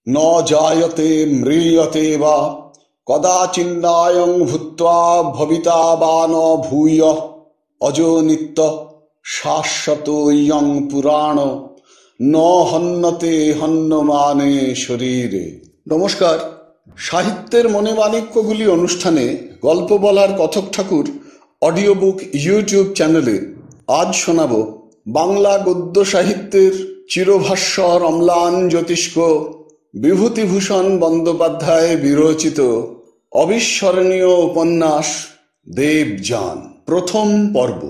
ন জায়তে ম্রিয়তে বা কদাচিন্নায়ং ভূত্বা ভবিতা বা ন ভূয় অজো নিত্য শাশ্বত ইয়ং পুরাণ ন হন্যতে হন্যমানে শরীরে। নমস্কার, সাহিত্যের মণিমাণিক্যগুলি অনুষ্ঠানে গল্প বলার কথক ঠাকুর অডিও বুক ইউটিউব চ্যানেলে আজ শোনাব বাংলা গদ্য সাহিত্যের চিরভাস্বর অম্লান জ্যোতিষ্ক বিভূতিভূষণ বন্দ্যোপাধ্যায় বিরচিত অবিস্মরণীয় উপন্যাস দেবযান, প্রথম পর্ব।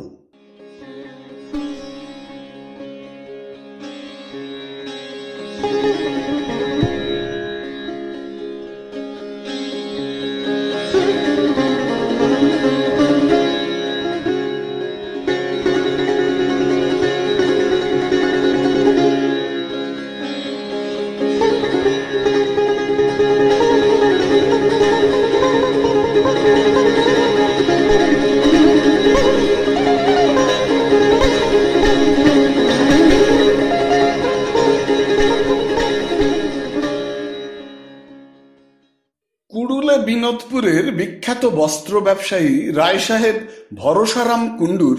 কুড়ুলে বিনোদপুরের বিখ্যাত বস্ত্র ব্যবসায়ী রায় সাহেব ভরসারাম কুণ্ডুর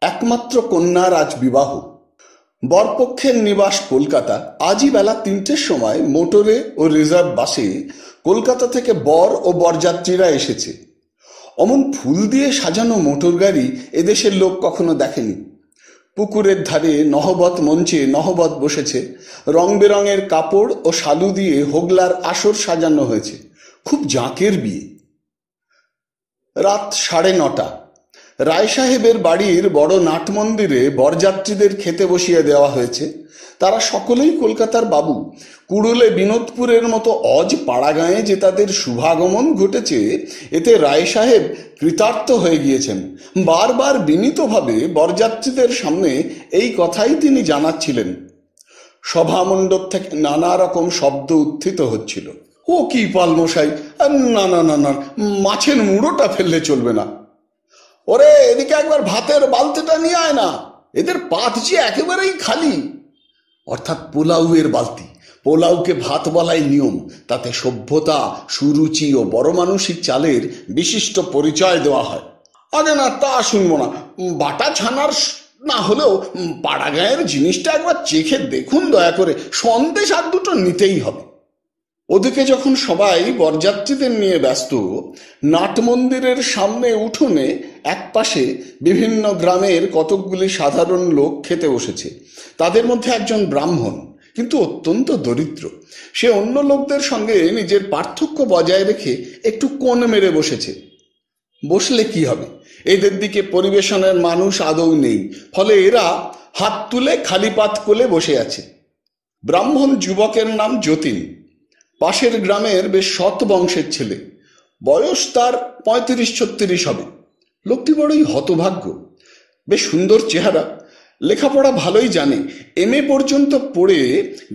একমাত্র কন্যার আজ বিবাহ। বরপক্ষের নিবাস কলকাতা। আজই বেলা ৩টের সময় মোটরে ও রিজার্ভ বাসে কলকাতা থেকে বর ও বরযাত্রীরা এসেছে। অমন ফুল দিয়ে সাজানো মোটর গাড়ি এদেশের লোক কখনো দেখেনি। পুকুরের ধারে নহবত মঞ্চে নহবত বসেছে। রং বেরঙের কাপড় ও শালু দিয়ে হোগলার আসর সাজানো হয়েছে। খুব জাঁকের বিয়ে। রাত 9:30। রায় সাহেবের বাড়ির বড় নাট মন্দিরে বরযাত্রীদের খেতে বসিয়ে দেওয়া হয়েছে। তারা সকলেই কলকাতার বাবু। কুড়ুলে বিনোদপুরের মতো অজ পাড়াগাঁয়ে যে তাদের শুভাগমন ঘটেছে, এতে রায় সাহেব কৃতার্থ হয়ে গিয়েছেন। বারবার বিনীতভাবে বরযাত্রীদের সামনে এই কথাই তিনি জানাচ্ছিলেন। সভামণ্ডপ থেকে নানা রকম শব্দ উত্থিত হচ্ছিল। ও কি পালমশাই, না না না না, মাছের মুড়োটা ফেললে চলবে না। ওরে, এদিকে একবার ভাতের বালতিটা নিয়ে আয় না, এদের পাত যে একেবারেই খালি। অর্থাৎ পোলাউয়ের বালতি। পোলাউকে ভাত বলাই নিয়ম। তাতে সভ্যতা, সুরুচি ও বড় মানসিক চালের বিশিষ্ট পরিচয় দেওয়া হয়। আগে না, তা শুনবো না। বাটা ছানার না হলেও পাড়াগাঁয়ের জিনিসটা একবার চেখে দেখুন দয়া করে। সন্দেশ আর দুটো নিতেই হবে। ওদিকে যখন সবাই বরযাত্রীদের নিয়ে ব্যস্ত, নাট মন্দিরের সামনে উঠোনে একপাশে বিভিন্ন গ্রামের কতকগুলি সাধারণ লোক খেতে বসেছে। তাদের মধ্যে একজন ব্রাহ্মণ, কিন্তু অত্যন্ত দরিদ্র। সে অন্য লোকদের সঙ্গে নিজের পার্থক্য বজায় রেখে একটু কোণ মেরে বসেছে। বসলে কি হবে, এদের দিকে পরিবেশনের মানুষ আদৌ নেই, ফলে এরা হাত তুলে খালি পাত কোলে বসে আছে। ব্রাহ্মণ যুবকের নাম যতীন। পাশের গ্রামের বেশ সৎ বংশের ছেলে। বয়স তার 35-36 হবে। লোকটি বড়ই হতভাগ্য। বেশ সুন্দর চেহারা। লেখাপড়া ভালোই জানে। MA পর্যন্ত পড়ে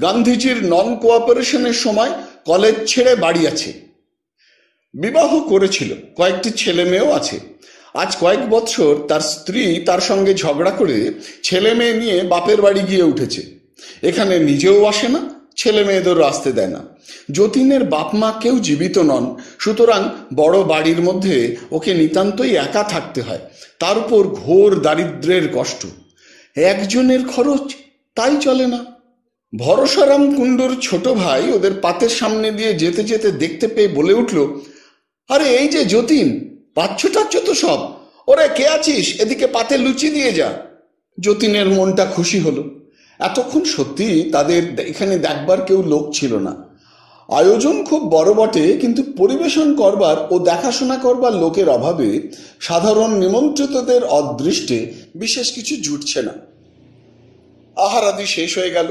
গান্ধীজির নন কোঅপারেশনের সময় কলেজ ছেড়ে বাড়ি আছে। বিবাহ করেছিল, কয়েকটি ছেলে মেয়েও আছে। আজ কয়েক বৎসর তার স্ত্রী তার সঙ্গে ঝগড়া করে ছেলে মেয়ে নিয়ে বাপের বাড়ি গিয়ে উঠেছে। এখানে নিজেও আসে না, ছেলে মেয়েদেরও আসতে দেয় না। যতীনের বাপ মা কেউ জীবিত নন, সুতরাং বড় বাড়ির মধ্যে ওকে নিতান্তই একা থাকতে হয়। তার উপর ঘোর দারিদ্র্যের কষ্ট। একজনের খরচ তাই চলে না। ভরসারাম কুণ্ডুর ছোট ভাই ওদের পাতের সামনে দিয়ে যেতে যেতে দেখতে পেয়ে বলে উঠল, আরে এই যে যতীন, পাচ্ছ টাচ্ছ তো সব? ওরে, কে আছিস, এদিকে পাতে লুচি দিয়ে যা। যতীনের মনটা খুশি হলো। এতক্ষণ সত্যি তাদের এখানে দেখবার কেউ লোক ছিল না। আয়োজন খুব বড় বটে, কিন্তু পরিবেশন করবার ও দেখাশোনা করবার লোকের অভাবে সাধারণ নিমন্ত্রিতদের অদৃষ্টে বিশেষ কিছু জুটছে না। আহারাদি শেষ হয়ে গেল।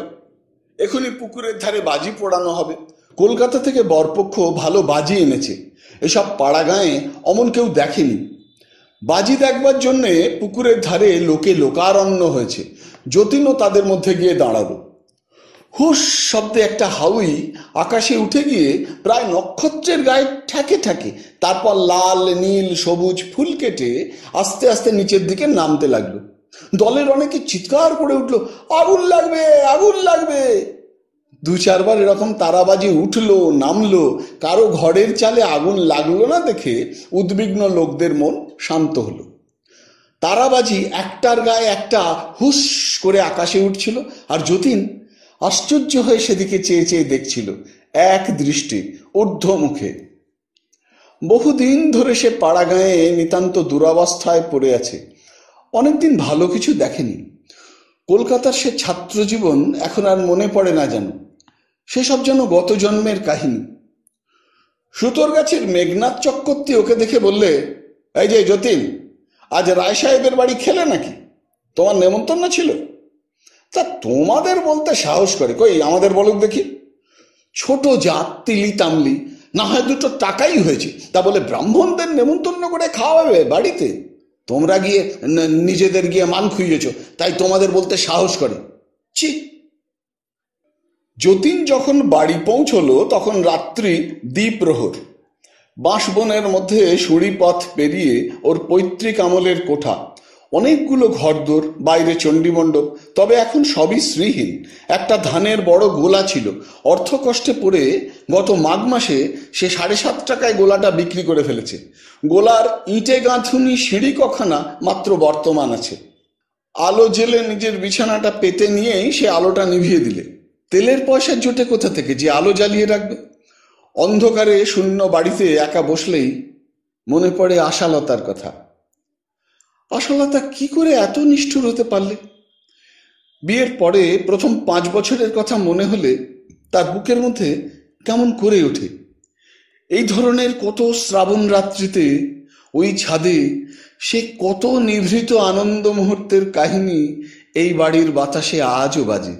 এখনই পুকুরের ধারে বাজি পোড়ানো হবে। কলকাতা থেকে বরপক্ষ ভালো বাজি এনেছে। এসব পাড়াগাঁয়ে অমন কেউ দেখেনি। বাজি দেখবার জন্যে পুকুরের ধারে লোকে লোকারণ্য হয়েছে। যতীনও তাদের মধ্যে গিয়ে দাঁড়ালো। হুস শব্দে একটা হাউই আকাশে উঠে গিয়ে প্রায় নক্ষত্রের গায়ে ঠেকে ঠেকে, তারপর লাল নীল সবুজ ফুল কেটে আস্তে আস্তে নিচের দিকে নামতে লাগলো। দলের অনেকে চিৎকার করে উঠল, আগুন লাগবে, আগুন লাগবে। 2-4 বার এরকম তারাবাজি উঠলো নামলো, কারো ঘরের চালে আগুন লাগলো না দেখে উদ্বিগ্ন লোকদের মন শান্ত হলো। তারাবাজি একটার গায়ে একটা হুস করে আকাশে উঠছিল, আর যতীন আশ্চর্য হয়ে সেদিকে চেয়ে চেয়ে দেখছিল, এক দৃষ্টি ঊর্ধ্বমুখে। বহুদিন ধরে সে পাড়া গাঁয়ে নিতান্ত দুরবস্থায় পড়ে আছে, অনেকদিন ভালো কিছু দেখেনি। কলকাতার সে ছাত্র জীবন এখন আর মনে পড়ে না যেন, সেসব যেন গত জন্মের কাহিনী। সুতোর গাছের মেঘনাথ চক্রবর্তী ওকে দেখে বললে, এই যে যতীন, আজ রায় সাহেবের বাড়ি খেলে নাকি? তোমার নেমন্তন্ন ছিল? তা তোমাদের বলতে সাহস করে, কই আমাদের বলুক দেখি। ছোট জাত, তিলি তামলি, না হয় 2টো টাকাই হয়েছে, তা বলে ব্রাহ্মণদের নেমন্তন্ন করে খাওয়াবে বাড়িতে? তোমরা গিয়ে নিজেদের গিয়ে মান খুইয়েছ, তাই তোমাদের বলতে সাহস করে। ছি! যতীন যখন বাড়ি পৌঁছলো তখন রাত্রি দ্বিপ্রহর। বাঁশবনের মধ্যে সুড়িপথ পেরিয়ে ওর পৈতৃক আমলের কোঠা, অনেকগুলো ঘরদোর, বাইরে চণ্ডীমণ্ডপ, তবে এখন সবই শ্রীহীন। একটা ধানের বড় গোলা ছিল, অর্থকষ্টে পড়ে গত মাঘ মাসে সে 7.5 টাকায় গোলাটা বিক্রি করে ফেলেছে। গোলার ইঁটে গাঁথুনি সিঁড়ি কখানা মাত্র বর্তমান আছে। আলো জেলে নিজের বিছানাটা পেতে নিয়েই সে আলোটা নিভিয়ে দিলে। তেলের পয়সা জোটে কোথা থেকে যে আলো জ্বালিয়ে রাখবে? অন্ধকারে শূন্য বাড়িতে একা বসলেই মনে পড়ে আশালতার কথা। আশালতা কি করে এত নিষ্ঠুর হতে পারলে? বিয়ের পরে প্রথম 5 বছরের কথা মনে হলে তার বুকের মধ্যে কেমন করে ওঠে। এই ধরনের কত শ্রাবণ রাত্রিতে ওই ছাদে সে কত নিভৃত আনন্দ মুহূর্তের কাহিনী এই বাড়ির বাতাসে আজও বাজে।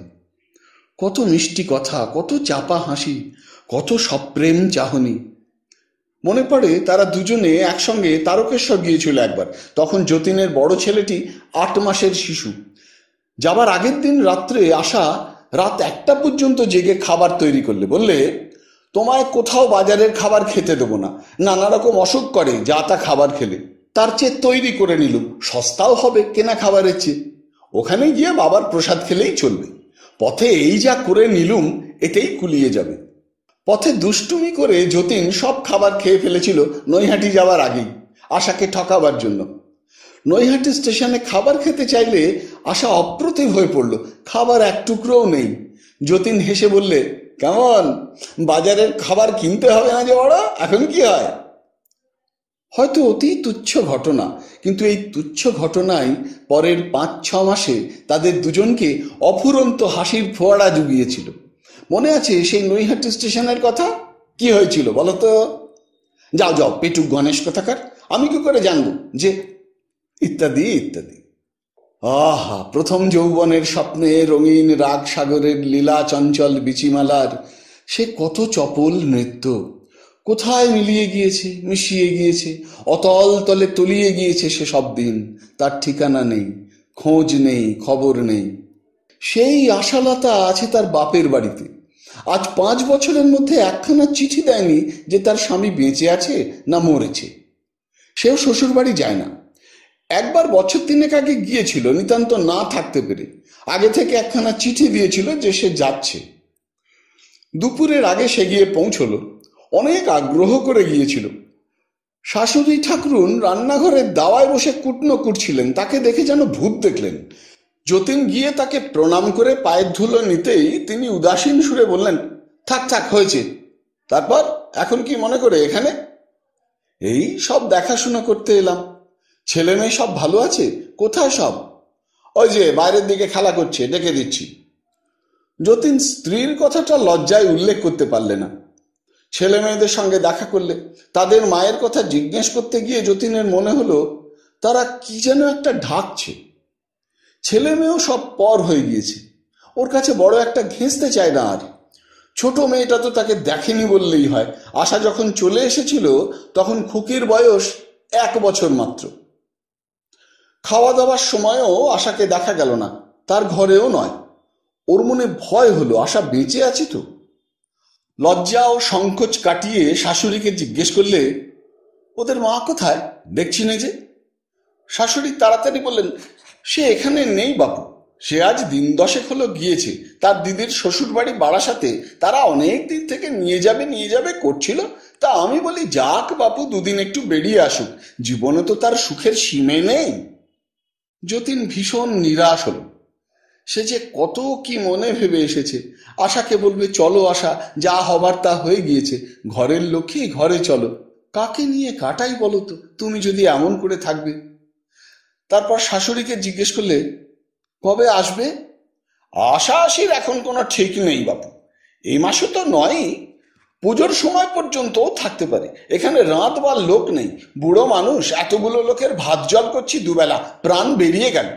কত মিষ্টি কথা, কত চাপা হাসি, কত সপ্রেম চাহনি। মনে পড়ে তারা দুজনে একসঙ্গে তারকেশ্বর গিয়েছিল একবার। তখন যতীনের বড় ছেলেটি 8 মাসের শিশু। যাবার আগের দিন রাত্রে আশা রাত 1টা পর্যন্ত জেগে খাবার তৈরি করলে। বললে, তোমায় কোথাও বাজারের খাবার খেতে দেবো না, নানা রকম অসুখ করে যা তা খাবার খেলে। তার চেয়ে তৈরি করে নিলুম, সস্তাও হবে কেনা খাবারের চেয়ে। ওখানে গিয়ে বাবার প্রসাদ খেলেই চলবে। পথে এই যা করে নিলুম, এতেই কুলিয়ে যাবে। পথে দুষ্টুমি করে যতীন সব খাবার খেয়ে ফেলেছিল নৈহাটি যাবার আগেই, আশাকে ঠকাবার জন্য। নৈহাটি স্টেশনে খাবার খেতে চাইলে আশা অপ্রতিভ হয়ে পড়ল, খাবার এক টুকরোও নেই। যতীন হেসে বললে, কেমন, বাজারের খাবার কিনতে হবে না যে বড়, এখন কি হয়? হয়তো অতি তুচ্ছ ঘটনা, কিন্তু এই তুচ্ছ ঘটনাই পরের 5-6 মাসে তাদের দুজনকে অফুরন্ত হাসির ফোয়ারা জুগিয়েছিল। মনে আছে সেই নৈহাটি স্টেশনের কথা? কি হয়েছিল বলো তো? যাও যাও, পেটুক গণেশ কথাকার, আমি কি করে জানবো যে, ইত্যাদি ইত্যাদি। আহা, প্রথম যৌবনের স্বপ্নে রঙিন রাগ সাগরের লীলা চঞ্চল বিচিমালার সে কত চপল নৃত্য কোথায় মিলিয়ে গিয়েছে, মিশিয়ে গিয়েছে, অতল তলে তলিয়ে গিয়েছে সে সব দিন। তার ঠিকানা নেই, খোঁজ নেই, খবর নেই। সেই আশালতা আছে তার বাপের বাড়িতে। আজ 5 বছরের মধ্যে একখানা চিঠি দেয়নি যে তার স্বামী বেঁচে আছে না মরেছে। সেও শ্বশুর বাড়ি যায় না। একবার বছর 3 আগে গিয়েছিল নিতান্ত না থাকতে পেরে। আগে থেকে একখানা চিঠি দিয়েছিল যে সে যাচ্ছে। দুপুরের আগে সে গিয়ে পৌঁছলো, অনেক আগ্রহ করে গিয়েছিল। শাশুড়ি ঠাকুরুন রান্নাঘরের দাওয়ায় বসে কুটনো কুটছিলেন, তাকে দেখে যেন ভূত দেখলেন। যতীন গিয়ে তাকে প্রণাম করে পায়ের ধুলো নিতেই তিনি উদাসীন সুরে বললেন, থাক থাক, হয়েছে। তারপর এখন কি মনে করে এখানে? এই সব দেখাশোনা করতে এলাম। ছেলে মেয়ে সব ভালো আছে? কোথায় সব? ওই যে বাইরের দিকে খেলা করছে, ডেকে দিচ্ছি। যতীন স্ত্রীর কথাটা লজ্জায় উল্লেখ করতে পারলে না। ছেলে মেয়েদের সঙ্গে দেখা করলে তাদের মায়ের কথা জিজ্ঞেস করতে গিয়ে যতীনের মনে হলো তারা কি যেন একটা ঢাকছে। ছেলে মেয়েও সব পর হয়ে গিয়েছে, ওর কাছে বড় একটা ঘেঁষতে চায় না আর। ছোট মেয়েটা তো তাকে দেখেনি বললেই হয়। আশা যখন চলে এসেছিল তখন খুকির বয়স 1 বছর মাত্র। খাওয়া দাওয়ার সময়ও আশাকে দেখা গেল না, তার ঘরেও নয়। ওর মনে ভয় হলো, আশা বেঁচে আছে তো। লজ্জা ও সংকোচ কাটিয়ে শাশুড়িকে জিজ্ঞেস করলে, ওদের মা কোথায়, দেখছি না যে? শাশুড়ি তাড়াতাড়ি বললেন, সে এখানে নেই বাপু, সে আজ দিন 10 হলো গিয়েছে। তার দিদির শ্বশুর বাড়ি বারাসাতে, তারা অনেক দিন থেকে নিয়ে যাবে করছিল। তা আমি বলি, যাক বাপু, দুদিন একটু বেরিয়ে আসুক, জীবনে তো তার সুখের সীমে নেই। যতীন ভীষণ নিরাশ হলো। সে যে কত কি মনে ভেবে এসেছে। আশাকে বলবে, চলো আশা, যা হবার তা হয়ে গিয়েছে, ঘরের লক্ষ্মী ঘরে চলো। কাকে নিয়ে কাটাই বলো তো, তুমি যদি এমন করে থাকবে। তারপর শাশুড়িকে জিজ্ঞেস করলে, কবে আসবে? আশা আসির এখন কোনো ঠিক নেই বাপু, এই মাসে তো নয়ই, পুজোর সময় পর্যন্তও থাকতে পারে। এখানে রাঁধবার লোক নেই, বুড়ো মানুষ, এতগুলো লোকের ভাত জল করছি দুবেলা, প্রাণ বেরিয়ে গেল।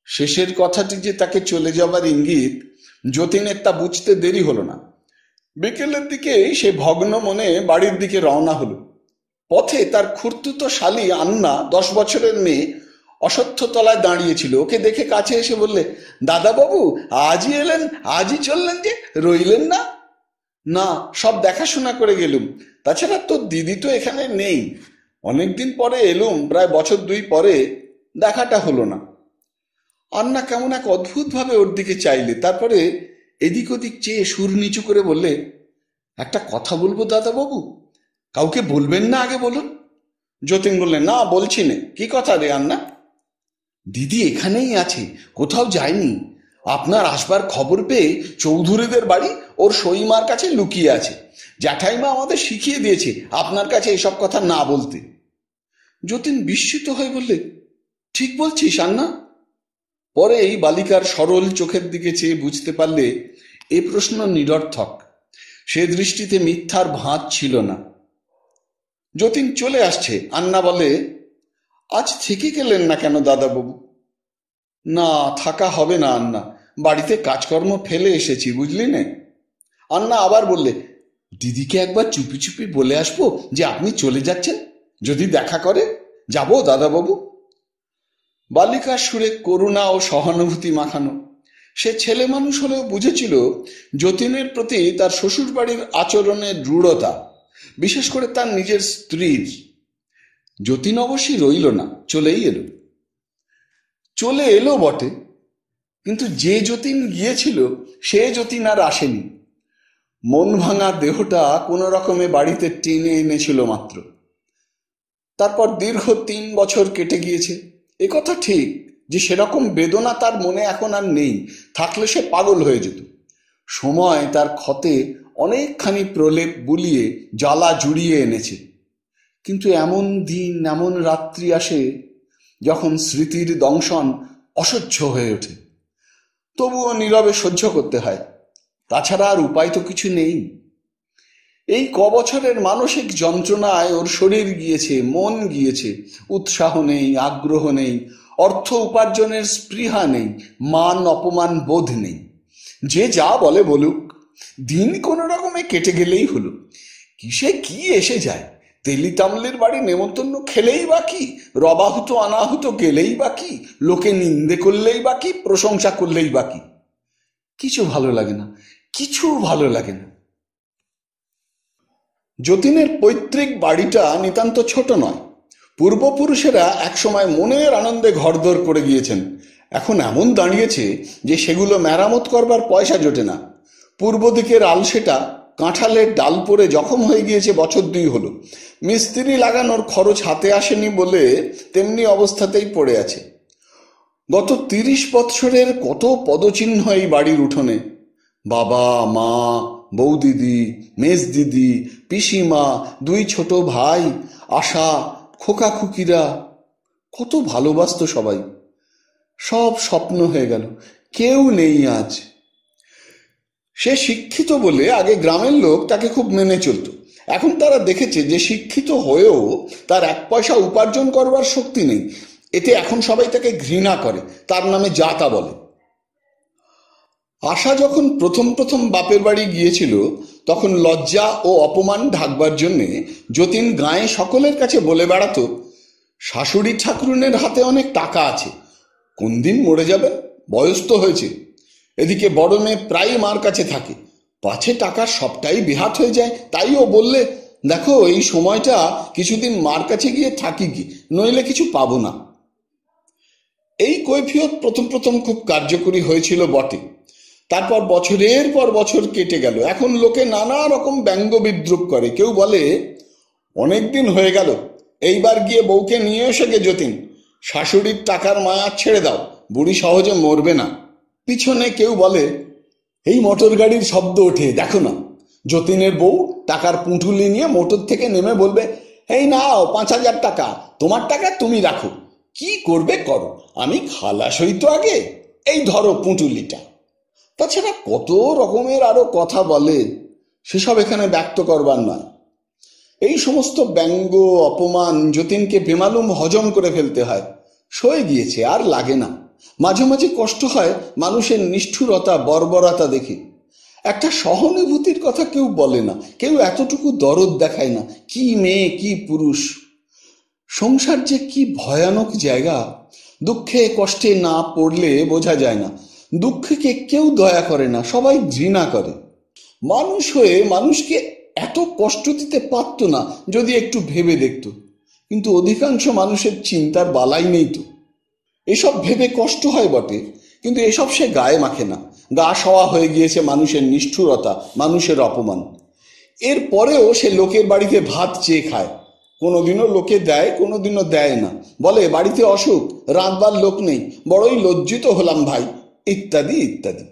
শেষের কথাটি যে তাকে চলে যাবার ইঙ্গিত, যতীনের তা বুঝতে দেরি হলো না। বিকেলের দিকেই সে ভগ্ন মনে বাড়ির দিকে রওনা হলো। পথে তার খুড়তুতো শালী আন্না, 10 বছরের মেয়ে, অশ্বত্থতলায় দাঁড়িয়েছিল। ওকে দেখে কাছে এসে বললে, দাদা বাবু আজই এলেন, আজই চললেন যে, রইলেন না? না, সব দেখাশোনা করে গেলুম। তাছাড়া তোর দিদি তো এখানে নেই, অনেকদিন পরে এলুম, প্রায় বছর 2 পরে, দেখাটা হলো না। আন্না কেমন এক অদ্ভুত ভাবে ওর দিকে চাইলে, তারপরে এদিক ওদিক চেয়ে সুর নিচু করে বললে, একটা কথা বলবো দাদা বাবু। কাউকে বলবেন না, আগে বলুন। যতীন বললেন, না বলছি নে। কি কথা রে আন্না? দিদি এখানেই আছে, কোথাও যায়নি। আপনার আসবার খবর পেয়ে চৌধুরীদের বাড়ি ওর সইমার কাছে লুকিয়ে আছে। জ্যাঠাইমা আমাদের শিখিয়ে দিয়েছে আপনার কাছে এসব কথা না বলতে। যতীন বিস্মিত হয়ে বললে, ঠিক বলছিস আন্না? পরে এই বালিকার সরল চোখের দিকে চেয়ে বুঝতে পারলে এ প্রশ্ন নিরর্থক। সে দৃষ্টিতে মিথ্যার ভাঁজ ছিল না। যতীন চলে আসছে। আন্না বলে, আজ থেকে গেলেন না কেন দাদাবাবু? না, থাকা হবে না আন্না, বাড়িতে কাজকর্ম ফেলে এসেছি, বুঝলি নে। আন্না আবার বললে, দিদিকে একবার চুপি চুপি বলে আসবো যে আপনি চলে যাচ্ছেন, যদি দেখা করে। যাবো দাদাবাবু। বালিকার সুরে করুণা ও সহানুভূতি মাখানো। সে ছেলে মানুষ হলেও বুঝেছিল যতীনের প্রতি তার শ্বশুর বাড়ির আচরণের দৃঢ়তা, বিশেষ করে তার নিজের স্ত্রীর। যতীন অবশ্যই রইল না, চলেই এলো। চলে এলো বটে, কিন্তু যে যতীন গিয়েছিল সে যতীন আর আসেনি। মন ভাঙা দেহটা কোনো রকমে বাড়িতে টেনে এনেছিল মাত্র। তারপর দীর্ঘ 3 বছর কেটে গিয়েছে। একথা ঠিক যে সেরকম বেদনা তার মনে এখন আর নেই, থাকলে সে পাগল হয়ে যেত। সময় তার ক্ষতে অনেকখানি প্রলেপ বুলিয়ে জ্বালা জুড়িয়ে এনেছে। কিন্তু এমন দিন, এমন রাত্রি আসে যখন স্মৃতির দংশন অসহ্য হয়ে ওঠে। তবুও নীরবে সহ্য করতে হয়, তাছাড়া আর উপায় তো কিছু নেই। এই বছরের মানসিক যন্ত্রণায় ওর শরীর গিয়েছে, মন গিয়েছে, উৎসাহ নেই, আগ্রহ নেই, অর্থ উপার্জনের স্পৃহা নেই, মান অপমান বোধ নেই। যে যা বলে বলুক, দিন কোনো রকমে কেটে গেলেই হলো। কিসে কি এসে যায়? তেলি তামলির বাড়ি নেমন্তন্ন খেলেই বা কি, রবাহুত অনাহুত গেলেই বা কি, লোকে নিন্দে করলেই বা কি, প্রশংসা করলেই বা কি। কিছু ভালো লাগে না, কিছু ভালো লাগে না। যতীনের পৈতৃক বাড়িটা নিতান্ত ছোট নয়। পূর্বপুরুষেরা একসময় মনের আনন্দে ঘরদোর করে গিয়েছেন, এখন এমন দাঁড়িয়েছে যে সেগুলো মেরামত করবার পয়সা জোটে না। পূর্ব দিকের আলসেটা কাঁঠালের ডাল পরে জখম হয়ে গিয়েছে, বছর 2 হলো। মিস্ত্রি লাগানোর খরচ হাতে আসেনি বলে তেমনি অবস্থাতেই পড়ে আছে। গত 30 বৎসরের কত পদচিহ্ন এই বাড়ির উঠোনে। বাবা, মা, বৌদিদি, মেজ দিদি, পিসিমা, 2 ছোট ভাই, আশা, খোকা খুকিরা, কত ভালোবাসত সবাই। সব স্বপ্ন হয়ে গেল, কেউ নেই আজ। সে শিক্ষিত বলে আগে গ্রামের লোক তাকে খুব মেনে চলত। এখন তারা দেখেছে যে শিক্ষিত হয়েও তার 1 পয়সা উপার্জন করবার শক্তি নেই। এতে এখন সবাই তাকে ঘৃণা করে, তার নামে যা তা বলে। আশা যখন প্রথম প্রথম বাপের বাড়ি গিয়েছিল, তখন লজ্জা ও অপমান ঢাকবার জন্যে যতীন গাঁয়ে সকলের কাছে বলে বেড়াতো, শাশুড়ি ঠাকুরুনের হাতে অনেক টাকা আছে, কোন দিন মরে যাবেন, বয়স তো হয়েছে। এদিকে বড় মেয়ে প্রায় মার কাছে থাকে, পাছে টাকার সবটাই বেহাত হয়ে যায়। তাইও বললে, দেখো এই সময়টা কিছুদিন মার কাছে গিয়ে থাকি কি, নইলে কিছু পাবো না। এই কৈফিয়ত প্রথম প্রথম খুব কার্যকরী হয়েছিল বটে। তারপর বছরের পর বছর কেটে গেল। এখন লোকে নানা রকম ব্যঙ্গ বিদ্রুপ করে। কেউ বলে, অনেকদিন হয়ে গেল, এইবার গিয়ে বউকে নিয়ে এসে গে যতীন, শাশুড়ির টাকার মায়া ছেড়ে দাও, বুড়ি সহজে মরবে না। পিছনে কেউ বলে, এই মোটর গাড়ির শব্দ ওঠে, দেখো না। যতীনের বউ টাকার পুঁটুলি নিয়ে মোটর থেকে নেমে বলবে, এই নাও 5,000 টাকা, তোমার টাকা তুমি রাখো, কি করবে করো, আমি খালাস হই তো আগে, এই ধরো পুঁটুলিটা। তাছাড়া কত রকমের আরো কথা বলে, সেসব এখানে ব্যক্ত করবার নয়। এই সমস্ত ব্যঙ্গ অপমান যতীনকে বেমালুম হজম করে ফেলতে হয়। সয়ে গিয়েছে, আর লাগে না। মাঝে মাঝে কষ্ট হয় মানুষের নিষ্ঠুরতা বর্বরতা দেখে। একটা সহানুভূতির কথা কেউ বলে না, কেউ এতটুকু দরদ দেখায় না। কি মেয়ে কি পুরুষ! সংসার যে কি ভয়ানক জায়গা! দুঃখে কষ্টে না পড়লে বোঝা যায় না। দুঃখকে কেউ দয়া করে না, সবাই ঘৃণা করে। মানুষ হয়ে মানুষকে এত কষ্ট দিতে পারত না যদি একটু ভেবে দেখত। কিন্তু অধিকাংশ মানুষের চিন্তার বালাই নেই তো। এসব ভেবে কষ্ট হয় বটে, কিন্তু এসব সে গায়ে মাখে না। গা সওয়া হয়ে গিয়েছে মানুষের নিষ্ঠুরতা, মানুষের অপমান। এর পরেও সে লোকের বাড়িতে ভাত চেয়ে খায়। কোনোদিনও লোকে দেয়, কোনোদিনও দেয় না। বলে, বাড়িতে অসুখ, রাঁধবার লোক নেই, বড়ই লজ্জিত হলাম ভাই, ইত্যাদি ইত্যাদি।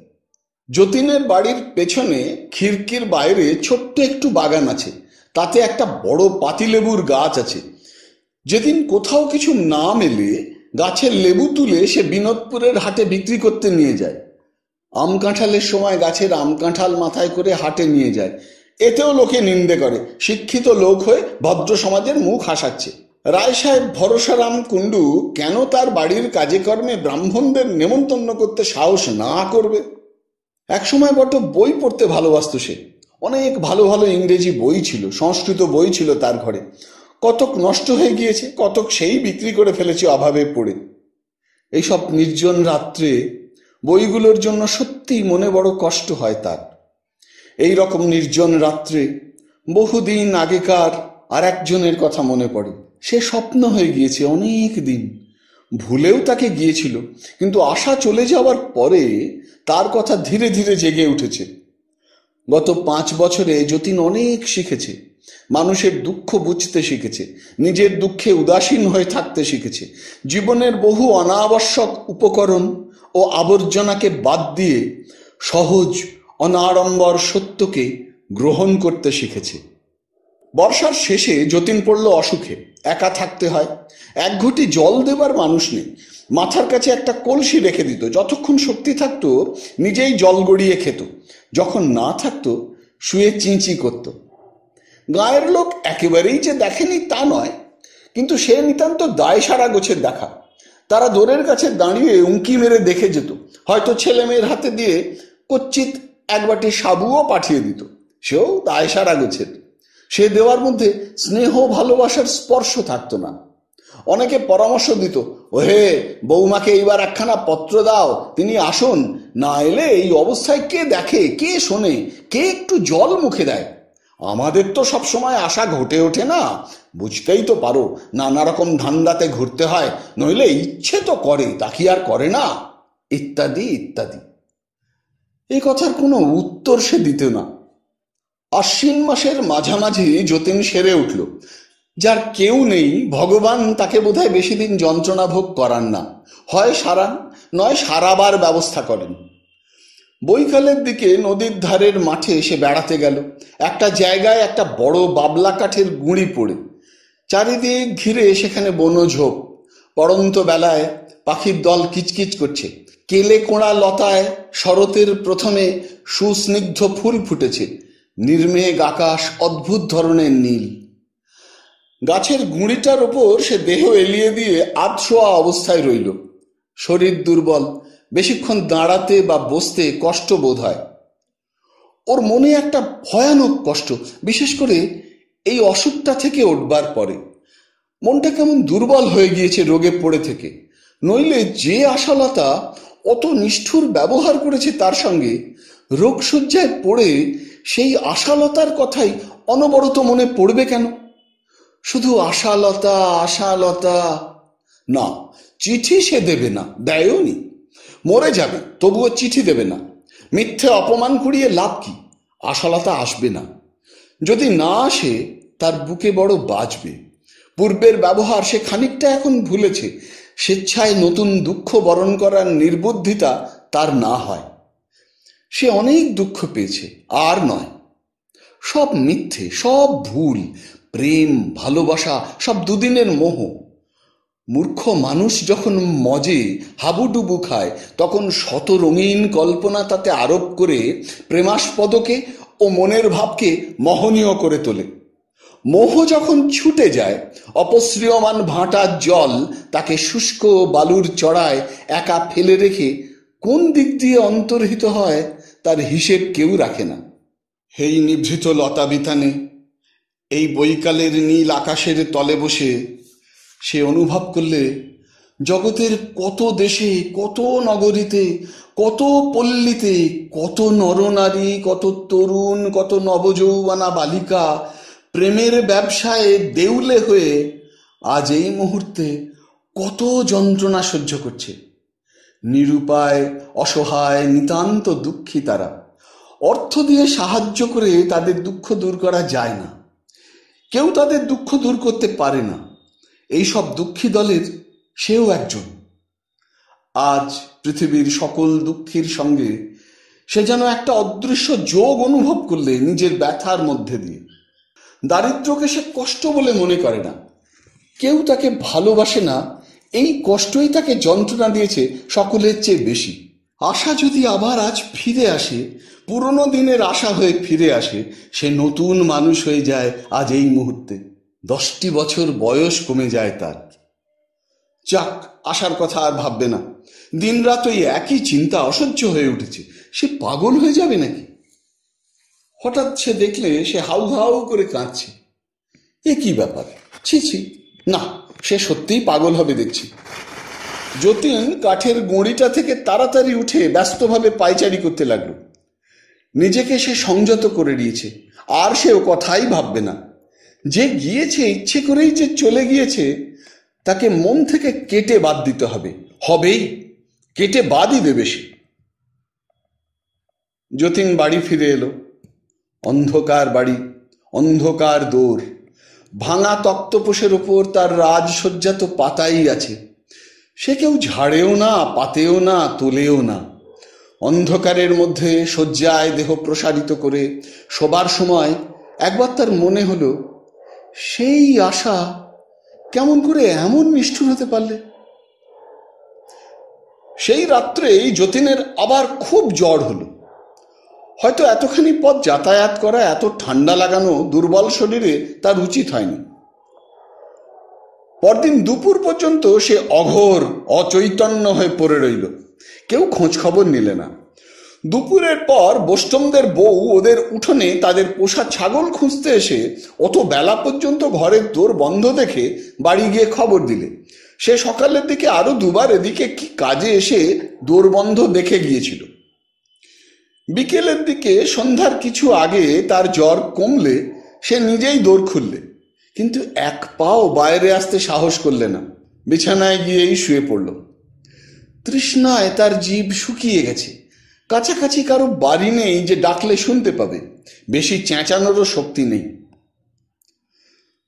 যতীনের বাড়ির পেছনে খিড়কির বাইরে ছোট্ট একটু বাগান আছে। তাতে একটা বড় পাতিলেবুর গাছ আছে। যেদিন কোথাও কিছু না মেলে গাছের লেবু তুলে সে বিনোদপুরের হাটে বিক্রি করতে নিয়ে যায়। আম কাঁঠালের সময় গাছের আম কাঁঠাল মাথায় করে হাটে নিয়ে যায়। এতেও লোকে নিন্দে করে। শিক্ষিত লোক হয়ে ভদ্র সমাজের মুখ হাসাচ্ছে। রায় সাহেব ভরসারাম কুণ্ডু কেন তার বাড়ির কাজে কর্মে ব্রাহ্মণদের নেমন্তন্ন করতে সাহস না করবে? একসময় বড্ড বই পড়তে ভালোবাসত সে। অনেক ভালো ভালো ইংরেজি বই ছিল, সংস্কৃত বই ছিল তার ঘরে। কতক নষ্ট হয়ে গিয়েছে, কতক সেই বিক্রি করে ফেলেছে অভাবে পড়ে। এইসব নির্জন রাত্রে বইগুলোর জন্য সত্যিই মনে বড় কষ্ট হয় তার। এই রকম নির্জন রাত্রে বহুদিন আগেকার আর একজনের কথা মনে পড়ে। সে স্বপ্ন হয়ে গিয়েছে অনেক দিন, ভুলেও তাকে গিয়েছিল, কিন্তু আশা চলে যাওয়ার পরে তার কথা ধীরে ধীরে জেগে উঠেছে। গত 5 বছরে যতীন অনেক শিখেছে। মানুষের দুঃখ বুঝতে শিখেছে, নিজের দুঃখে উদাসীন হয়ে থাকতে শিখেছে। জীবনের বহু অনাবশ্যক উপকরণ ও আবর্জনাকে বাদ দিয়ে সহজ অনাড়ম্বর সত্যকে গ্রহণ করতে শিখেছে। বর্ষার শেষে যতীন পড়ল অসুখে। একা থাকতে হয়। এক ঘটি জল দেবার মানুষ নেই। মাথার কাছে একটা কলসি রেখে দিত। যতক্ষণ শক্তি থাকতো নিজেই জল গড়িয়ে খেত, যখন না থাকতো শুয়ে চিঁচি করত। গায়ের লোক একেবারেই যে দেখেনি তা নয়, কিন্তু সে নিতান্ত দায় সারা গোছের দেখা। তারা দোরের কাছে দাঁড়িয়ে উঁকি মেরে দেখে যেত। হয়তো ছেলে মেয়ের হাতে দিয়ে কচ্চিৎ এক বাটি সাবুও পাঠিয়ে দিত। সেও দায় সারা গোছের। সে দেওয়ার মধ্যে স্নেহ ভালোবাসার স্পর্শ থাকতো না। অনেকে পরামর্শ দিত, ওহে বৌমাকে এইবার একখানা পত্র দাও, তিনি আসুন, না এলে এই অবস্থায় কে দেখে, কে শোনে, কে একটু জল মুখে দেয়। আমাদের তো সব সময় আশা ঘটে ওঠে না, বুঝতেই তো পারো, নানা রকম ধান্দাতে ঘুরতে হয়, নইলে ইচ্ছে তো করে, তা কি আর করে না, ইত্যাদি ইত্যাদি। এই কথার কোনো উত্তর সে দিত না। আশ্বিন মাসের মাঝামাঝি যতীন সেরে উঠল। যার কেউ নেই, ভগবান তাকে বোধহয় বেশি দিন যন্ত্রণা ভোগ করান না। হয় সারান, নয় সারাবার ব্যবস্থা করেন। বৈকালের দিকে নদীর ধারের মাঠে এসে বেড়াতে গেল। একটা জায়গায় একটা বড় বাবলা কাঠের গুঁড়ি পড়ে, চারিদিক ঘিরে সেখানে বনঝোপ। পড়ন্ত বেলায় পাখির দল কিচকিচ করছে। কেলে কোঁড়া লতায় শরতের প্রথমে সুস্নিগ্ধ ফুল ফুটেছে। নির্মেঘ আকাশ, অদ্ভুত ধরনের নীল। গাছের গুঁড়িটার ওপর সে দেহ এলিয়ে দিয়ে আধশোয়া অবস্থায় রইল। শরীর দুর্বল, বেশিক্ষণ দাঁড়াতে বা বসতে কষ্ট বোধ হয়। ওর মনে একটা ভয়ানক কষ্ট, বিশেষ করে এই অসুখটা থেকে উঠবার পরে। মনটা কেমন দুর্বল হয়ে গিয়েছে রোগে পড়ে থেকে। নইলে যে আশালতা অত নিষ্ঠুর ব্যবহার করেছে তার সঙ্গে, রোগশয্যায় পড়ে সেই আশালতার কথাই অনবরত মনে পড়বে কেন? শুধু আশালতা আশালতা না, চিঠি সে দেবে না, দেয়ও নি। মরে যাবে তবুও চিঠি দেবে না। মিথ্যে অপমান কুড়িয়ে লাভ কি? আশালতা আসবে না। যদি না আসে তার বুকে বড় বাজবে। পূর্বের ব্যবহার সে খানিকটা এখন ভুলেছে। স্বেচ্ছায় নতুন দুঃখ বরণ করার নির্বুদ্ধিতা তার না হয়। সে অনেক দুঃখ পেয়েছে, আর নয়। সব মিথ্যে, সব ভুল। প্রেম ভালোবাসা সব দুদিনের মোহ। মূর্খ মানুষ যখন মজে হাবুডুবু খায়, তখন শত রঙিন কল্পনা তাতে আরোপ করে প্রেমাস্পদকে ও মনের ভাবকে মোহনীয় করে তোলে। মোহ যখন ছুটে যায়, অপসৃয়মান ভাঁটার জল তাকে শুষ্ক বালুর চড়ায় একা ফেলে রেখে কোন দিক দিয়ে অন্তর্হিত হয় তার হিসেব কেউ রাখে না। এই নিভৃত লতা বিতানে, এই বৈকালের নীল আকাশের তলে বসে সে অনুভব করলে জগতের কত দেশে, কত নগরীতে, কত পল্লীতে, কত নরনারী, কত তরুণ, কত নবযৌবনা বালিকা প্রেমের ব্যবসায় দেউলে হয়ে আজ এই মুহূর্তে কত যন্ত্রণা সহ্য করছে। নিরুপায়, অসহায়, নিতান্ত দুঃখী তারা। অর্থ দিয়ে সাহায্য করে তাদের দুঃখ দূর করা যায় না। কেউ তাদের দুঃখ দূর করতে পারে না। এই সব দুঃখী দলের সেও একজন। আজ পৃথিবীর সকল দুঃখীর সঙ্গে সে যেন একটা অদৃশ্য যোগ অনুভব করলে নিজের ব্যথার মধ্যে দিয়ে। দারিদ্র্যকে সে কষ্ট বলে মনে করে না। কেউ তাকে ভালোবাসে না, এই কষ্টই তাকে যন্ত্রণা দিয়েছে সকলের চেয়ে বেশি। আশা যদি আবার আজ ফিরে আসে, পুরনো দিনের আশা হয়ে ফিরে আসে, সে নতুন মানুষ হয়ে যায় আজ এই মুহূর্তে। 10টি বছর বয়স কমে যায় তার। যাক, আশার কথা আর ভাববে না। দিনরাত ওই একই চিন্তা অসহ্য হয়ে উঠেছে। সে পাগল হয়ে যাবে নাকি? হঠাৎ সে দেখলে সে হাউ হাউ করে কাঁদছে। এ কি ব্যাপার? ছি ছি, না, সে সত্যিই পাগল হবে দেখছি। যতীন কাঠের গুঁড়িটা থেকে তাড়াতাড়ি উঠে ব্যস্তভাবে পায়চারি করতে লাগলো। নিজেকে সে সংযত করে নিয়েছে, আর সে ও কথাই ভাববে না। যে গিয়েছে, ইচ্ছে করেই যে চলে গিয়েছে, তাকে মন থেকে কেটে বাদ দিতে হবে। হবেই, কেটে বাদই দেবে সে। যতীন বাড়ি ফিরে এলো। অন্ধকার বাড়ি, অন্ধকার দোর, ভাঙা তক্তপোষের ওপর তার রাজসজ্জা তো পাতাই আছে। সে কেউ ঝাড়েও না, পাতেও না, তোলেও না। অন্ধকারের মধ্যে শয্যায় দেহ প্রসারিত করে শোবার সময় একবার তার মনে হলো, সেই আশা কেমন করে এমন নিষ্ঠুর হতে পারলে। সেই রাত্রেই যতীনের আবার খুব জ্বর হলো। হয়তো এতখানি পথ যাতায়াত করা, এত ঠান্ডা লাগানো দুর্বল শরীরে তার উচিত হয়নি। পরদিন দুপুর পর্যন্ত সে অঘোর অচৈতন্য হয়ে পড়ে রইল। কেউ খোঁজ খবর নিলে না। দুপুরের পর বোষ্টমদের বউ ওদের উঠোনে তাদের পোষা ছাগল খুঁজতে এসে অত বেলা পর্যন্ত ঘরের দোর বন্ধ দেখে বাড়ি গিয়ে খবর দিলে। সে সকালের দিকে আরো দুবার এদিকে কি কাজে এসে দোর বন্ধ দেখে গিয়েছিল। বিকেলের দিকে সন্ধ্যার কিছু আগে তার জ্বর কমলে সে নিজেই দোর খুললে, কিন্তু এক পাও বাইরে আসতে সাহস করলে না। বিছানায় গিয়েই শুয়ে পড়ল। তৃষ্ণায় তার জিভ শুকিয়ে গেছে। কাছাকাছি কারো বাড়ি নেই যে ডাকলে শুনতে পাবে। বেশি চেঁচানোরও শক্তি নেই।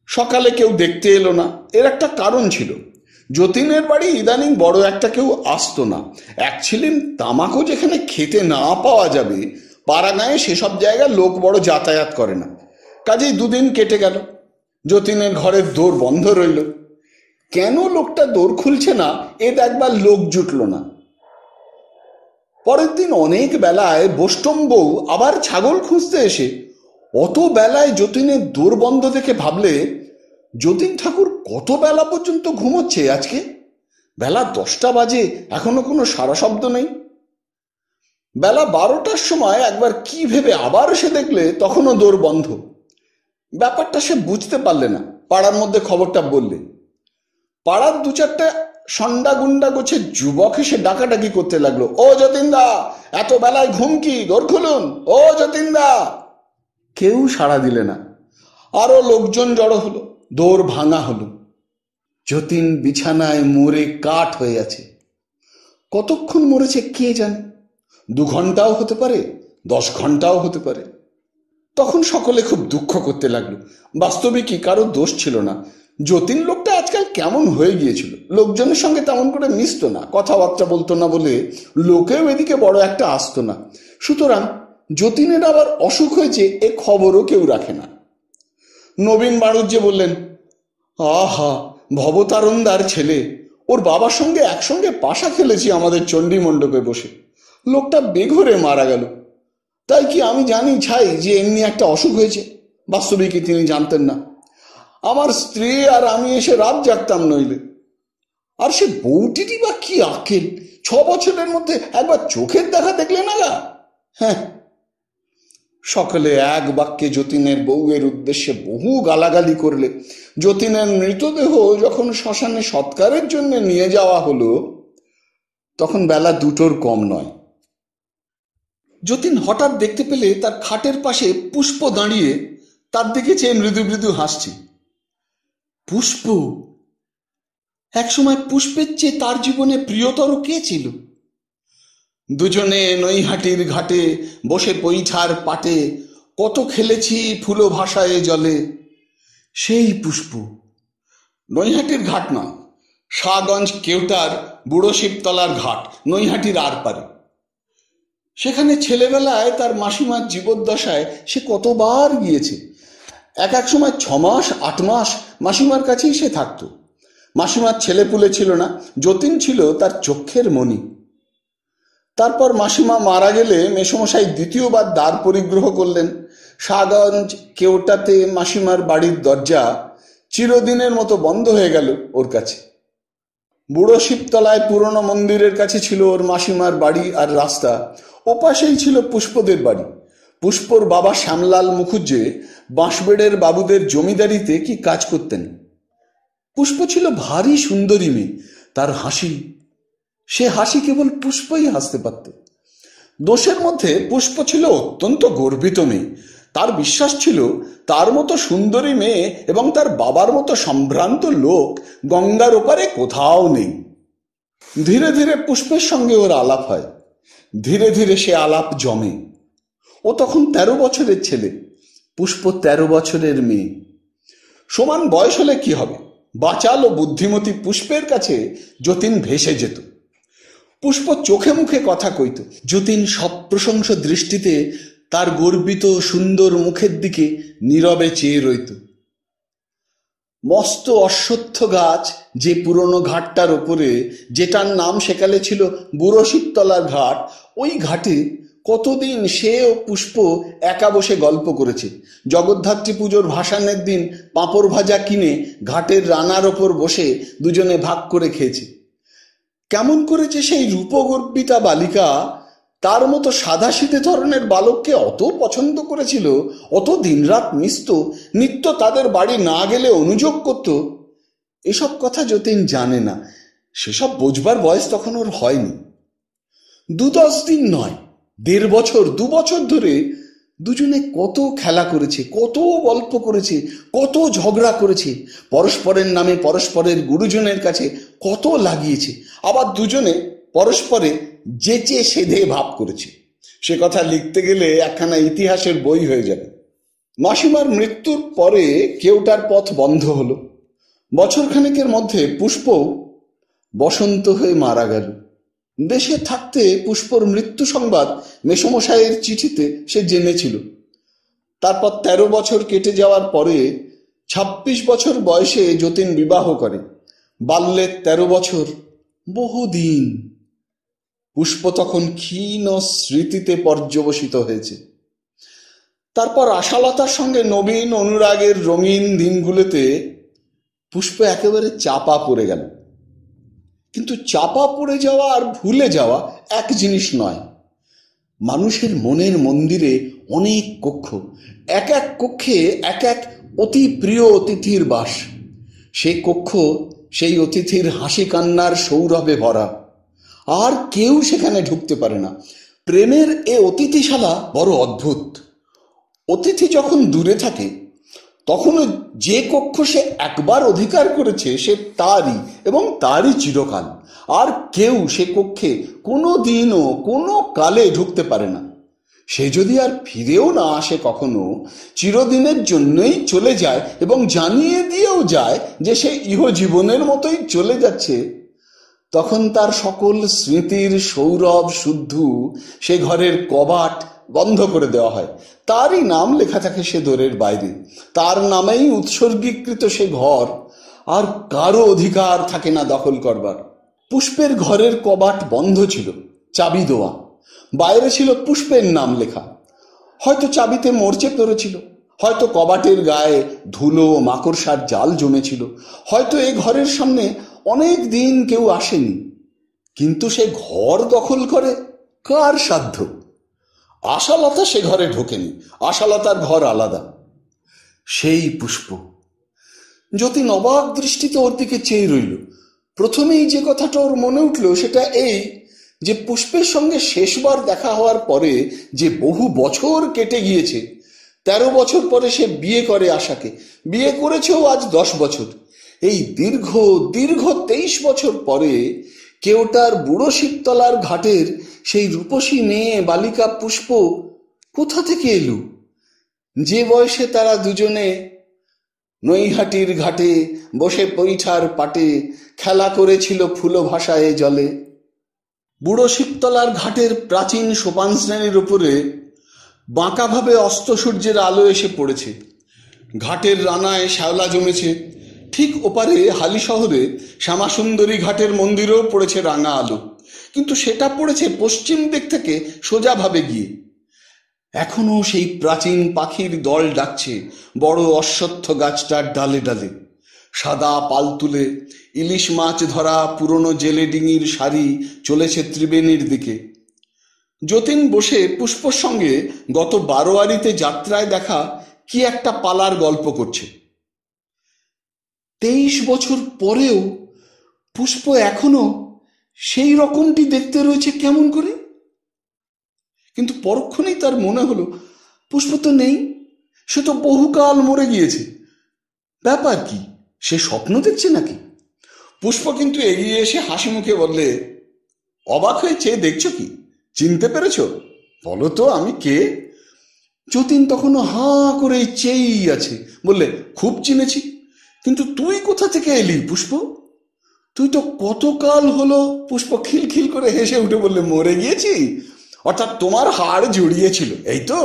সকালে কেউ দেখতে এলো না। এর একটা কারণ ছিল। যতীনের বাড়ি ইদানিং বড় একটা কেউ আসতো না। এক ছিলেন তামাকও যেখানে খেতে না পাওয়া যাবে, পাড়া গায়ে সেসব জায়গায় লোক বড় যাতায়াত করে না। কাজেই দুদিন কেটে গেল। যতীনের ঘরের দোর বন্ধ রইল। কেন লোকটা দোর খুলছে না এ দেখবার লোক জুটল না। পরের দিন অনেক বেলায় বোষ্টম বউ আবার ছাগল খুঁজতে এসে অত বেলায় যতীনের দোর বন্ধ দেখে ভাবলে, যতীন ঠাকুর কত বেলা পর্যন্ত ঘুমোচ্ছে আজকে? বেলা 10টা বাজে, এখনো কোনো সারা শব্দ নেই। বেলা 12টার সময় একবার কি ভেবে আবার সে দেখলে তখনও দোর বন্ধ। ব্যাপারটা সে বুঝতে পারলে না। পাড়ার মধ্যে খবরটা বললে। পাড়ার 2-4টা সন্ডা গুন্ডা গোছে যুবক এসে ডাকাডাকি করতে লাগলো, ও যতীনদা, এত বেলায় ঘুম কি? দোর খুলুন, ও যতীনদা। কেউ সাড়া দিলে না। আরো লোকজন জড়ো হলো। দোর ভাঙা হলো। যতীন বিছানায় মরে কাঠ হয়ে আছে। কতক্ষণ মরেছে কে জানে, 2 ঘন্টাও হতে পারে, 10 ঘন্টাও হতে পারে। তখন সকলে খুব দুঃখ করতে লাগলো। বাস্তবিকই কারো দোষ ছিল না। যতীন লোকটা আজকাল কেমন হয়ে গিয়েছিল, লোকজনের সঙ্গে তেমন করে মিশতো না, কথাবার্তা বলতো না বলে লোকেও এদিকে বড় একটা আসতো না। সুতরাং যতীনের আবার অসুখ হয়েছে এ খবরও কেউ রাখে না। নবীন বাড়ুজ্যে বললেন, আহা, ভবতারণদার ছেলে, ওর বাবার সঙ্গে একসঙ্গে পাশা খেলেছি আমাদের চণ্ডী মণ্ডপে বসে, লোকটা বেঘরে মারা গেল। তাই কি আমি জানি ছাই যে এমনি একটা অসুখ হয়েছে? বাস্তবিকই তিনি জানতেন না। আমার স্ত্রী আর আমি এসে রাত জাগতাম নইলে। আর সে বউটিরই বা কি আকেল, 6 বছরের মধ্যে একবার চোখের দেখা দেখলে না গা? হ্যাঁ। সকলে এক বাক্যে যতীনের বউয়ের উদ্দেশ্যে বহু গালাগালি করলে। যতীনের মৃতদেহ যখন শ্মশানে সৎকারের জন্য নিয়ে যাওয়া হলো, তখন বেলা 2টোর কম নয়। যতীন হঠাৎ দেখতে পেলে তার খাটের পাশে পুষ্প দাঁড়িয়ে তার দিকে চেয়ে মৃদু মৃদু হাসছে। পুষ্প! একসময় পুষ্পের চেয়ে তার জীবনে প্রিয়তর কে ছিল? দুজনে নৈহাটির ঘাটে বসে পৈঠার পাটে কত খেলেছি ফুলো ভাসায় জলে, সেই পুষ্প। নৈহাটির ঘাট না, শাহগঞ্জ কেওটার বুড়ো শিবতলার ঘাট, নৈহাটির আর পারে। সেখানে ছেলেবেলায় তার মাসিমার জীবদ্দশায় সে কতবার গিয়েছে। এক সময় 6 মাস 8 মাস মাসিমার কাছেই সে থাকত। মাসিমার ছেলেপুলে ছিল না, যতীন ছিল তার চক্ষের মণি। তারপর মাসিমা মারা গেলে মেসমশাই দ্বিতীয়বার দ্বার পরিগ্রহ করলেন। শাহগঞ্জ কেওটাতে মাসিমার বাড়ির দরজা চিরদিনের মতো বন্ধ হয়ে গেল ওর কাছে। বুড়ো শিবতলায় পুরনো মন্দিরের কাছে ছিল ওর মাসিমার বাড়ি আর রাস্তা, ওপাশেই ছিল পুষ্পদের বাড়ি। পুষ্পর বাবা শ্যামলাল মুখুজ্জে বাঁশবেড়ের বাবুদের জমিদারিতে কি কাজ করতেন। পুষ্প ছিল ভারী সুন্দরী মেয়ে, তার হাসি, সে হাসি কেবল পুষ্পই হাসতে পারত। দোষের মধ্যে পুষ্প ছিল অত্যন্ত গর্বিত মেয়ে। তার বিশ্বাস ছিল তার মতো সুন্দরী মেয়ে এবং তার বাবার মতো সম্ভ্রান্ত লোক গঙ্গার ওপারে কোথাও নেই। ধীরে ধীরে পুষ্পের সঙ্গে ওর আলাপ হয়, ধীরে ধীরে সে আলাপ জমে। ও তখন 13 বছরের ছেলে, পুষ্প 13 বছরের মেয়ে। সমান বয়স হলে কি হবে, বাচাল ও বুদ্ধিমতী পুষ্পের কাছে যতীন ভেসে যেত। পুষ্প চোখে মুখে কথা কইত। যতীন সপ্রশংস দৃষ্টিতে তার গর্বিত সুন্দর মুখের দিকে নীরবে চেয়ে রইত। মস্ত অশ্বত্থ গাছ যে পুরনো ঘাটটার ওপরে, যেটার নাম সেকালে ছিল বুড়ো শিবতলার ঘাট, ওই ঘাটে কতদিন সে ও পুষ্প একা বসে গল্প করেছে। জগদ্ধাত্রী পুজোর ভাসানের দিন পাঁপড় ভাজা কিনে ঘাটের রানার ওপর বসে দুজনে ভাগ করে খেয়েছে। কেমন করেছে সেই রূপগর্বিতা বালিকা তার মতো সাদাসিধে ধরনের বালককে অত পছন্দ করেছিল, অত দিনরাত মিশত, নিত্য তাদের বাড়ি না গেলে অনুযোগ করত। এসব কথা যতীন জানে না, সেসব বোঝবার বয়স তখন ওর হয়নি। 2-10 দিন নয়, 1.5 বছর 2 বছর ধরে দুজনে কত খেলা করেছে, কত গল্প করেছে, কত ঝগড়া করেছে, পরস্পরের নামে পরস্পরের গুরুজনের কাছে কত লাগিয়েছে, আবার দুজনে পরস্পরে যেচে সেধে ভাব করেছে। সে কথা লিখতে গেলে একখানা ইতিহাসের বই হয়ে যাবে। মাসিমার মৃত্যুর পরে কেওটার পথ বন্ধ হলো। বছরখানেকের মধ্যে পুষ্প বসন্ত হয়ে মারা গেল। দেশে থাকতে পুষ্পর মৃত্যু সংবাদ মেসমশাইয়ের চিঠিতে সে জেনেছিল। তারপর 13 বছর কেটে যাওয়ার পরে 26 বছর বয়সে যতীন বিবাহ করে। বাল্যের 13 বছর বহুদিন। পুষ্প তখন ক্ষীণ স্মৃতিতে পর্যবসিত হয়েছে। তারপর আশালতার সঙ্গে নবীন অনুরাগের রঙিন দিনগুলোতে পুষ্প একেবারে চাপা পড়ে গেল। কিন্তু চাপা পড়ে যাওয়া আর ভুলে যাওয়া এক জিনিস নয়। মানুষের মনের মন্দিরে অনেক কক্ষ, এক এক কক্ষে এক এক অতি প্রিয় অতিথির বাস। সেই কক্ষ সেই অতিথির হাসি কান্নার সৌরভে ভরা, আর কেউ সেখানে ঢুকতে পারে না। প্রেমের এ অতিথিশালা বড় অদ্ভুত। অতিথি যখন দূরে থাকে তখনও যে কক্ষ সে একবার অধিকার করেছে সে তারই এবং তারই চিরকাল। আর কেউ সে কক্ষে কোনো দিনও কোনো কালে ঢুকতে পারে না। সে যদি আর ফিরেও না আসে কখনো, চিরদিনের জন্যই চলে যায় এবং জানিয়ে দিয়েও যায় যে সে ইহজীবনের মতোই চলে যাচ্ছে, তখন তার সকল স্মৃতির সৌরভ শুদ্ধ সে ঘরের কবাট বন্ধ করে দেওয়া হয়। তারই নাম লেখা থাকে সে দোরের বাইরে, তার নামেই উৎসর্গীকৃত সে ঘর, আর কারো অধিকার থাকে না দখল করবার। পুষ্পের ঘরের কবাট বন্ধ ছিল, চাবি দেওয়া, বাইরে ছিল পুষ্পের নাম লেখা। হয়তো চাবিতে মরচে ধরেছিল, হয়তো কবাটের গায়ে ধুলো মাকড়সার জাল জমেছিল, হয়তো এ ঘরের সামনে অনেক দিন কেউ আসেনি। কিন্তু সে ঘর দখল করে কার সাধ্য? আশালতা সে ঘরে ঢোকেনি, আশালতার ঘর আলাদা। সেই পুষ্প। যতীন অবাক দৃষ্টিতে ওর দিকে চেয়ে রইল। প্রথমেই যে কথাটা ওর মনে উঠল সেটা এই যে পুষ্পের সঙ্গে শেষবার দেখা হওয়ার পরে যে বহু বছর কেটে গিয়েছে। 13 বছর পরে সে বিয়ে করে আশাকে, বিয়ে করেছেও আজ 10 বছর। এই দীর্ঘ দীর্ঘ 23 বছর পরে কেওটার বুড়ো শিবতলার ঘাটের সেই রূপসী মেয়ে বালিকা পুষ্প কোথা থেকে এলো? যে বয়সে তারা দুজনে নৈহাটির ঘাটে বসে পৈঠার পাটে খেলা করেছিল ফুলো ভাসায় জলে। বুড়ো শিবতলার ঘাটের প্রাচীন সোপান শ্রেণীর উপরে বাঁকাভাবে অস্ত সূর্যের আলো এসে পড়েছে। ঘাটের রানায় শ্যাওলা জমেছে। ঠিক ওপারে হালি শহরে শ্যামাসুন্দরী ঘাটের মন্দিরেও পড়েছে রাঙা আলো, কিন্তু সেটা পড়েছে পশ্চিম দিক থেকে সোজাভাবে গিয়ে। এখনো সেই প্রাচীন পাখির দল ডাকছে বড় অশ্বত্থ গাছটার ডালে ডালে। সাদা পাল তুলে ইলিশ মাছ ধরা পুরনো জেলে ডিঙির সারি চলেছে ত্রিবেণীর দিকে। যতীন বসে পুষ্পর সঙ্গে গত 12 যাত্রায় দেখা কি একটা পালার গল্প করছে। 23 বছর পরেও পুষ্প এখনো সেই রকমটি দেখতে রয়েছে কেমন করে? কিন্তু পরক্ষণেই তার মনে হলো পুষ্প তো নেই, সে তো বহুকাল মরে গিয়েছে। ব্যাপার কি, সে স্বপ্ন দেখছে নাকি? পুষ্প কিন্তু এগিয়ে এসে হাসি মুখে বললে, অবাক হয়ে চেয়ে দেখছো কি? চিনতে পেরেছ? বলো তো আমি কে? যতীন তখনও হাঁ করে চেয়েই আছে। বললে, খুব চিনেছি, কিন্তু তুই কোথা থেকে এলি পুষ্প? তুই তো কতকাল হলো। পুষ্প খিলখিল করে হেসে উঠে বললে, মরে গিয়েছি? অর্থাৎ তোমার হাড় জড়িয়েছিল, এই তো?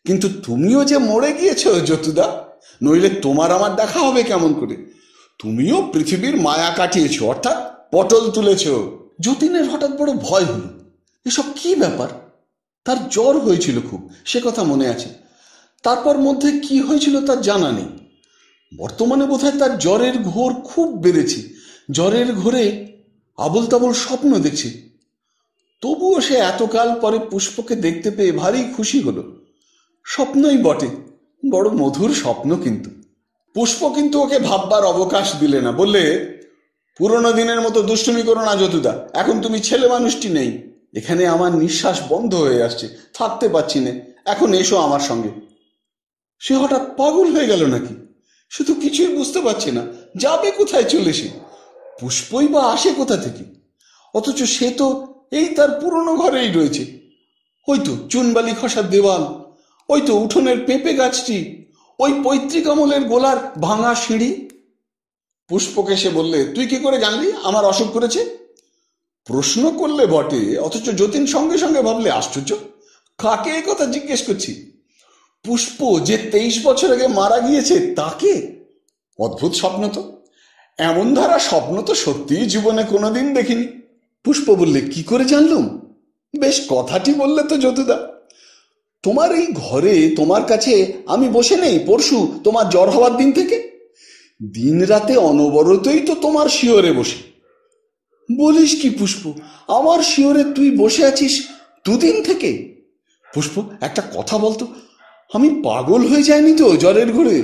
কিন্তু তুমিও যে মরে গিয়েছ যতুদা, নইলে তোমার আমার দেখা হবে কেমন করে? তুমিও পৃথিবীর মায়া কাটিয়েছ, অর্থাৎ পটল তুলেছ। যতীনের হঠাৎ বড় ভয় হলো। এসব কি ব্যাপার? তার জ্বর হয়েছিল খুব, সে কথা মনে আছে। তারপর মধ্যে কি হয়েছিল তার জানা নেই। বর্তমানে বোধহয় তার জ্বরের ঘোর খুব বেড়েছে। জ্বরের ঘোরে আবোল তাবোল স্বপ্ন দেখছে। তবুও সে এতকাল পরে পুষ্পকে দেখতে পেয়ে ভারী খুশি হলো। স্বপ্নই বটে, বড় মধুর স্বপ্ন। কিন্তু পুষ্প কিন্তু ওকে ভাববার অবকাশ দিলে না। বললে, পুরনো দিনের মতো দুষ্টুমি করো না যতুদা, এখন তুমি ছেলে মানুষটি নেই। এখানে আমার নিঃশ্বাস বন্ধ হয়ে আসছে, থাকতে পারছি না, এখন এসো আমার সঙ্গে। সে হঠাৎ পাগল হয়ে গেল নাকি? সে তো কিছুই বুঝতে পারছে না, যাবে কোথায় চলে সে? পুষ্পই বা আসে কোথা থেকে? অথচ সে তো এই তার পুরনো ঘরেই রয়েছে। ওই তো চুনবালি খসার দেওয়াল, ওই তো উঠোনের পেঁপে গাছটি, ওই পৈতৃক আমলের গোলার ভাঙা সিঁড়ি। পুষ্পকে সে বললে, তুই কি করে জানলি আমার অসুখ করেছে? প্রশ্ন করলে বটে, অথচ যতীন সঙ্গে সঙ্গে ভাবলে, আশ্চর্য, কাকে এ কথা জিজ্ঞেস করছি? পুষ্প যে 23 বছর আগে মারা গিয়েছে তাকে? অদ্ভুত স্বপ্ন তো, এমন ধারা স্বপ্ন তো সত্যিই জীবনে কোনোদিন দেখিনি। পুষ্প বললে, কি করে জানলুম? বেশ কথাটি বললে তো যতুদা। তোমার এই ঘরে তোমার কাছে আমি বসে নেই পরশু তোমার জ্বর হওয়ার দিন থেকে? দিন রাতে অনবরতই তো তোমার শিয়রে বসে। বলিস কি পুষ্প, আমার শিয়রে তুই বসে আছিস 2 দিন থেকে? পুষ্প, একটা কথা বলতো, আমি পাগল হয়ে যায়নি তো জ্বরের ঘোরে?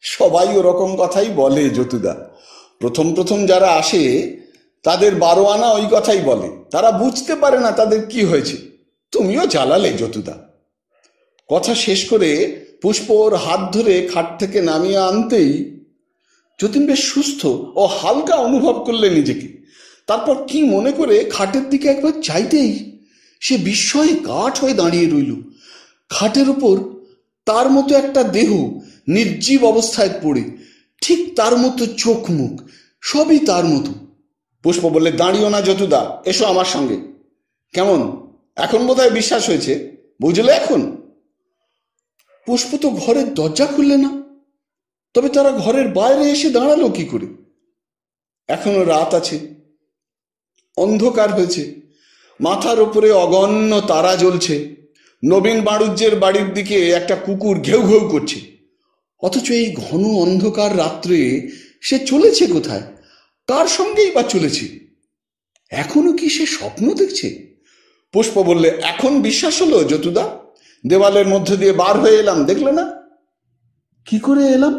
সবাই ওরকম কথাই বলে যতুদা। প্রথম প্রথম যারা আসে তাদের 12 আনা ওই কথাই বলে। তারা বুঝতে পারে না তাদের কি হয়েছে। তুমিও জ্বালালে যতুদা। কথা শেষ করে পুষ্প ওর হাত ধরে খাট থেকে নামিয়ে আনতেই যতীন বেশ সুস্থ ও হালকা অনুভব করলে নিজেকে। তারপর কি মনে করে খাটের দিকে একবার চাইতেই সে বিস্ময়ে কাঠ হয়ে দাঁড়িয়ে রইল। খাটের উপর তার মতো একটা দেহ নির্জীব অবস্থায় পড়ে, ঠিক তার মতো চোখ মুখ, সবই তার মতো। পুষ্প বললে, দাঁড়িও না যতুদা, এসো আমার সঙ্গে। কেমন, এখন বোধহয় বিশ্বাস হয়েছে, বুঝলে এখন? পুষ্প তো ঘরের দরজা খুললে না, তবে তারা ঘরের বাইরে এসে দাঁড়ালো কি করে? এখনো রাত আছে, অন্ধকার হয়েছে, মাথার উপরে অগণ্য তারা জ্বলছে, নবীন বাড়ুজ্যের বাড়ির দিকে একটা কুকুর ঘেউ ঘেউ করছে। অথচ এই ঘন অন্ধকার রাত্রে সে চলেছে কোথায়? কার সঙ্গেই বা চলেছে? এখনো কি সে স্বপ্ন দেখছে? পুষ্প বললে, এখন বিশ্বাস হলো যতুদা? দেওয়ালের মধ্যে দিয়ে বার হয়ে এলাম, দেখলে না? কি করে এলাম?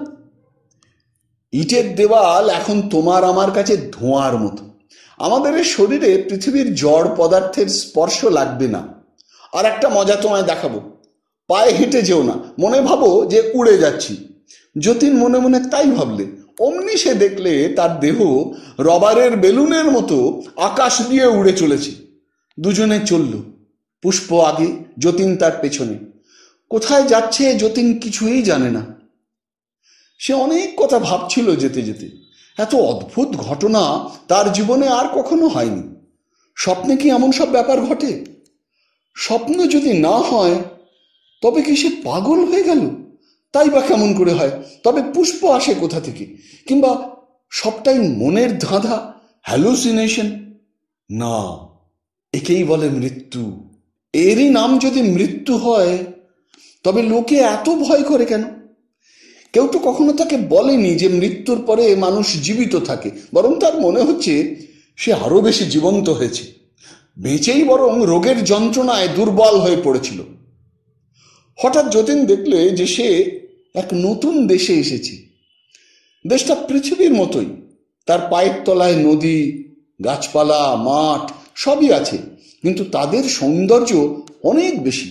ইটের দেওয়াল এখন তোমার আমার কাছে ধোঁয়ার মতো। আমাদের শরীরে পৃথিবীর জড় পদার্থের স্পর্শ লাগবে না। আর একটা মজা তোমায় দেখাবো, পায়ে হেঁটে যেও না, মনে ভাবো যে উড়ে যাচ্ছি। যতীন মনে মনে তাই ভাবলে। অমনি সে দেখলে তার দেহ রবারের বেলুনের মতো আকাশ দিয়ে উড়ে চলেছে। দুজনে চলল, পুষ্প আগে, যতীন তার পেছনে। কোথায় যাচ্ছে যতীন কিছুই জানে না। সে অনেক কথা ভাবছিল যেতে যেতে। এত অদ্ভুত ঘটনা তার জীবনে আর কখনো হয়নি। স্বপ্নে কি এমন সব ব্যাপার ঘটে? স্বপ্ন যদি না হয় তবে কি সে পাগল হয়ে গেল? তাই বা কেমন করে হয়? তবে পুষ্প আসে কোথা থেকে? কিংবা সবটাই মনের ধাঁধা, হ্যালুসিনেশন? না, একেই বলে মৃত্যু। এরই নাম যদি মৃত্যু হয়, তবে লোকে এত ভয় করে কেন? কেউ তো কখনো তাকে বলেনি যে মৃত্যুর পরে মানুষ জীবিত থাকে, বরং তার মনে হচ্ছে সে আরো বেশি জীবন্ত হয়েছে। বেঁচেই বরং রোগের যন্ত্রণায় দুর্বল হয়ে পড়েছিল। হঠাৎ যতীন দেখলে যে সে এক নতুন দেশে এসেছে। দেশটা পৃথিবীর মতোই, তার পায়ের তলায় নদী, গাছপালা, মাঠ সবই আছে, কিন্তু তাদের সৌন্দর্য অনেক বেশি।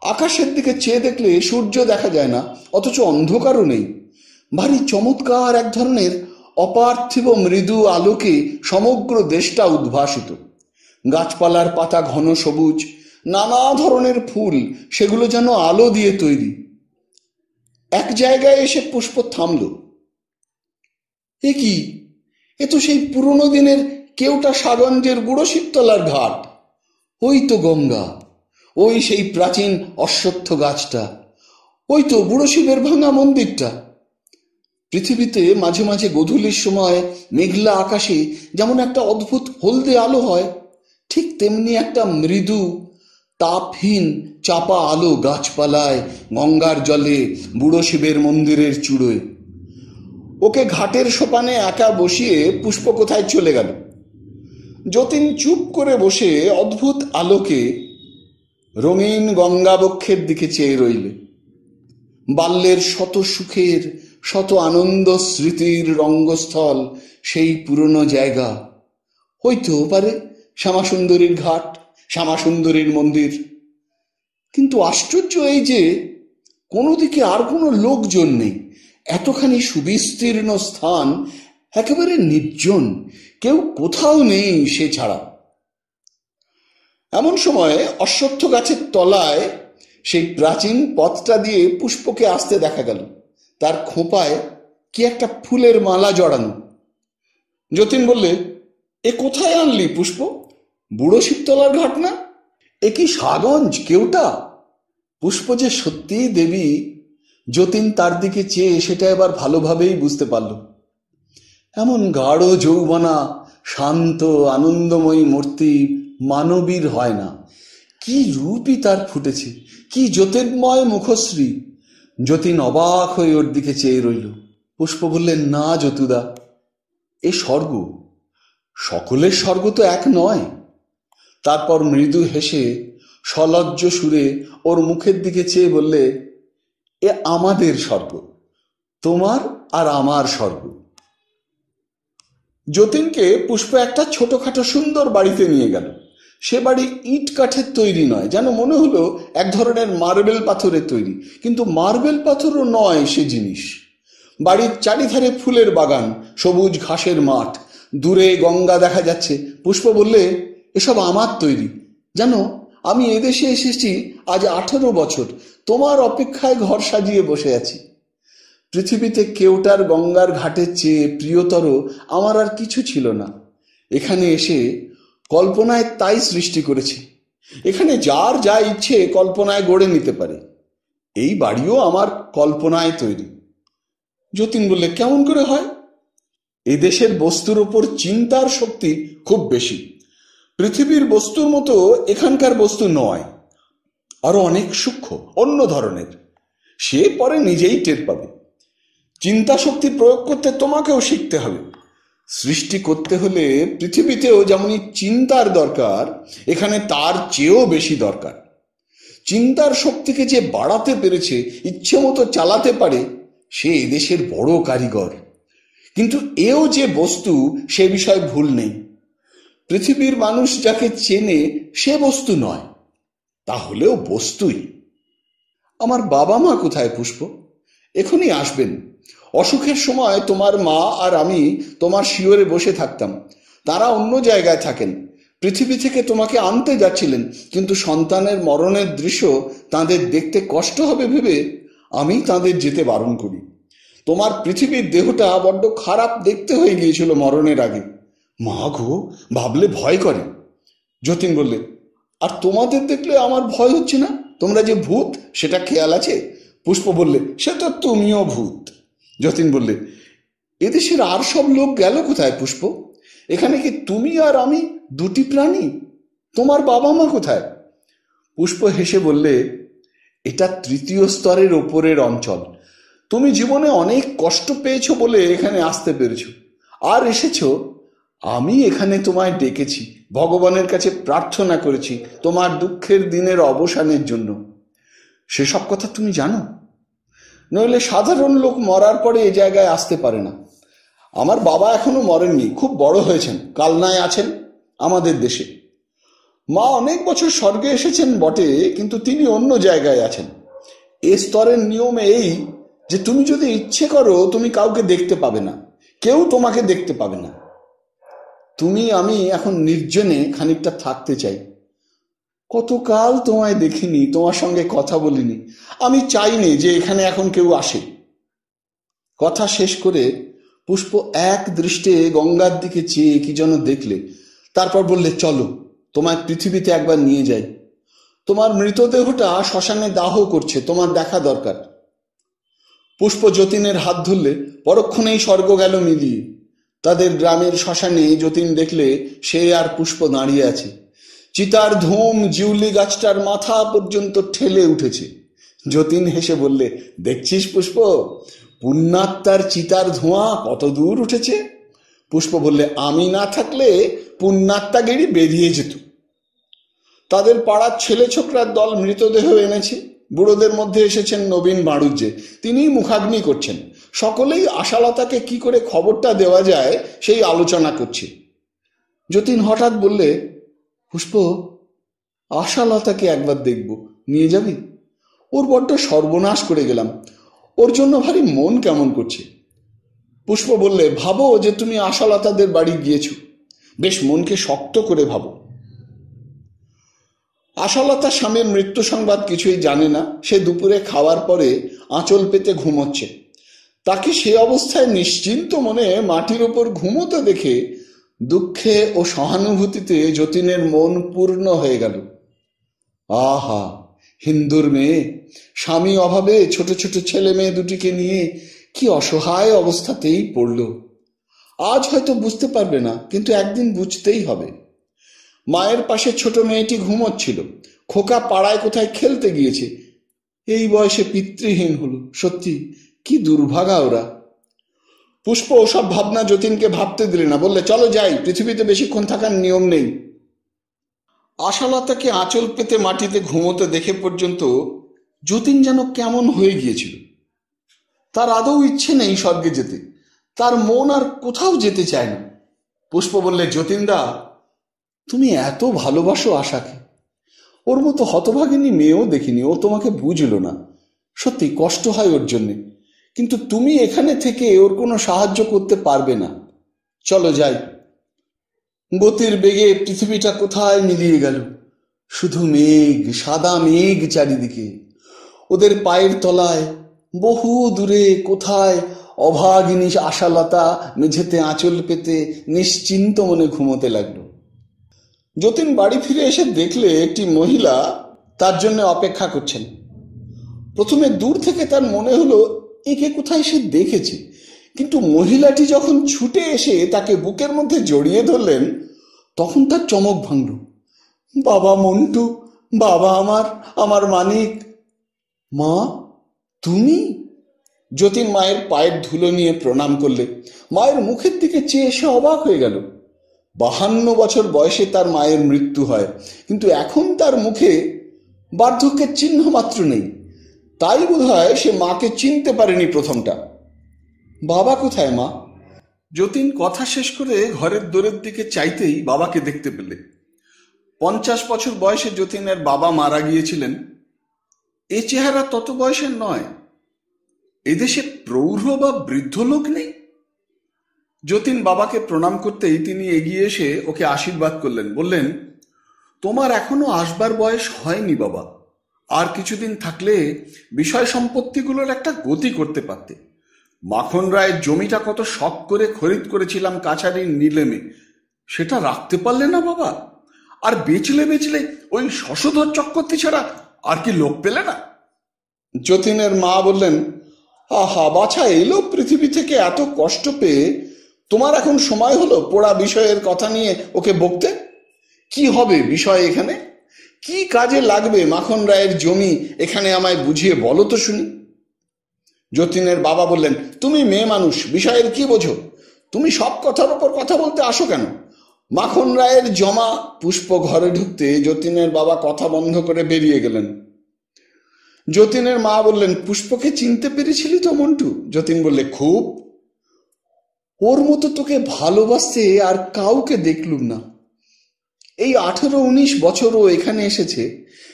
আকাশের দিকে চেয়ে দেখলে সূর্য দেখা যায় না, অথচ অন্ধকারও নেই। ভারী চমৎকার এক ধরনের অপার্থিব মৃদু আলোকে সমগ্র দেশটা উদ্ভাসিত। গাছপালার পাতা ঘন সবুজ, নানা ধরনের ফুল, সেগুলো যেন আলো দিয়ে তৈরি। এক জায়গায় এসে পুষ্প থামল। এ কি? এ তো সেই পুরনো দিনের কেউটা সাগঞ্জের বুড়ো শিবতলার ঘাট। ওই তো গঙ্গা, ওই সেই প্রাচীন অশ্বত্থ গাছটা, ওই তো বুড়ো শিবের ভাঙা মন্দিরটা। পৃথিবীতে মাঝে মাঝে গোধূলির সময় মেঘলা আকাশে যেমন একটা অদ্ভুত হলদে আলো হয়, ঠিক তেমনি একটা মৃদু তাপহীন চাপা আলো গাছপালায়, গঙ্গার জলে, বুড়ো শিবের মন্দিরের চূড়োয়। ওকে ঘাটের সোপানে একা বসিয়ে পুষ্প কোথায় চলে গেল। যতীন চুপ করে বসে অদ্ভুত আলোকে, রঙিন গঙ্গাবক্ষের দিকে চেয়ে রইলে। বাল্যের শত সুখের, শত আনন্দ স্মৃতির রঙ্গস্থল সেই পুরনো জায়গা। হইতে পারে শ্যামাসুন্দরীর ঘাট, শ্যামাসুন্দরীর মন্দির। কিন্তু আশ্চর্য এই যে কোনো দিকে আর কোনো লোকজন নেই। এতখানি সুবিস্তীর্ণ স্থান একেবারে নির্জন, কেউ কোথাও নেই সে ছাড়া। এমন সময় অশ্বত্থ গাছের তলায় সেই প্রাচীন পথটা দিয়ে পুষ্পকে আসতে দেখা গেল। তার খোঁপায় কি একটা ফুলের মালা জড়ানো। যতীন বললে, এ কোথায় আনলি পুষ্প? বুড়ো শিবতলার ঘাট না? এ কি সাগঞ্জ কেউটা? পুষ্প যে সত্যিই দেবী, যতীন তার দিকে চেয়ে সেটা এবার ভালোভাবেই বুঝতে পারল। এমন গাঢ় যৌবনা, শান্ত আনন্দময়ী মূর্তি মানবীর হয় না। কি রূপই তার ফুটেছে, কি জ্যোতির্ময় মুখশ্রী! যতীন অবাক হয়ে ওর দিকে চেয়ে রইল। পুষ্প বললেন, না যতুদা, এ স্বর্গ। সকলের স্বর্গ তো এক নয়। তারপর মৃদু হেসে সলজ্জ সুরে ওর মুখের দিকে চেয়ে বললে, এ আমাদের স্বর্গ, তোমার আর আমার স্বর্গ। যতীনকে পুষ্প একটা ছোটখাটো সুন্দর বাড়িতে নিয়ে গেল। সে বাড়ি ইট কাঠের তৈরি নয়, যেন মনে হলো এক ধরনের মার্বেল পাথরের তৈরি, কিন্তু মার্বেল পাথরও নয় সে জিনিস। বাড়ির চারিধারে ফুলের বাগান, সবুজ ঘাসের মাঠ, দূরে গঙ্গা দেখা যাচ্ছে। পুষ্প বললে, এসব আমার তৈরি। জানো, আমি এদেশে এসেছি আজ 18 বছর, তোমার অপেক্ষায় ঘর সাজিয়ে বসে আছি। পৃথিবীতে কেওটার গঙ্গার ঘাটের চেয়ে প্রিয়তর আমার আর কিছু ছিল না। এখানে এসে কল্পনায় তাই সৃষ্টি করেছি। এখানে যার যা ইচ্ছে কল্পনায় গড়ে নিতে পারে। এই বাড়িও আমার কল্পনায় তৈরি। যতীন বললে, কেমন করে হয়? এদেশের বস্তুর ওপর চিন্তার শক্তি খুব বেশি। পৃথিবীর বস্তুর মতো এখানকার বস্তু নয়, আরো অনেক সূক্ষ্ম, অন্য ধরনের। সে পরে নিজেই টের পাবে। চিন্তা শক্তি প্রয়োগ করতে তোমাকেও শিখতে হবে। সৃষ্টি করতে হলে পৃথিবীতেও যেমনই চিন্তার দরকার, এখানে তার চেয়েও বেশি দরকার। চিন্তার শক্তিকে যে বাড়াতে পেরেছে, ইচ্ছে মতো চালাতে পারে, সে এদেশের বড় কারিগর। কিন্তু এও যে বস্তু, সে বিষয়ে ভুল নেই। পৃথিবীর মানুষ যাকে চেনে সে বস্তু নয়, তাহলেও বস্তুই। আমার বাবা মা কোথায় পুষ্প? এখনই আসবেন। অসুখের সময় তোমার মা আর আমি তোমার শিয়রে বসে থাকতাম। তারা অন্য জায়গায় থাকেন। পৃথিবী থেকে তোমাকে আনতে যাচ্ছিলেন, কিন্তু সন্তানের মরণের দৃশ্য তাদের দেখতে কষ্ট হবে ভেবে আমি তাদের যেতে বারণ করি। তোমার পৃথিবীর দেহটা বড্ড খারাপ দেখতে হয়ে গিয়েছিল মরণের আগে। মা গো, ভাবলে ভয় করে। যতীন বললে, আর তোমাদের দেখলে আমার ভয় হচ্ছে না? তোমরা যে ভূত সেটা খেয়াল আছে? পুষ্প বললে, সে তো তুমিও ভূত। যতীন বললে, এদেশের আর সব লোক গেল কোথায় পুষ্প? এখানে কি তুমি আর আমি দুটি প্রাণী? তোমার বাবা মা কোথায়? পুষ্প হেসে বললে, এটা তৃতীয় স্তরের ওপরের অঞ্চল। তুমি জীবনে অনেক কষ্ট পেয়েছো বলে এখানে আসতে পেরেছো। আর এসেছো, আমি এখানে তোমায় ডেকেছি, ভগবানের কাছে প্রার্থনা করেছি তোমার দুঃখের দিনের অবসানের জন্য। সেসব কথা তুমি জানো? নইলে সাধারণ লোক মরার পরে এ জায়গায় আসতে পারে না। আমার বাবা এখনো মরেননি, খুব বড় হয়েছেন, কালনায় আছেন আমাদের দেশে। মা অনেক বছর স্বর্গে এসেছেন বটে, কিন্তু তিনি অন্য জায়গায় আছেন। এ স্তরের নিয়ম এই যে তুমি যদি ইচ্ছে করো তুমি কাউকে দেখতে পাবে না, কেউ তোমাকে দেখতে পাবে না। তুমি আমি এখন নির্জনে খানিকটা থাকতে চাই। কতকাল তোমায় দেখিনি, তোমার সঙ্গে কথা বলিনি। আমি চাইনি যে এখানে এখন কেউ আসে। কথা শেষ করে পুষ্প এক দৃষ্টে গঙ্গার দিকে চেয়ে কি যেন দেখলে, তারপর বললে, চলো তোমায় পৃথিবীতে একবার নিয়ে যাই। তোমার মৃতদেহটা শ্মশানে দাহ করছে, তোমার দেখা দরকার। পুষ্প যতীনের হাত ধরলে, পরক্ষণেই স্বর্গ গেল মিলিয়ে। তাদের গ্রামের শ্মশানে যতীন দেখলে সে আর পুষ্প দাঁড়িয়ে আছে। চিতার ধূম জিউলি গাছটার মাথা পর্যন্ত ঠেলে উঠেছে। যতীন হেসে বললে, দেখছিস পুষ্প, পুণ্যাত্মার চিতার ধোঁয়া কত দূর উঠেছে। পুষ্প বললে, আমি না থাকলে পুণ্যাত্মাগিরি বেরিয়ে যেত। তাদের পাড়ার ছেলে ছোকরার দল মৃতদেহ এনেছে। বুড়োদের মধ্যে এসেছেন নবীন বাড়ুজ্যে, তিনিই মুখাগ্নি করছেন। সকলেই আশালতাকে কি করে খবরটা দেওয়া যায় সেই আলোচনা করছে। যতীন হঠাৎ বললে, পুষ্প, আশালতাকে একবার দেখব, নিয়ে যাবি? ওর বড্ড সর্বনাশ করে গেলাম, ওর জন্য ভারী মন কেমন করছে। পুষ্প বললে, ভাবো যে তুমি আশালতাদের বাড়ি গিয়েছ, বেশ মনকে শক্ত করে ভাবো। আশালতা স্বামীর মৃত্যু সংবাদ কিছুই জানে না। সে দুপুরে খাওয়ার পরে আঁচল পেতে ঘুমোচ্ছে। তাকে সে অবস্থায় নিশ্চিন্ত মনে মাটির ওপর ঘুমোতে দেখে দুঃখে ও সহানুভূতিতে যতীনের মন পূর্ণ হয়ে গেল। আহা, হিন্দুর মেয়ে, স্বামী অভাবে ছোট ছোট ছেলে মেয়ে দুটিকে নিয়ে কি অসহায় অবস্থাতেই পড়ল। আজ হয়তো বুঝতে পারবে না, কিন্তু একদিন বুঝতেই হবে। মায়ের পাশে ছোট মেয়েটি ঘুমোচ্ছিল। খোকা পাড়ায় কোথায় খেলতে গিয়েছে। এই বয়সে পিতৃহীন হলো। সত্যি কি দুর্ভাগা ওরা। পুষ্প ওসব ভাবনা যতীনকে ভাবতে দিলে না, বললে, চলো যাই, পৃথিবীতে বেশিক্ষণ থাকার নিয়ম নেই। আশালতাকে আঁচল পেতে মাটিতে ঘুমোতে দেখে পর্যন্ত যতীন যেন কেমন হয়ে গিয়েছিল। তার আদৌ ইচ্ছে নেই স্বর্গে যেতে, তার মন আর কোথাও যেতে চায় না। পুষ্প বললে, যতীনদা, তুমি এত ভালোবাসো আশাকে। ওর মতো হতভাগিনী মেয়েও দেখিনি, ও তোমাকে বুঝলো না। সত্যি কষ্ট হয় ওর জন্যে, কিন্তু তুমি এখানে থেকে ওর কোনো সাহায্য করতে পারবে না। চলো যাই। গতির বেগে পৃথিবীটা কোথায় মিলিয়ে গেল, শুধু মেঘ, সাদা মেঘ চারিদিকে। ওদের পায়ের তলায় বহু দূরে কোথায় অভাগিনী আশালতা মেঝেতে আঁচল পেতে নিশ্চিন্ত মনে ঘুমোতে লাগলো। যতীন বাড়ি ফিরে এসে দেখলে একটি মহিলা তার জন্য অপেক্ষা করছেন। প্রথমে দূর থেকে তার মনে হলো একে কোথায় সে দেখেছে, কিন্তু মহিলাটি যখন ছুটে এসে তাকে বুকের মধ্যে জড়িয়ে ধরলেন, তখন তার চমক ভাঙল। বাবা মন্টু, বাবা আমার, আমার মানিক। মা, তুমি? যতীন মায়ের পায়ের ধুলো নিয়ে প্রণাম করলে। মায়ের মুখের দিকে চেয়ে এসে অবাক হয়ে গেল। 52 বছর বয়সে তার মায়ের মৃত্যু হয়, কিন্তু এখন তার মুখে বার্ধক্যের চিহ্ন মাত্র নেই। তাই বোধহয় সে মাকে চিনতে পারেনি প্রথমটা। বাবা কোথায় মা? যতীন কথা শেষ করে ঘরের দোরের দিকে চাইতেই বাবাকে দেখতে পেলে। 50 বছর বয়সে যতীনের বাবা মারা গিয়েছিলেন। এ চেহারা তত বয়সের নয়। এদেশে প্রৌঢ় বা বৃদ্ধ লোক নেই। যতীন বাবাকে প্রণাম করতেই তিনি এগিয়ে এসে ওকে আশীর্বাদ করলেন। বললেন, তোমার এখনো আসবার বয়স হয়নি বাবা। আর কিছুদিন থাকলে বিষয় সম্পত্তিগুলোর একটা গতি করতে পারতে। মাখন রায়ের জমিটা কত শখ করে খরিদ করেছিলাম কাছারির নিলেমে, সেটা রাখতে পারলে না বাবা। আর বেচলে ওই শশধর চক্রবর্তী ছাড়া আর কি লোক পেলে না? যতীনের মা বললেন, আহা বাছা, এলো পৃথিবী থেকে এত কষ্ট পেয়ে, তোমার এখন সময় হলো পোড়া বিষয়ের কথা নিয়ে ওকে বকতে? কি হবে বিষয় এখানে? কি কাজে লাগবে মাখন রায়ের জমি এখানে? আমায় বুঝিয়ে বলো তো শুনি। যতীনের বাবা বললেন, তুমি মেয়ে মানুষ, বিষয়ের কি বোঝো? তুমি সব কথার ওপর কথা বলতে আসো কেন? মাখন রায়ের জমা। পুষ্প ঘরে ঢুকতে যতীনের বাবা কথা বন্ধ করে বেরিয়ে গেলেন। যতীনের মা বললেন, পুষ্পকে চিনতে পেরেছিলি তো মন্টু? যতীন বললে, খুব। ওর মতো তোকে ভালোবাসতে আর কাউকে দেখলুম না। এই 18-19 বছরও এখানে এসেছে,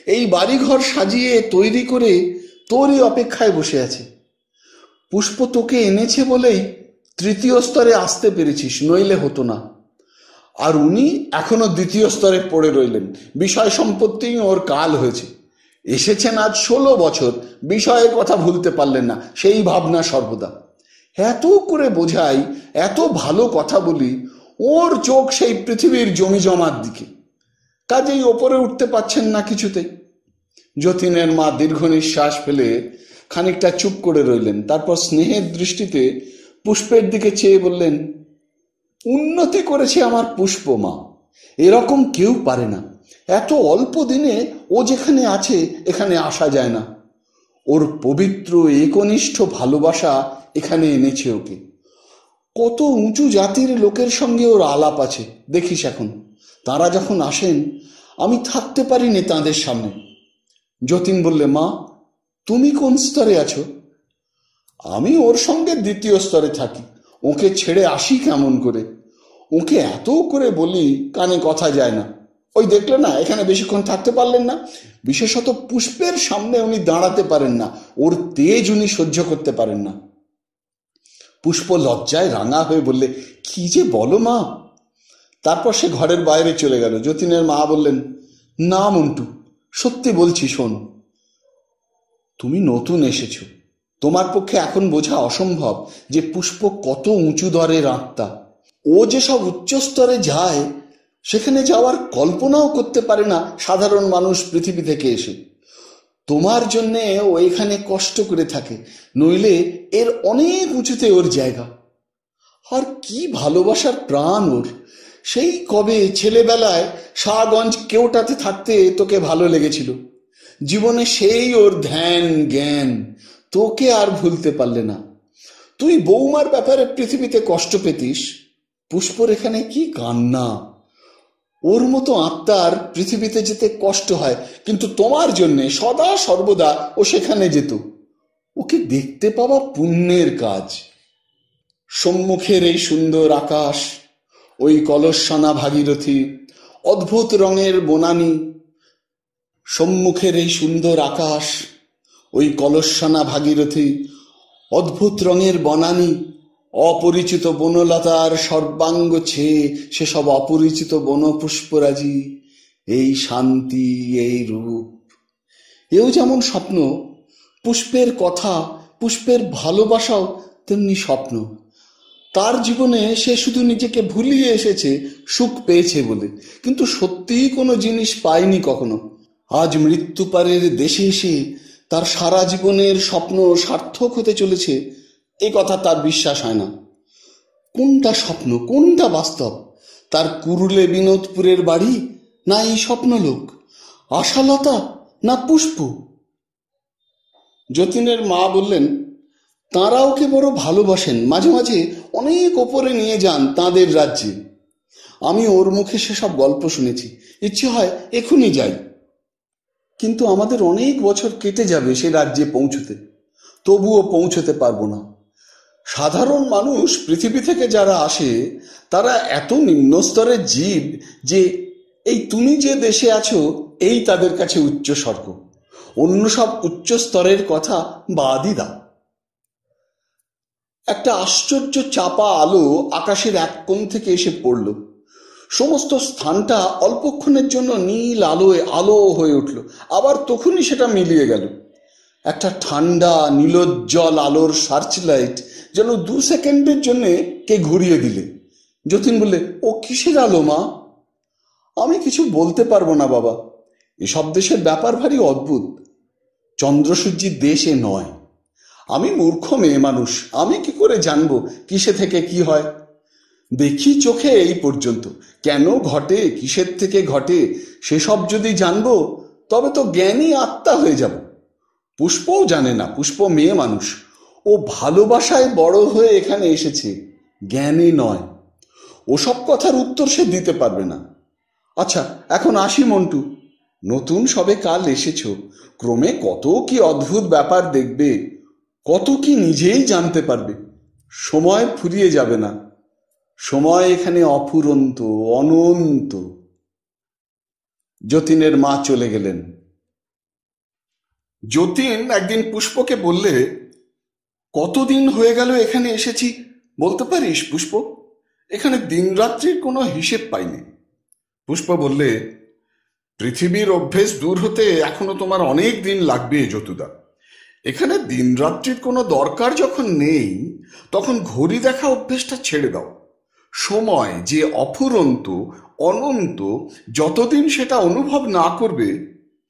এই বাড়িঘর সাজিয়ে তৈরি করে তোরই অপেক্ষায় বসে আছে। পুষ্প তোকে এনেছে বলেই তৃতীয় স্তরে আসতে পেরেছিস, নইলে হতো না। আর উনি এখনো দ্বিতীয় স্তরে পড়ে রইলেন। বিষয় সম্পত্তি ওর কাল হয়েছে। এসেছেন আজ 16 বছর, বিষয়ের কথা ভুলতে পারলেন না, সেই ভাবনা সর্বদা। এত করে বোঝাই, এত ভালো কথা বলি, ওর চোখ সেই পৃথিবীর জমি জমার দিকে। কাজেই ওপরে উঠতে পারছেন না কিছুতেই। যতীনের মা দীর্ঘ নিঃশ্বাস ফেলে খানিকটা চুপ করে রইলেন। তারপর স্নেহের দৃষ্টিতে পুষ্পের দিকে চেয়ে বললেন, উন্নতি করেছে আমার পুষ্প মা, এরকম কেউ পারে না। এত অল্প দিনে ও যেখানে আছে এখানে আসা যায় না। ওর পবিত্র একনিষ্ঠ ভালোবাসা এখানে এনেছে ওকে। কত উঁচু জাতির লোকের সঙ্গে ওর আলাপ আছে দেখিস এখন। তারা যখন আসেন আমি থাকতে পারিনি তাঁদের সামনে। যতীন বললে, মা তুমি কোন স্তরে আছো? আমি ওর সঙ্গে দ্বিতীয় স্তরে থাকি। ওকে ছেড়ে আসি কেমন করে? ওকে এত করে বলি, কানে কথা যায় না। ওই দেখলে না, এখানে বেশিক্ষণ থাকতে পারলেন না। বিশেষত পুষ্পের সামনে উনি দাঁড়াতে পারেন না, ওর তেজ উনি সহ্য করতে পারেন না। পুষ্প লজ্জায় রাঙা হয়ে বললে, কি যে বলো মা। তারপর সে ঘরের বাইরে চলে গেল। যতীনের মা বললেন, না মন্টু, সত্যি বলছি শোন, তুমি নতুন এসেছ, তোমার পক্ষে এখন বোঝা অসম্ভব যে পুষ্প কত উঁচু দরের আত্মা। ও যেসব উচ্চস্তরে যায় সেখানে যাওয়ার কল্পনাও করতে পারে না সাধারণ মানুষ পৃথিবী থেকে এসে। তোমার জন্যে ও এখানে কষ্ট করে থাকে, নইলে এর অনেক উঁচুতে ওর জায়গা। আর কি ভালোবাসার প্রাণ ওর! সেই কবে ছেলেবেলায় শাহগঞ্জ কেওটাতে থাকতে তোকে ভালো লেগেছিল। জীবনে সেই ওর ধ্যান জ্ঞান, তোকে আর ভুলতে পারলে না। তুই বৌমার ব্যাপারে পৃথিবীতে কষ্ট পেতিস, পুষ্পর এখানে কি কান্না। ওর মতো আত্মার পৃথিবীতে যেতে কষ্ট হয়, কিন্তু তোমার জন্যে সদা সর্বদা ও সেখানে যেত। ওকে দেখতে পাওয়া পুণ্যের কাজ। সম্মুখের এই সুন্দর আকাশ, ওই কলসানা ভাগীরথী, অদ্ভুত রঙের বনানী, সম্মুখের এই সুন্দর আকাশ, ওই কলস্বানা ভাগীরথী, অদ্ভুত রঙের বনানী, অপরিচিত বনলতার সর্বাঙ্গ ছেয়ে সেসব অপরিচিত বনপুষ্পরাজি, এই শান্তি, এই রূপ। এও যেমন স্বপ্ন, পুষ্পের কথা, পুষ্পের ভালোবাসাও তেমনি স্বপ্ন। তার জীবনে সে শুধু নিজেকে ভুলিয়ে এসেছে সুখ পেয়েছে বলে, কিন্তু সত্যিই কোনো জিনিস পায়নি কখনো। আজ মৃত্যুপারের দেশে এসে তার সারা জীবনের স্বপ্ন সার্থক হতে চলেছে, এ কথা তার বিশ্বাস হয় না। কোনটা স্বপ্ন, কোনটা বাস্তব? তার কুরুলে বিনোদপুরের বাড়ি, না এই স্বপ্নলোক? আশালতা না পুষ্প? যতীনের মা বললেন, তাঁরা ওকে বড় ভালোবাসেন, মাঝে মাঝে অনেক ওপরে নিয়ে যান তাঁদের রাজ্যে। আমি ওর মুখে সেসব গল্প শুনেছি, ইচ্ছে হয় এখনই যাই। কিন্তু আমাদের অনেক বছর কেটে যাবে সে রাজ্যে পৌঁছতে, তবুও পৌঁছতে পারবো না। সাধারণ মানুষ পৃথিবী থেকে যারা আসে তারা এত নিম্ন স্তরের জীব যে এই তুমি যে দেশে আছো এই তাদের কাছে উচ্চ স্বর্গ। অন্য সব উচ্চ স্তরের কথা বাদই দাও। একটা আশ্চর্য চাপা আলো আকাশের এক কোণ থেকে এসে পড়ল। সমস্ত স্থানটা অল্পক্ষণের জন্য নীল আলোয় আলো হয়ে উঠল, আবার তখনই সেটা মিলিয়ে গেল। একটা ঠান্ডা নীলোজ্জ্বল আলোর সার্চ লাইট যেন 2 সেকেন্ডের জন্য কে ঘুরিয়ে দিলে। যতীন বললে, ও কিসের আলো মা? আমি কিছু বলতে পারবো না বাবা, এসব দেশের ব্যাপার ভারী অদ্ভুত। চন্দ্রসূর্যির দেশে নয়। আমি মূর্খ মেয়ে মানুষ, আমি কি করে জানবো কিসে থেকে কি হয়? দেখি চোখে এই পর্যন্ত, কেন ঘটে, কিসের থেকে ঘটে, সেসব যদি জানবো তবে তো জ্ঞানী আত্মা হয়ে যাব। পুষ্পও জানে না, পুষ্প মেয়ে মানুষ, ও ভালোবাসায় বড় হয়ে এখানে এসেছে, জ্ঞানী নয়। ওসব কথার উত্তর সে দিতে পারবে না। আচ্ছা এখন আসি মন্টু, নতুন সবে কাল এসেছ, ক্রমে কত কি অদ্ভুত ব্যাপার দেখবে, কত কি নিজেই জানতে পারবে। সময় ফুরিয়ে যাবে না, সময় এখানে অফুরন্ত, অনন্ত। যতীনের মা চলে গেলেন। যতীন একদিন পুষ্পকে বললে, কতদিন হয়ে গেল এখানে এসেছি বলতে পারিস পুষ্প? এখানে দিনরাত্রির কোনো হিসেব পাইনি। পুষ্প বললে, পৃথিবীর অভ্যেস দূর হতে এখনো তোমার অনেক দিন লাগবে যতুদা। এখানে দিনরাত্রির কোনো দরকার যখন নেই, তখন ঘড়ি দেখা অভ্যেসটা ছেড়ে দাও। সময় যে অফুরন্ত, অনন্ত, যতদিন সেটা অনুভব না করবে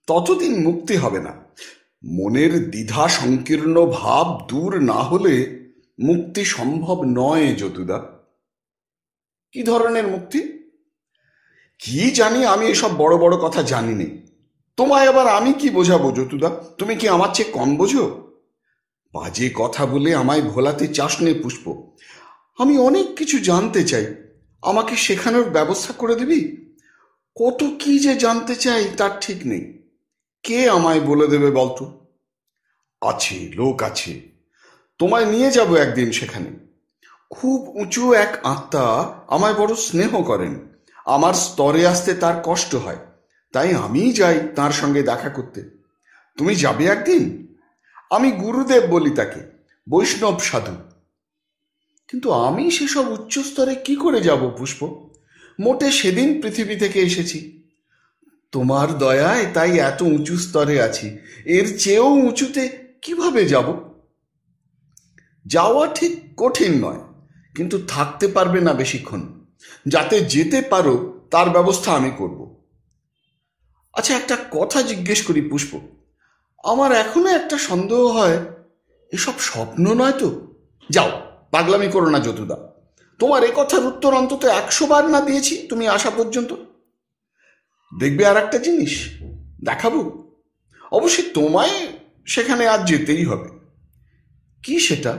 ততদিন মুক্তি হবে না। মনের দ্বিধা সংকীর্ণ ভাব দূর না হলে মুক্তি সম্ভব নয় যতুদা। কি ধরনের মুক্তি? কি জানি, আমি এসব বড় বড় কথা জানি নে। তোমায় আবার আমি কি বোঝাবো যতুদা? তুমি কি আমার চেয়ে কম বোঝো? বাজে কথা বলে আমায় ভোলাতে চাস নে পুষ্প। আমি অনেক কিছু জানতে চাই, আমাকে শেখানোর ব্যবস্থা করে দিবি? কত কি যে জানতে চাই তার ঠিক নেই। কে আমায় বলে দেবে বলতো? আছে, লোক আছে, তোমায় নিয়ে যাব একদিন সেখানে। খুব উঁচু এক আত্মা আমায় বড় স্নেহ করেন, আমার স্তরে আসতে তার কষ্ট হয়, তাই আমিই যাই তার সঙ্গে দেখা করতে। তুমি যাবে একদিন? আমি গুরুদেব বলি তাকে, বৈষ্ণব সাধু। কিন্তু আমি সেসব উচ্চ স্তরে কি করে যাব পুষ্প? মোটে সেদিন পৃথিবী থেকে এসেছি, তোমার দয়ায় তাই এত উঁচু স্তরে আছি। এর চেয়েও উঁচুতে কিভাবে যাব? যাওয়া ঠিক কঠিন নয়, কিন্তু থাকতে পারবে না বেশিক্ষণ। যাতে যেতে পারো তার ব্যবস্থা আমি করব। আচ্ছা একটা কথা জিজ্ঞেস করি পুষ্প, আমার এখনো একটা সন্দেহ হয়, এসব স্বপ্ন নয় তো? যাও, পাগলামি করো না যতুদা। তোমার এ কথার উত্তর অন্তত 100 বার না দিয়েছি তুমি আসা পর্যন্ত? দেখবে আর একটা জিনিস দেখাবো, অবশ্যই তোমায় সেখানে আজ যেতেই হবে। কি সেটা?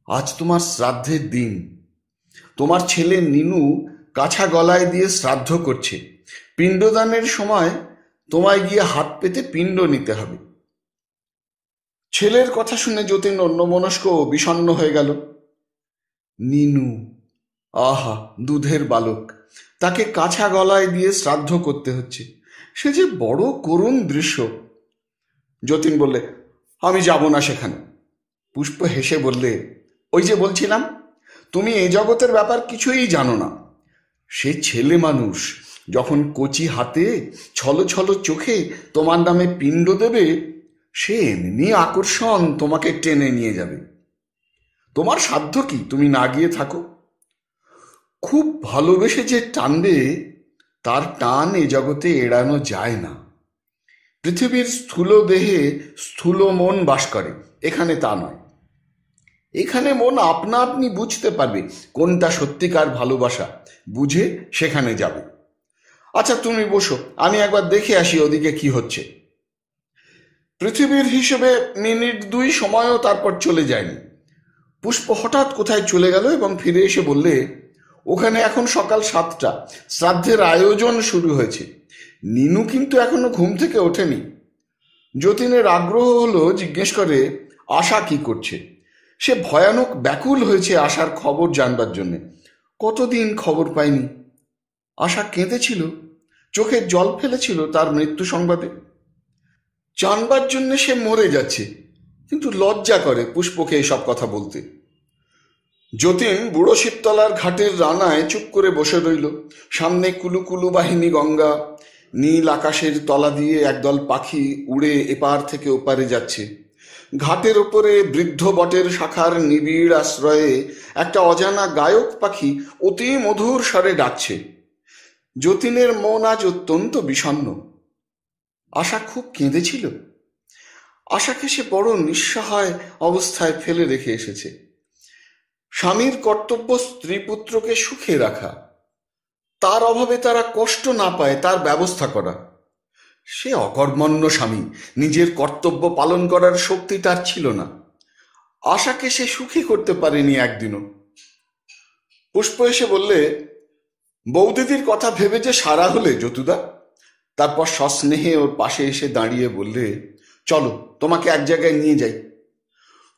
আজ তোমার শ্রাদ্ধের দিন। তোমার ছেলে নিনু কাছা গলায় দিয়ে শ্রাদ্ধ করছে। পিণ্ডদানের সময় তোমায় গিয়ে হাত পেতে পিণ্ড নিতে হবে। ছেলের কথা শুনে যতীন অন্যমনস্ক ও বিষণ্ণ হয়ে গেল। নিনু, আহা দুধের বালক, তাকে কাঁচা গলায় দিয়ে শ্রাদ্ধ করতে হচ্ছে। সে যে বড় করুণ দৃশ্য। যতীন বললে, আমি যাব না সেখানে। পুষ্প হেসে বললে, ওই যে বলছিলাম, তুমি এই জগতের ব্যাপার কিছুই জানো না। সে ছেলে মানুষ যখন কচি হাতে ছলো ছলো চোখে তোমার নামে পিণ্ড দেবে, সে এমনি আকর্ষণ তোমাকে টেনে নিয়ে যাবে। তোমার সাধ্য কি তুমি না গিয়ে থাকো? খুব ভালোবেসে যে টানবে, তার টান এ জগতে এড়ানো যায় না। পৃথিবীর স্থূল দেহে স্থূল মন বাস করে, এখানে তা নয়। এখানে মন আপনা আপনি বুঝতে পারবে কোনটা সত্যিকার ভালোবাসা, বুঝে সেখানে যাবে। আচ্ছা তুমি বসো, আমি একবার দেখে আসি ওদিকে কি হচ্ছে। পৃথিবীর হিসেবে মিনিট 2 সময়ও তারপর চলে যায়নি। পুষ্প হঠাৎ কোথায় চলে গেল এবং ফিরে এসে বললে, ওখানে এখন সকাল 7টা, শ্রাদ্ধের আয়োজন শুরু হয়েছে। নিনু কিন্তু এখনো ঘুম থেকে ওঠেনি। যতীনের আগ্রহ হলো, জিজ্ঞেস করে, আশা কি করছে? সে ভয়ানক ব্যাকুল হয়েছে আশার খবর জানবার জন্যে। কতদিন খবর পায়নি। আশা কেঁদেছিল, চোখে জল ফেলেছিল তার মৃত্যু সংবাদে। জানবার জন্য সে মরে যাচ্ছে, কিন্তু লজ্জা করে পুষ্পকে এসব কথা বলতে। যতীন বুড়ো শিবতলার ঘাটের রানায় চুপ করে বসে রইল। সামনে কুলুকুলু বাহিনী গঙ্গা, নীল আকাশের তলা দিয়ে একদল পাখি উড়ে এপার থেকে ওপারে যাচ্ছে। ঘাটের ওপরে বৃদ্ধ বটের শাখার নিবিড় আশ্রয়ে একটা অজানা গায়ক পাখি অতি মধুর স্বরে ডাকছে। যতীনের মন আজ অত্যন্ত বিষণ্ণ। আশা খুব কেঁদেছিল। আশাকে সে বড় নিঃসহায় অবস্থায় ফেলে রেখে এসেছে। স্বামীর কর্তব্য স্ত্রী পুত্রকে সুখে রাখা, তার অভাবে তারা কষ্ট না পায় তার ব্যবস্থা করা। সে অকর্মণ্য স্বামী, নিজের কর্তব্য পালন করার শক্তি তার ছিল না। আশাকে সে সুখী করতে পারেনি একদিনও। পুষ্প এসে বললে, বৌদিদির কথা ভেবে যে সারা হলে যতুদা? তারপর সস্নেহে ওর পাশে এসে দাঁড়িয়ে বললে, চলো তোমাকে এক জায়গায় নিয়ে যাই।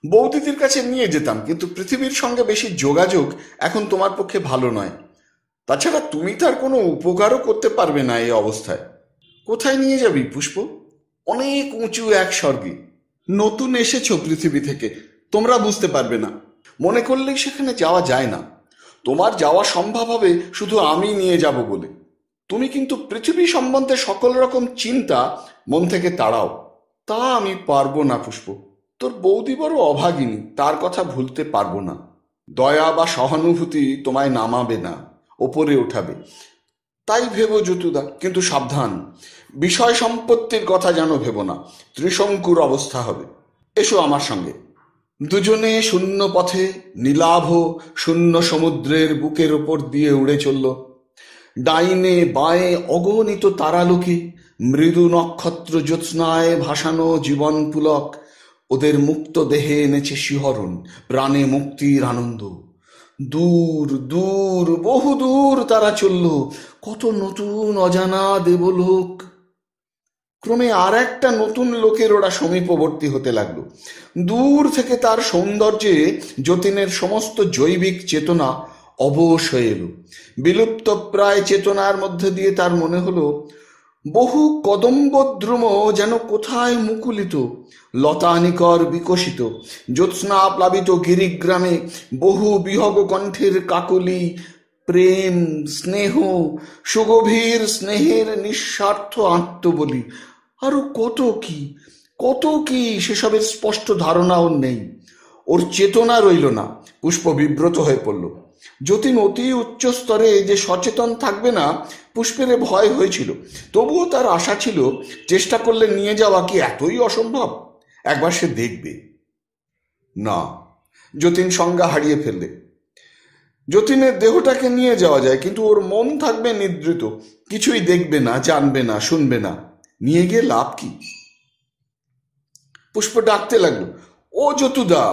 বৌদিদির কাছে নিয়ে যেতাম, কিন্তু পৃথিবীর সঙ্গে বেশি যোগাযোগ এখন তোমার পক্ষে ভালো নয়। তাছাড়া তুমি তার কোনো উপকারও করতে পারবে না এই অবস্থায়। কোথায় নিয়ে যাবি পুষ্প? অনেক উঁচু এক স্বর্গে। নতুন এসেছো পৃথিবী থেকে, তোমরা বুঝতে পারবে না। মনে করলেই সেখানে যাওয়া যায় না। তোমার যাওয়া সম্ভব হবে শুধু আমি নিয়ে যাব বলে। তুমি কিন্তু পৃথিবী সম্বন্ধে সকল রকম চিন্তা মন থেকে তাড়াও। তা আমি পারবো না পুষ্প। তোর বৌদি বড় অভাগিনী, তার কথা ভুলতে পারবো না। দয়া বা সহানুভূতি তোমায় নামাবে না, ওপরে ওঠাবে, তাই ভেবো যতুদা। কিন্তু সাবধান, বিষয় সম্পত্তির কথা যেন ভেবো না, ত্রিশঙ্কুর অবস্থা হবে। এসো আমার সঙ্গে। দুজনে শূন্য পথে নীলাভ শূন্য সমুদ্রের বুকের ওপর দিয়ে উড়ে চলল। ডাইনে বাঁয়ে অগণিত তারালোকে, মৃদু নক্ষত্র জ্যোৎস্নায় ভাসানো জীবন পুলক ওদের মুক্ত দেহে এনেছে শিহরণ, প্রাণে মুক্তির আনন্দ। দূর দূর বহু দূর তারা চলল, কত নতুন অজানা দেবলোক। ক্রমে আর একটা নতুন লোকের ওরা সমীপবর্তী হতে লাগলো। দূর থেকে তার সৌন্দর্যে যতীনের সমস্ত জৈবিক চেতনা অবশ হয়ে এলো। বিলুপ্ত প্রায় চেতনার মধ্যে দিয়ে তার মনে হলো বহু কদম্বদ্রুম যেন কোথায় মুকুলিত, লতানিকর বিকশিত। জ্যোৎস্না প্লাবিত গিরিগ্রামে বহু বিহগ কণ্ঠের কাকলি, প্রেম, স্নেহ, সুগভীর স্নেহের নিঃস্বার্থ আত্মবলি, আরো কত কি কত কি, সেসবের স্পষ্ট ধারণা ওর নেই। ওর চেতনা রইল না। পুষ্প বিব্রত হয়ে পড়ল। যতীন অতি উচ্চ স্তরে যে সচেতন থাকবে না, পুষ্পের ভয় হয়েছিল। তবুও তার আশা ছিল, চেষ্টা করলে নিয়ে যাওয়া কি এতই অসম্ভব? একবার সে দেখবে। না, যতীন সংজ্ঞা হারিয়ে ফেললে। যতীনের দেহটাকে নিয়ে যাওয়া যায়, কিন্তু ওর মন থাকবে নিদ্রিত, কিছুই দেখবে না, জানবে না, শুনবে না। নিয়ে গিয়ে লাভ কি? পুষ্প ডাকতে লাগলো, ও যতুদা,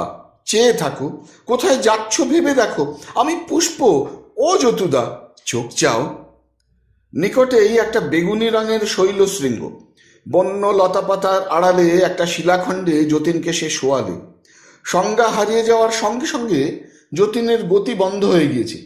চেয়ে থাকো, কোথায় যাচ্ছ ভেবে দেখো, আমি পুষ্প, ও যতুদা, চোখ চাও। নিকটেই একটা বেগুনি রঙের শৈলশৃঙ্গ, বন্য লতাপাতার আড়ালে একটা শিলাখণ্ডে যতীনকে সে শোয়ালে। সংজ্ঞা হারিয়ে যাওয়ার সঙ্গে সঙ্গে যতীনের গতি বন্ধ হয়ে গিয়েছে।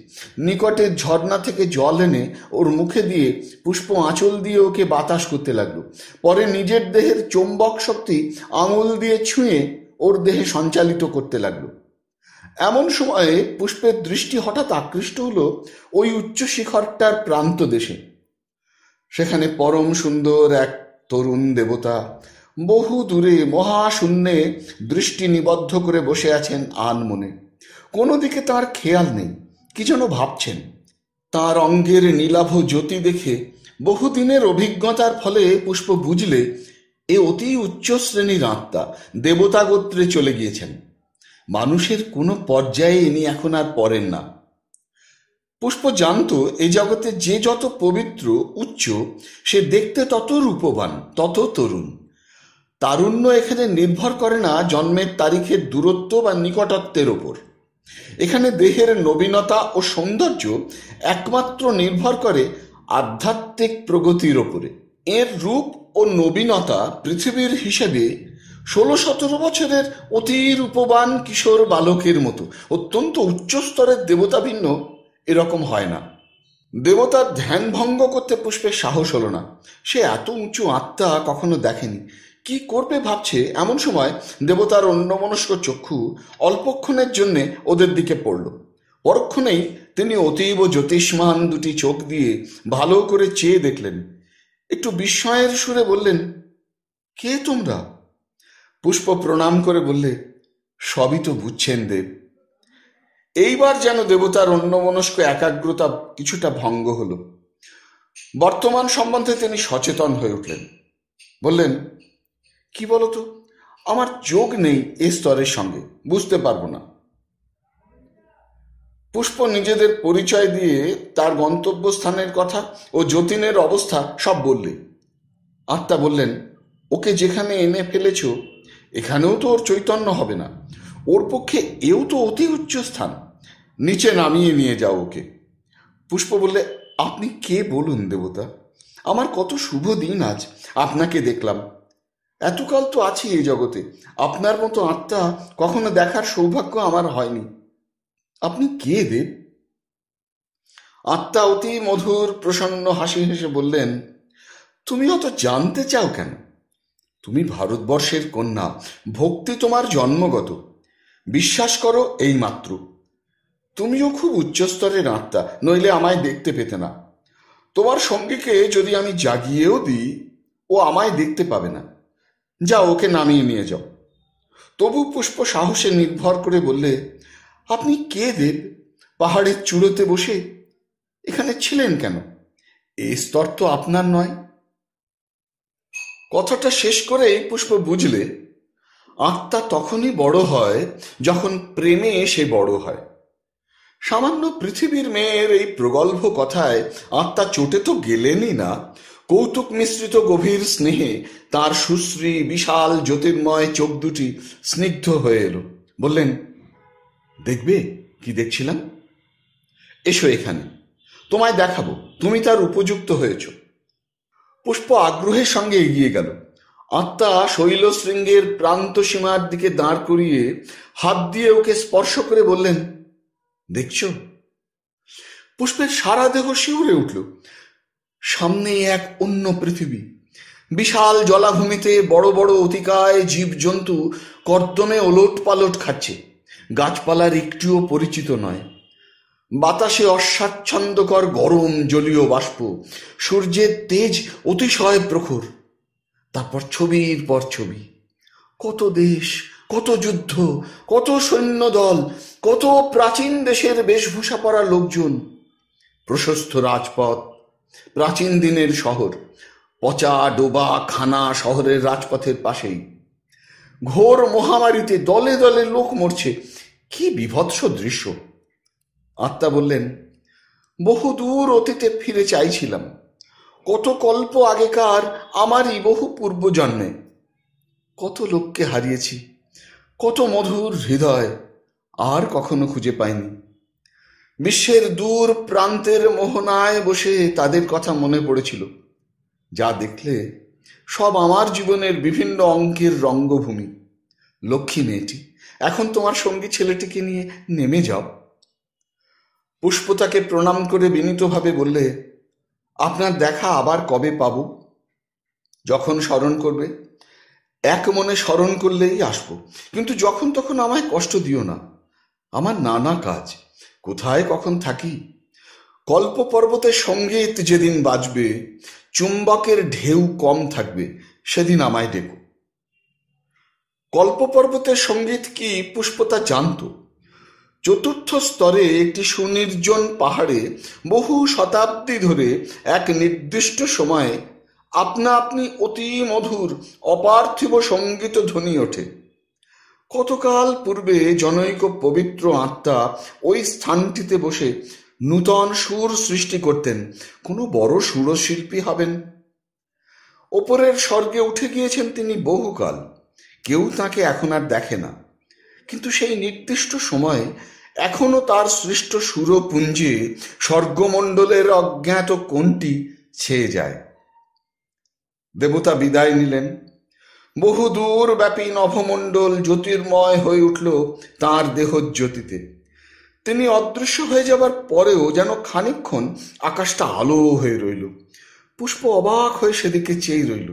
নিকটের ঝর্ণা থেকে জল এনে ওর মুখে দিয়ে পুষ্প আঁচল দিয়ে ওকে বাতাস করতে লাগলো। পরে নিজের দেহের চৌম্বক শক্তি আঙুল দিয়ে ছুঁয়ে ওর দেহে সঞ্চালিত করতে লাগলো। এমন সময়ে পুষ্পের দৃষ্টি হঠাৎ আকৃষ্ট হলো ওই উচ্চ শিখরটার প্রান্ত দেশে। সেখানে পরম সুন্দর এক তরুণ দেবতা বহু দূরে মহাশূন্যে দৃষ্টি নিবদ্ধ করে বসে আছেন আনমনে। কোনো দিকে তার খেয়াল নেই, কি যেন ভাবছেন। তার অঙ্গের নীলাভ জ্যোতি দেখে বহুদিনের অভিজ্ঞতার ফলে পুষ্প বুঝলে এ অতি উচ্চ শ্রেণীর আত্মা, দেবতা গোত্রে চলে গিয়েছেন। মানুষের কোনো পর্যায়ে ইনি এখন আর পড়েন না। পুষ্প জানত এই জগতে যে যত পবিত্র উচ্চ, সে দেখতে তত রূপবান, তত তরুণ। তারুণ্য এখানে নির্ভর করে না জন্মের তারিখের দূরত্ব বা নিকটত্বের ওপর। এখানে দেহের নবীনতা ও সৌন্দর্য একমাত্র নির্ভর করে আধ্যাত্মিক প্রগতির ওপরে। এর রূপ ও নবীনতা পৃথিবীর হিসেবে 16-17 বছরের অতি রূপবান কিশোর বালকের মতো। অত্যন্ত উচ্চ স্তরের দেবতা ভিন্ন এরকম হয় না। দেবতার ধ্যান ভঙ্গ করতে পুষ্পের সাহস হলো না। সে এত উঁচু আত্মা কখনো দেখেনি। কি করবে ভাবছে, এমন সময় দেবতার অন্যমনস্ক চক্ষু অল্পক্ষণের জন্যে ওদের দিকে পড়ল। পরক্ষণেই তিনি অতীব জ্যোতিষ্মান দুটি চোখ দিয়ে ভালো করে চেয়ে দেখলেন। একটু বিস্ময়ের সুরে বললেন, কে তোমরা? পুষ্প প্রণাম করে বললে, সবই তো বুঝছেন দেব। এইবার যেন দেবতার অন্যমনস্ক একাগ্রতা কিছুটা ভঙ্গ হল। বর্তমান সম্বন্ধে তিনি সচেতন হয়ে উঠলেন। বললেন, কি বলতো, আমার যোগ নেই এ স্তরের সঙ্গে, বুঝতে পারবো না। পুষ্প নিজেদের পরিচয় দিয়ে তার গন্তব্যস্থানের কথা ও যতীনের অবস্থা সব বললে। আত্মা বললেন, ওকে যেখানে এনে ফেলেছ এখানেও তো ওর চৈতন্য হবে না। ওর পক্ষে এও তো অতি উচ্চ স্থান, নিচে নামিয়ে নিয়ে যাও ওকে। পুষ্প বললে, আপনি কে বলুন দেবতা? আমার কত শুভ দিন আজ আপনাকে দেখলাম। এতকাল তো আছি এই জগতে, আপনার মতো আত্মা কখনো দেখার সৌভাগ্য আমার হয়নি। আপনি কে দেব? আত্মা অতি মধুর প্রসন্ন হাসি হেসে বললেন, তুমি অত জানতে চাও কেন? তুমি ভারতবর্ষের কন্যা, ভক্তি তোমার জন্মগত, বিশ্বাস করো এই মাত্র। তুমিও খুব উচ্চস্তরের আত্মা, নইলে আমায় দেখতে পেতে না। তোমার সঙ্গীকে যদি আমি জাগিয়েও দিই, ও আমায় দেখতে পাবে না। যাও, ওকে নামিয়ে নিয়ে যাও। তবু পুষ্প সাহসে নির্ভর করে বললে, আপনি কে দেব? পাহাড়ের চূড়োতে বসে এখানে ছিলেন কেন? এই স্তর তো আপনার নয়। কথাটা শেষ করেই পুষ্প বুঝলে আত্মা তখনই বড় হয় যখন প্রেমে সে বড় হয়। সামান্য পৃথিবীর মেয়ের এই প্রগল্ভ কথায় আত্মা চটে তো গেলেনই না, কৌতুক মিশ্রিত গভীর স্নেহে তার সুশ্রী বিশাল জ্যোতির্ময় চোখ দুটি স্নিগ্ধ হয়ে এলো। বললেন, দেখবে কি দেখছিলাম? এসো এখানে, তোমায় দেখাবো তুমি তার উপযুক্ত হয়েছ। পুষ্প আগ্রহের সঙ্গে এগিয়ে গেল। আত্মা শৈলশৃঙ্গের প্রান্ত সীমার দিকে দাঁড় করিয়ে হাত দিয়ে ওকে স্পর্শ করে বললেন, দেখছ? পুষ্পের সারা দেহ শিউরে উঠল। সামনে এক অন্য পৃথিবী। বিশাল জলাভূমিতে বড় বড় অতিকায় জীবজন্তু কর্দনে ওলট পালট খাচ্ছে। গাছপালার একটিও পরিচিত নয়। বাতাসে অস্বাচ্ছন্দ্যকর গরম জলীয় বাষ্প, সূর্যের তেজ অতিশয় প্রখর। তারপর ছবির পর ছবি, কত দেশ, কত যুদ্ধ, কত সৈন্যদল, কত প্রাচীন দেশের বেশভূষা পরা লোকজন, প্রশস্ত রাজপথ, প্রাচীন দিনের শহর, পচা ডোবা খানা শহরের রাজপথের পাশেই। ঘোর মহামারীতে দলে দলে লোক মরছে। কি বিভৎস দৃশ্য! আত্মা বললেন, বহুদূর অতীতে ফিরে চাইছিলাম, কত কল্প আগেকার আমারই বহু পূর্বজন্মে। কত লোককে হারিয়েছি, কত মধুর হৃদয় আর কখনো খুঁজে পাইনি। বিশ্বের দূর প্রান্তের মোহনায় বসে তাদের কথা মনে পড়েছিল। যা দেখলে সব আমার জীবনের বিভিন্ন অঙ্কের রঙ্গভূমি। লক্ষ্মী মেয়েটি, এখন তোমার সঙ্গী ছেলেটিকে নিয়ে নেমে যাও। পুষ্প তাকে প্রণাম করে বিনীতভাবে বললে, আপনার দেখা আবার কবে পাব? যখন স্মরণ করবে। এক মনে স্মরণ করলেই আসবো, কিন্তু যখন তখন আমায় কষ্ট দিও না। আমার নানা কাজ, কোথায় কখন থাকি। কল্প পর্বতের সঙ্গীত যেদিন বাজবে, চুম্বকের ঢেউ কম থাকবে, সেদিন আমায় ডেকো। কল্প পর্বতের সঙ্গীত কি পুষ্প তা জানত। চতুর্থ স্তরে একটি সুনির্জন পাহাড়ে বহু শতাব্দী ধরে এক নির্দিষ্ট সময়ে আপনা আপনি অতি মধুর অপার্থিব সঙ্গীত ধ্বনি ওঠে। কতকাল পূর্বে জনৈক পবিত্র আত্মা ওই স্থানটিতে বসে নূতন সুর সৃষ্টি করতেন। কোনো বড় সুরশিল্পী হবেন। ওপরের স্বর্গে উঠে গিয়েছেন তিনি বহুকাল, কেউ তাকে এখন আর দেখে না। কিন্তু সেই নির্দিষ্ট সময়ে এখনো তার সৃষ্ট সুরপুঞ্জে স্বর্গমণ্ডলের অজ্ঞাত কোণটি ছেয়ে যায়। দেবতা বিদায় নিলেন। বহু দূর ব্যাপী নভমণ্ডল জ্যোতির্ময় হয়ে উঠল তাঁর দেহজ্যোতিতে। তিনি অদৃশ্য হয়ে যাবার পরেও যেন খানিকক্ষণ আকাশটা আলো হয়ে রইল। পুষ্প অবাক হয়ে সেদিকে চেয়ে রইল।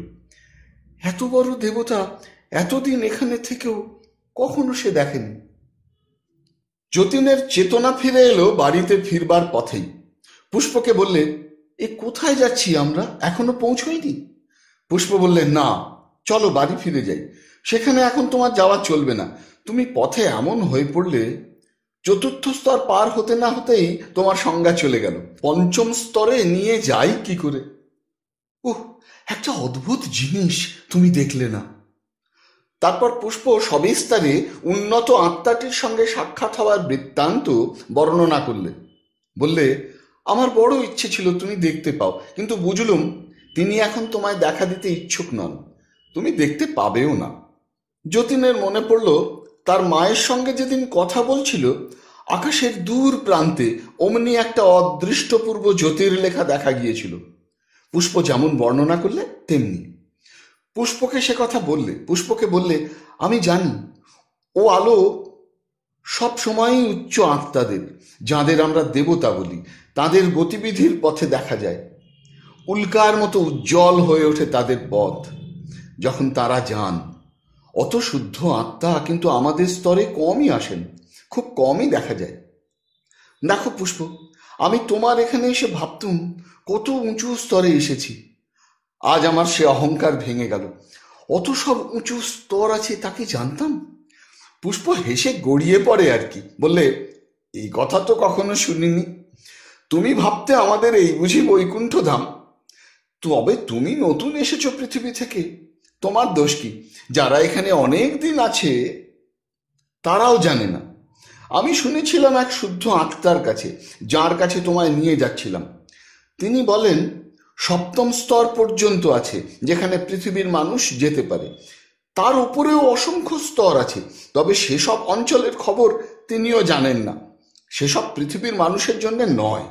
এত বড় দেবতা এতদিন এখানে থেকেও কখনো সে দেখেনি। যতীনের চেতনা ফিরে এলো বাড়িতে ফিরবার পথেই। পুষ্পকে বললে, এ কোথায় যাচ্ছি আমরা, এখনো পৌঁছইনি? পুষ্প বললে, না, চলো বাড়ি ফিরে যাই। সেখানে এখন তোমার যাওয়া চলবে না। তুমি পথে এমন হয়ে পড়লে, চতুর্থ স্তর পার হতে না হতেই তোমার সংজ্ঞা চলে গেল। পঞ্চম স্তরে নিয়ে যাই কি করে? ওহ, একটা অদ্ভুত জিনিস তুমি দেখলে না। তারপর পুষ্প সবিস্তারে উন্নত আত্মাটির সঙ্গে সাক্ষাৎ হওয়ার বৃত্তান্ত বর্ণনা করলে। বললে, আমার বড় ইচ্ছে ছিল তুমি দেখতে পাও, কিন্তু বুঝলুম তিনি এখন তোমায় দেখা দিতে ইচ্ছুক নন। তুমি দেখতে পাবেও না। যতীনের মনে পড়ল তার মায়ের সঙ্গে যেদিন কথা বলছিল, আকাশের দূর প্রান্তে অমনি একটা অদৃষ্টপূর্ব জ্যোতির্লেখা দেখা গিয়েছিল। পুষ্প যেমন বর্ণনা করলে তেমনি। পুষ্পকে বললে, আমি জানি ও আলো সব সময়ই উচ্চ আত্মাদের, যাদের আমরা দেবতা বলি, তাদের গতিবিধির পথে দেখা যায়। উল্কার মতো উজ্জ্বল হয়ে ওঠে তাদের পথ যখন তারা যান। অত শুদ্ধ আত্মা কিন্তু আমাদের স্তরে কমই আসেন, খুব কমই দেখা যায়। দেখো পুষ্প, আমি তোমার এখানে এসে ভাবতুম কত উঁচু স্তরে এসেছি। আজ আমার সে অহংকার ভেঙে গেল। অত সব উঁচু স্তর আছে তা কি জানতাম? পুষ্প হেসে গড়িয়ে পড়ে আর কি, বললে, এই কথা তো কখনো শুনিনি। তুমি ভাবতে আমাদের এই বুঝি বৈকুণ্ঠ ধাম? তবে তুমি নতুন এসেছো পৃথিবী থেকে, তোমার দোষ কি? যারা এখানে অনেক দিন আছে তারাও জানে না। আমি শুনেছিলাম এক শুদ্ধ আত্মার কাছে, যার কাছে তোমায় নিয়ে যাচ্ছিলাম। তিনি বলেন সপ্তম স্তর পর্যন্ত আছে যেখানে পৃথিবীর মানুষ যেতে পারে। তার উপরেও অসংখ্য স্তর আছে, তবে সেসব অঞ্চলের খবর তিনিও জানেন না। সেসব পৃথিবীর মানুষের জন্য নয়।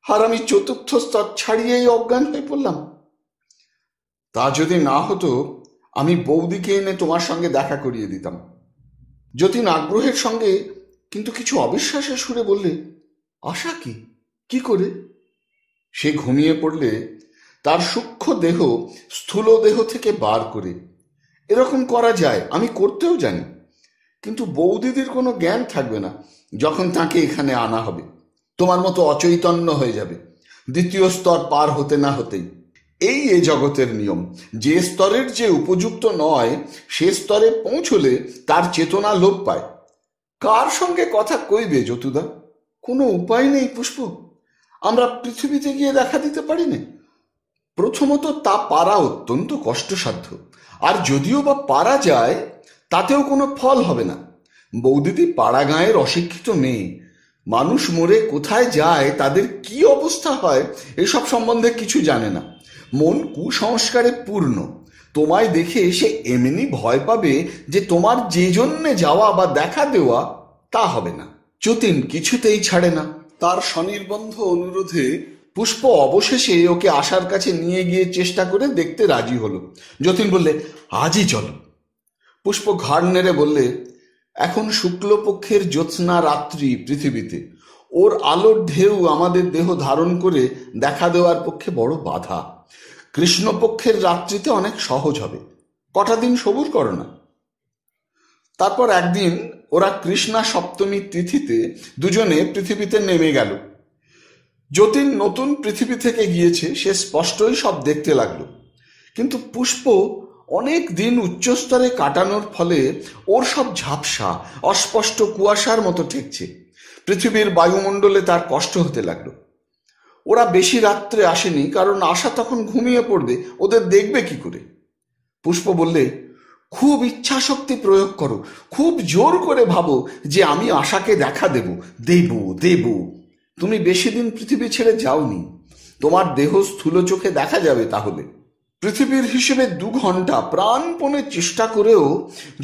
আর আমি চতুর্থ স্তর ছাড়িয়েই অজ্ঞান হয়ে পড়লাম। তা যদি না হতো, আমি বৌদিকে এনে তোমার সঙ্গে দেখা করিয়ে দিতাম। যতীন আগ্রহের সঙ্গে কিন্তু কিছু অবিশ্বাসের সুরে বললে, আশা কি? কি করে? সে ঘুমিয়ে পড়লে তার সূক্ষ্ম দেহ স্থূল দেহ থেকে বার করে। এরকম করা যায়, আমি করতেও জানি, কিন্তু বৌদিদির কোনো জ্ঞান থাকবে না যখন তাকে এখানে আনা হবে। তোমার মতো অচৈতন্য হয়ে যাবে দ্বিতীয় স্তর পার হতে না হতেই। এই এ জগতের নিয়ম, যে স্তরের যে উপযুক্ত নয় সে স্তরে পৌঁছলে তার চেতনা লোপ পায়। কার সঙ্গে কথা কইবে যতুদা? কোনো উপায় নেই পুষ্প, আমরা পৃথিবীতে গিয়ে দেখা দিতে পারি না। প্রথমত তা পারা অত্যন্ত কষ্টসাধ্য, আর যদিও বা পারা যায় তাতেও কোনো ফল হবে না। বৌদিদি পাড়া গাঁয়ের অশিক্ষিত মেয়ে, মানুষ মরে কোথায় যায়, তাদের কি অবস্থা হয় এসব সম্বন্ধে কিছু জানে না। মন কুসংস্কারে পূর্ণ। তোমায় দেখে সে এমনি ভয় পাবে যে তোমার যে জন্যে যাওয়া বা দেখা দেওয়া তা হবে না। যতীন কিছুতেই ছাড়ে না। তার স্বনির্বন্ধ অনুরোধে পুষ্প অবশেষে ওকে আশার কাছে নিয়ে গিয়ে চেষ্টা করে দেখতে রাজি হলো। যতীন বললে, আজই চলো। পুষ্প ঘাড় নেড়ে বললে, এখন শুক্লপক্ষের জ্যোৎস্না রাত্রি পৃথিবীতে, ওর আলোর ঢেউ আমাদের দেহ ধারণ করে দেখা দেওয়ার পক্ষে বড় বাধা। কৃষ্ণপক্ষের রাত্রিতে অনেক সহজ হবে, কটা দিন সবুর করো না। তারপর একদিন ওরা কৃষ্ণা সপ্তমী তিথিতে দুজনে পৃথিবীতে নেমে গেল। যতীন নতুন পৃথিবী থেকে গিয়েছে, সে স্পষ্টই সব দেখতে লাগলো। কিন্তু পুষ্প অনেক দিন উচ্চস্তরে কাটানোর ফলে ওর সব ঝাপসা, অস্পষ্ট কুয়াশার মতো ঠেকছে। পৃথিবীর বায়ুমণ্ডলে তার কষ্ট হতে লাগলো। ওরা বেশি রাত্রে আসেনি, কারণ আশা তখন ঘুমিয়ে পড়বে, ওদের দেখবে কি করে। পুষ্প বললে, খুব ইচ্ছা শক্তি প্রয়োগ করো, খুব জোর করে ভাবো যে আমি আশাকে দেখা দেব দেব দেব। তুমি বেশি দিন পৃথিবী ছেড়ে যাওনি, তোমার দেহ স্থূল চোখে দেখা যাবে। তাহলে পৃথিবীর হিসেবে 2 ঘন্টা প্রাণপণে চেষ্টা করেও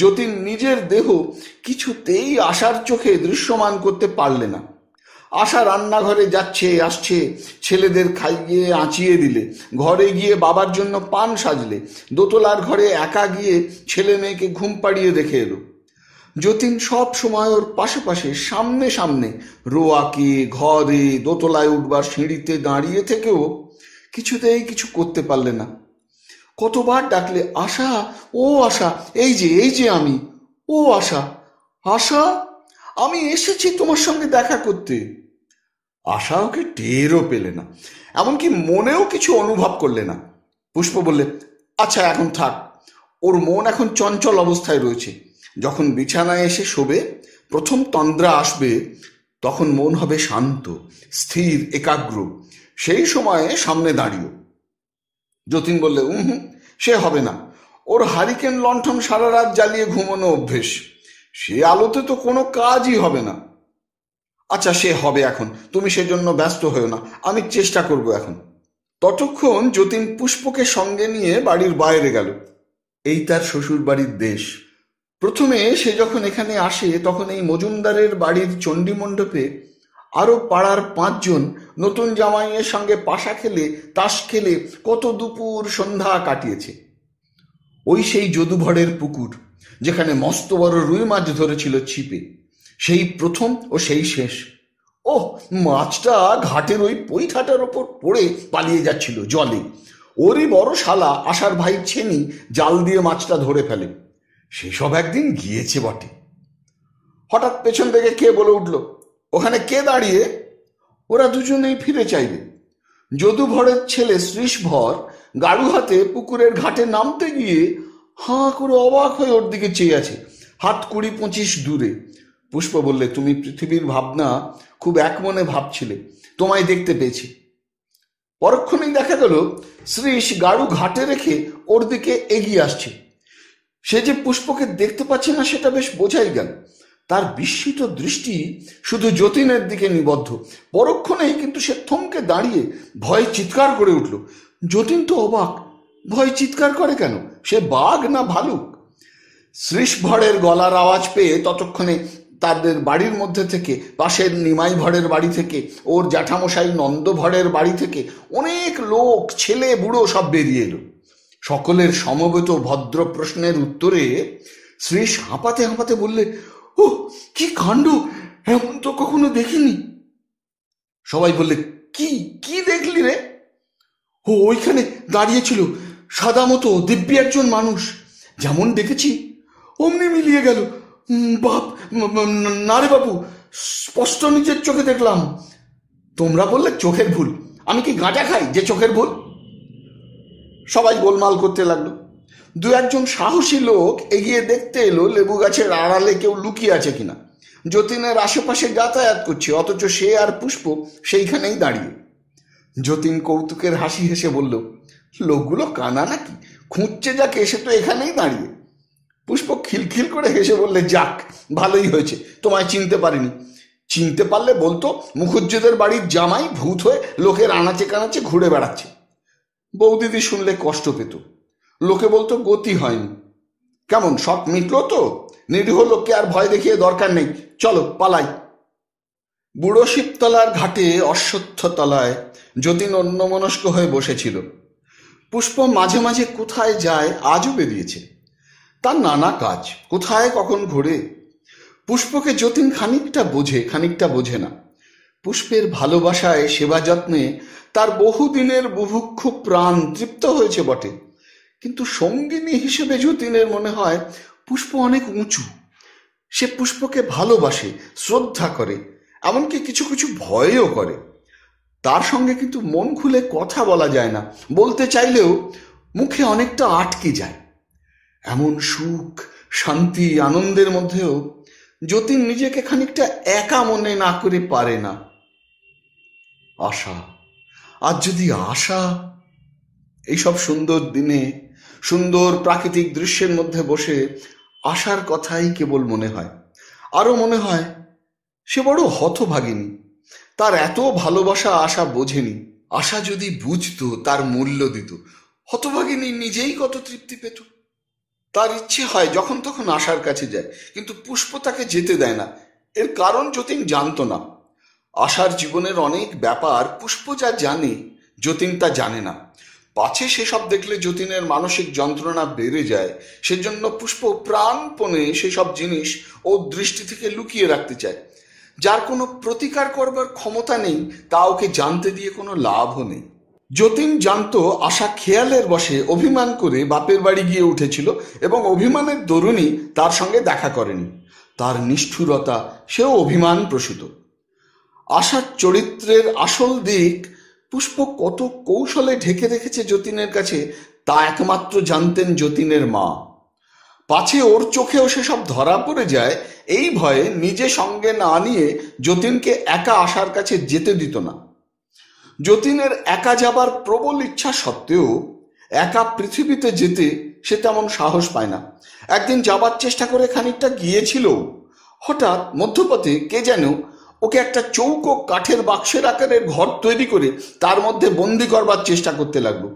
যতীন নিজের দেহ কিছুতেই আশার চোখে দৃশ্যমান করতে পারলে না। আশা রান্নাঘরে যাচ্ছে আসছে, ছেলেদের খাইয়ে আঁচিয়ে দিলে, ঘরে গিয়ে বাবার জন্য পান সাজলে, দোতলার ঘরে একা গিয়ে ছেলে মেয়েকে ঘুম পাড়িয়ে রেখে এলো। যতীন সব সময় ওর পাশে পাশে, সামনে সামনে, রোয়াকে, ঘরে, দোতলায় উঠবার সিঁড়িতে দাঁড়িয়ে থেকেও কিছুতেই কিছু করতে পারলে না। কতবার ডাকলে, আশা, ও আশা, এই যে আমি, ও আশা, আশা, আমি এসেছি তোমার সঙ্গে দেখা করতে। আশা ওকে টেরও পেলে না, এমনকি মনেও কিছু অনুভব করলে না। পুষ্প বললে, আচ্ছা এখন থাক, ওর মন এখন চঞ্চল অবস্থায় রয়েছে। যখন বিছানায় এসে শোবে, প্রথম তন্দ্রা আসবে, তখন মন হবে শান্ত, স্থির, একাগ্র। সেই সময়ে সামনে দাঁড়িয়ে। যতীন বললে, সে হবে না, ওর হারিকেন লণ্ঠন সারা রাত জ্বালিয়ে ঘুমানো অভ্যেস, সে আলোতে তো কোনো কাজই হবে না। আচ্ছা সে হবে এখন, তুমি সেজন্য ব্যস্ত হও না, আমি চেষ্টা করব এখন। ততক্ষণ যতীন পুষ্পকে সঙ্গে নিয়ে বাড়ির বাইরে গেল। এই তার শ্বশুর বাড়ির দেশ। প্রথমে সে যখন এখানে আসে, তখন এই মজুমদারের বাড়ির চণ্ডী মণ্ডপে আরো পাড়ার 5 জন নতুন জামাইয়ের সঙ্গে পাশা খেলে, তাস খেলে কত দুপুর সন্ধ্যা কাটিয়েছে। ওই সেই যদুভরের পুকুর, যেখানে মস্ত বড় রুই মাছ ধরেছিল ছিপে, সেই প্রথম ও সেই শেষ। মাছটা ঘাটের ওই পৈঠাটার ওপর পড়ে পালিয়ে যাচ্ছিল জলে। ওরই বড় শালা আশার ভাই ছেনি জাল দিয়ে মাছটা ধরে ফেলে। সেসব একদিন গিয়েছে বটে। হঠাৎ পেছন থেকে কে বলে উঠল, ওখানে কে দাঁড়িয়ে? ওরা দুজনেই ফিরে চাইবে। যদুভরের ছেলে শ্রীশভর গাড়ু হাতে পুকুরের ঘাটে নামতে গিয়ে হাঁ করে অবাক হয়ে ওর দিকে চেয়ে আছে, হাত 20-25 দূরে। পুষ্প বললে, তুমি পৃথিবীর ভাবনা খুব একমনে ভাবছিলে, তোমায় দেখতে পেয়েছি। পরক্ষণেই দেখা গেল শ্রীশ গাড়ু ঘাটে রেখে ওর দিকে এগিয়ে আসছে। সে যে পুষ্পকে দেখতে পাচ্ছে না সেটা বেশ বোঝাই গেল। তার বিস্মিত দৃষ্টি শুধু যতীনের দিকে নিবদ্ধ। পরক্ষণেই কিন্তু সে থমকে দাঁড়িয়ে ভয়ে চিৎকার করে উঠল। যতীন তো অবাক, ভয় চিৎকার করে কেন? সে বাঘ না ভালুক? শ্রীশভরের গলার আওয়াজ পেয়ে ততক্ষণে তাদের বাড়ির মধ্যে থেকে, পাশের নিমাই ভরের বাড়ি থেকে, ওর জ্যাঠামশাই নন্দভরের বাড়ি থেকে অনেক লোক, ছেলে বুড়ো সব বেরিয়ে এলো। সকলের সমবেত ভদ্র প্রশ্নের উত্তরে শ্রীশ হাঁপাতে হাঁপাতে বললে, ও কি কাণ্ড, এমন তো কখনো দেখিনি। সবাই বললে, কি কি দেখলি রে? ওইখানে দাঁড়িয়েছিল সাদা মতো দিব্যি একজন মানুষ, যেমন দেখেছি অমনি মিলিয়ে গেল। বাপ, না রে বাবু, স্পষ্ট নিজের চোখে দেখলাম। তোমরা বললে চোখের ভুল, আমি কি গাঁজা খাই যে চোখের ভুল? সবাই গোলমাল করতে লাগলো। 2-1 জন সাহসী লোক এগিয়ে দেখতে এলো লেবু গাছের আড়ালে কেউ লুকিয়ে আছে কিনা। যতীনের আশেপাশে যাতায়াত করছে, অথচ সে আর পুষ্প সেইখানেই দাঁড়িয়ে। যতীন কৌতুকের হাসি হেসে বলল, লোকগুলো কানা নাকি, খুঁজছে যাকে সে তো এখানেই দাঁড়িয়ে। পুষ্প খিলখিল করে হেসে বললে, যাক ভালোই হয়েছে, তোমায় চিনতে পারিনি। চিনতে পারলে বলতো মুখুজ্জেদের বাড়ির জামাই ভূত হয়ে লোকের আনাচে কানাচে ঘুরে বেড়াচ্ছে। বৌদিদি শুনলে কষ্ট পেত, লোকে বলতো গতি হয়নি। কেমন শখ মিটলো তো? নিরীহ লোককে আর ভয় দেখিয়ে দরকার নেই, চলো পালাই। বুড়ো শিবতলার ঘাটে অশ্বত্থ তলায় যতীন অন্যমনস্ক হয়ে বসেছিল। পুষ্প মাঝে মাঝে কোথায় যায় আজও বেরিয়েছে। তার নানা কাজ, কোথায় কখন ঘোরে। পুষ্পকে যতীন খানিকটা বোঝে, খানিকটা বোঝে না। পুষ্পের ভালোবাসায়, সেবা যত্নে তার বহুদিনের বুভুক্ষু প্রাণ তৃপ্ত হয়েছে বটে, কিন্তু সঙ্গিনী হিসেবে যতীনের মনে হয় পুষ্প অনেক উঁচু। সে পুষ্পকে ভালোবাসে, শ্রদ্ধা করে, এমনকি কিছু কিছু ভয়ও করে। তার সঙ্গে কিন্তু মন খুলে কথা বলা যায় না, বলতে চাইলেও মুখে অনেকটা আটকে যায়। এমন সুখ, শান্তি, আনন্দের মধ্যেও যতীন নিজেকে খানিকটা একা মনে না করে পারে না। আশা, আজ যদি আশা, এইসব সুন্দর দিনে সুন্দর প্রাকৃতিক দৃশ্যের মধ্যে বসে আশার কথাই কেবল মনে হয়। আরো মনে হয় সে বড় হতভাগিনী, তার এত ভালোবাসা আশা বোঝেনি। আশা যদি বুঝতো, তার মূল্য দিত, হতভাগিনী নিজেই কত তৃপ্তি পেত। তার ইচ্ছে হয় যখন তখন আশার কাছে যায়, কিন্তু পুষ্প তাকে যেতে দেয় না। এর কারণ যতীন জানতো না। আশার জীবনের অনেক ব্যাপার পুষ্প যা জানে, যতীন তা জানে না। পাছে সেসব দেখলে যতীনের মানসিক যন্ত্রণা বেড়ে যায়, সেজন্য পুষ্প প্রাণপণে সেসব জিনিস ও দৃষ্টি থেকে লুকিয়ে রাখতে চায়। যার কোনো প্রতিকার করবার ক্ষমতা নেই, তা ওকে জানতে দিয়ে কোনো লাভও নেই। যতীন জানতো আশা খেয়ালের বশে অভিমান করে বাপের বাড়ি গিয়ে উঠেছিল এবং অভিমানের দরুনই তার সঙ্গে দেখা করেনি। তার নিষ্ঠুরতা, সেও অভিমান প্রসূত। আশার চরিত্রের আসল দিক পুষ্প কত কৌশলে ঢেকে রেখেছে যতীনের কাছে, তা একমাত্র জানতেন যতীনের মা। পাছে ওর চোখেও সেসব ধরা পড়ে যায়, এই ভয়ে নিজে সঙ্গে না নিয়ে যতীনকে একা আশার কাছে যেতে দিত না। যতীনের একা যাবার প্রবল ইচ্ছা সত্ত্বেও একা পৃথিবীতে যেতে সে তেমন সাহস পায় না। একদিন যাবার চেষ্টা করে খানিকটা গিয়েছিল, হঠাৎ মধ্যপথে কে যেন ওকে একটা চৌকো কাঠের বাক্সের আকারের ঘর তৈরি করে তার মধ্যে বন্দি করবার চেষ্টা করতে লাগলো।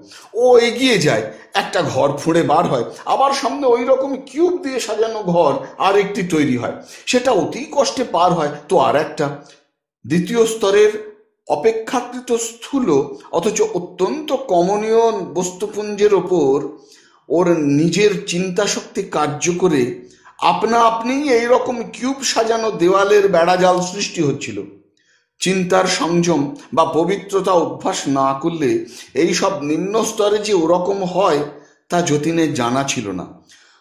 ও এগিয়ে যায়, একটা ঘর ফুঁড়ে বার হয়, আবার সামনে ওই রকম কিউব দিয়ে সাজানো ঘর আর একটি তৈরি হয়, সেটা অতি কষ্টে পার হয়, তো আর একটা। দ্বিতীয় স্তরের অপেক্ষাকৃত স্থূল অথচ অত্যন্ত কমনীয় বস্তুপুঞ্জের ওপর ওর নিজের চিন্তা শক্তি কার্য করে আপনা আপনি এইরকম কিউব সাজানো দেওয়ালের বেড়াজাল সৃষ্টি হচ্ছিল। চিন্তার সংযম বা পবিত্রতা অভ্যাস না করলে এই সব নিম্ন স্তরে যে ওরকম হয় তা যতীনের জানা ছিল না।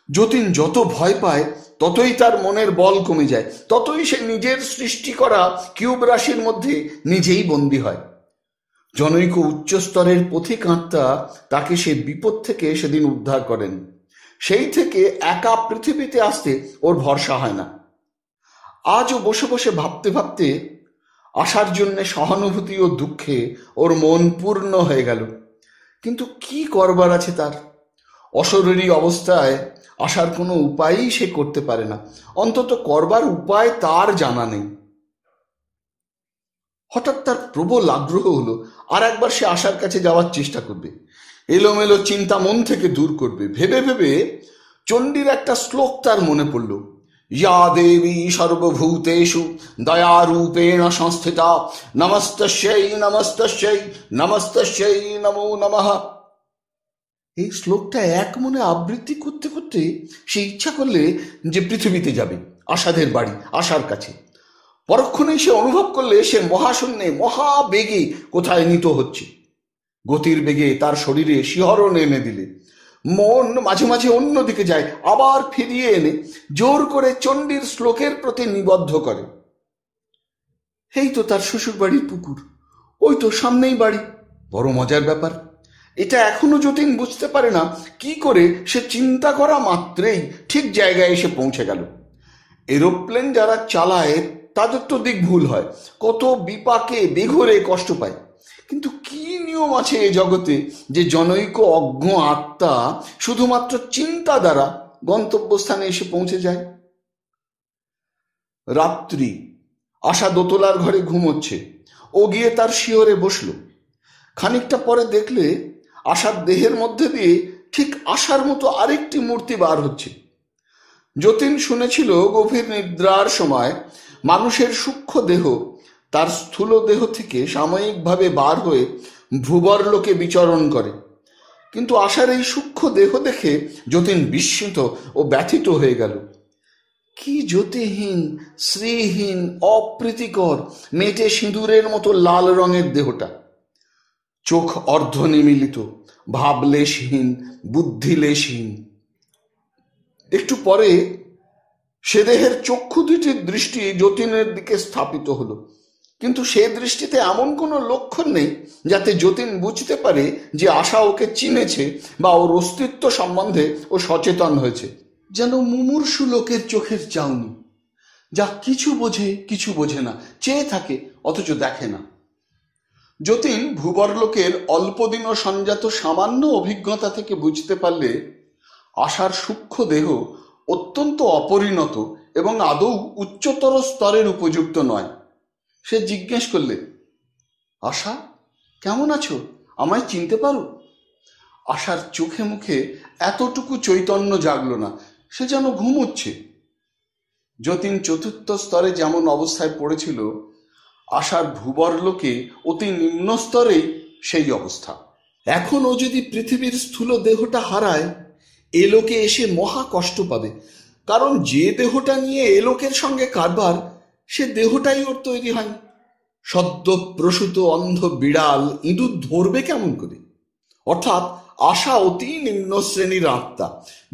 যতীন যত ভয় পায় ততই তার মনের বল কমে যায়, ততই সে নিজের সৃষ্টি করা কিউব রাশির মধ্যে নিজেই বন্দী হয়। জনৈক উচ্চস্তরের পথিক আত্মা তাকে সে বিপদ থেকে সেদিন উদ্ধার করেন। সেই থেকে একা পৃথিবীতে আসতে ওর ভরসা হয় না। আজও বসে বসে ভাবতে ভাবতে আশার জন্য সহানুভূতি ও দুঃখে ওর মন পূর্ণ হয়ে গেল। কিন্তু কি করবার আছে তার? অশরীরী অবস্থায় আশার কোনো উপায়ই সে করতে পারে না, অন্তত করবার উপায় তার জানা নেই। হঠাৎ তার প্রবল আগ্রহ হলো আর একবার সে আশার কাছে যাওয়ার চেষ্টা করবে, এলোমেলো চিন্তা মন থেকে দূর করবে। ভেবে ভেবে চণ্ডীর একটা শ্লোক তার মনে পড়ল। ইয়া দেবী সর্বভূতেষু দয়ারূপেণ সংস্থিতা নমস্তস্যৈ নমস্তস্যৈ নমস্তস্যৈ নমো নমঃ। এই শ্লোকটা এক মনে আবৃত্তি করতে করতে সে ইচ্ছা করলে যে পৃথিবীতে যাবে, আশাদের বাড়ি, আশার কাছে। পরক্ষণেই সে অনুভব করলে সে মহাশূন্যে মহাবেগে কোথায় নীত হচ্ছে। গতির বেগে তার শরীরে শিহরণ এনে দিলে মন মাঝে মাঝে অন্যদিকে যায়, আবার ফিরিয়ে এনে জোর করে চণ্ডীর শ্লোকের প্রতি নিবদ্ধ করে। এই তো তার শ্বশুর বাড়ির পুকুর, ওই তো সামনেই বাড়ি। বড় মজার ব্যাপার, এটা এখনো যতীন বুঝতে পারে না কি করে সে চিন্তা করা মাত্রেই ঠিক জায়গায় এসে পৌঁছে গেল। এরোপ্লেন যারা চালায় তাদের তো দিক ভুল হয়, কত বিপাকে বেঘরে কষ্ট পায়, কিন্তু কি নিয়ম আছে এ জগতে যে জনৈক অজ্ঞ আত্মা শুধুমাত্র চিন্তা দ্বারা গন্তব্যস্থানে এসে পৌঁছে যায়? রাত্রি, আশা দোতলার ঘরে ঘুমোচ্ছে। ও গিয়ে তার শিয়রে বসল। খানিকটা পরে দেখলে আশার দেহের মধ্যে দিয়ে ঠিক আশার মতো আরেকটি মূর্তি বার হচ্ছে। যতীন শুনেছিল গভীর নিদ্রার সময় মানুষের সূক্ষ্ম দেহ তার স্থূল দেহ থেকে সাময়িকভাবে বার হয়ে ভূবর লোকে বিচরণ করে, কিন্তু আশার এই সূক্ষ্ম দেহ দেখে যতীন বিস্মিত ও ব্যথিত হয়ে গেল। কি জ্যোতিহীন, শ্রীহীন, অপ্রীতিকর, মেটে সিঁদুরের মতো লাল রঙের দেহটা। চোখ অর্ধনিমীলিত, ভাবলেশহীন, বুদ্ধিলেশহীন। একটু পরে সে দেহের চক্ষু দুটির দৃষ্টি যতীনের দিকে স্থাপিত হলো, কিন্তু সে দৃষ্টিতে এমন কোনো লক্ষণ নেই যাতে যতীন বুঝতে পারে যে আশা ওকে চিনেছে বা ওর অস্তিত্ব সম্বন্ধে ও সচেতন হয়েছে। যেন মুমূর্ষু লোকের চোখের চাউনি, যা কিছু বোঝে কিছু বোঝে না, চেয়ে থাকে অথচ দেখে না। যতীন ভূবরলোকের অল্পদিন সঞ্জাত সামান্য অভিজ্ঞতা থেকে বুঝতে পারলে আশার সূক্ষ্ম দেহ অত্যন্ত অপরিণত এবং আদৌ উচ্চতর স্তরের উপযুক্ত নয়। সে জিজ্ঞেস করলে, আশা, কেমন আছো? আমায় চিনতে পারো? আশার চোখে মুখে এতটুকু চৈতন্য জাগল না, সে যেন ঘুমুচ্ছে। যতীন চতুর্থ স্তরে যেমন অবস্থায় পড়েছিল, আশার ভূবরলোকে অতি নিম্ন স্তরেই সেই অবস্থা। এখন ও যদি পৃথিবীর স্থূল দেহটা হারায়, এ লোকে এসে মহা কষ্ট পাবে, কারণ যে দেহটা নিয়ে এ লোকের সঙ্গে কারবার, সে দেহটাই ওর তৈরি হয়নি। সদ্য প্রসূত অন্ধ বিড়াল ইঁদুর ধরবে কেমন করে? অর্থাৎ আশা অতি নিম্ন শ্রেণীর আত্মা।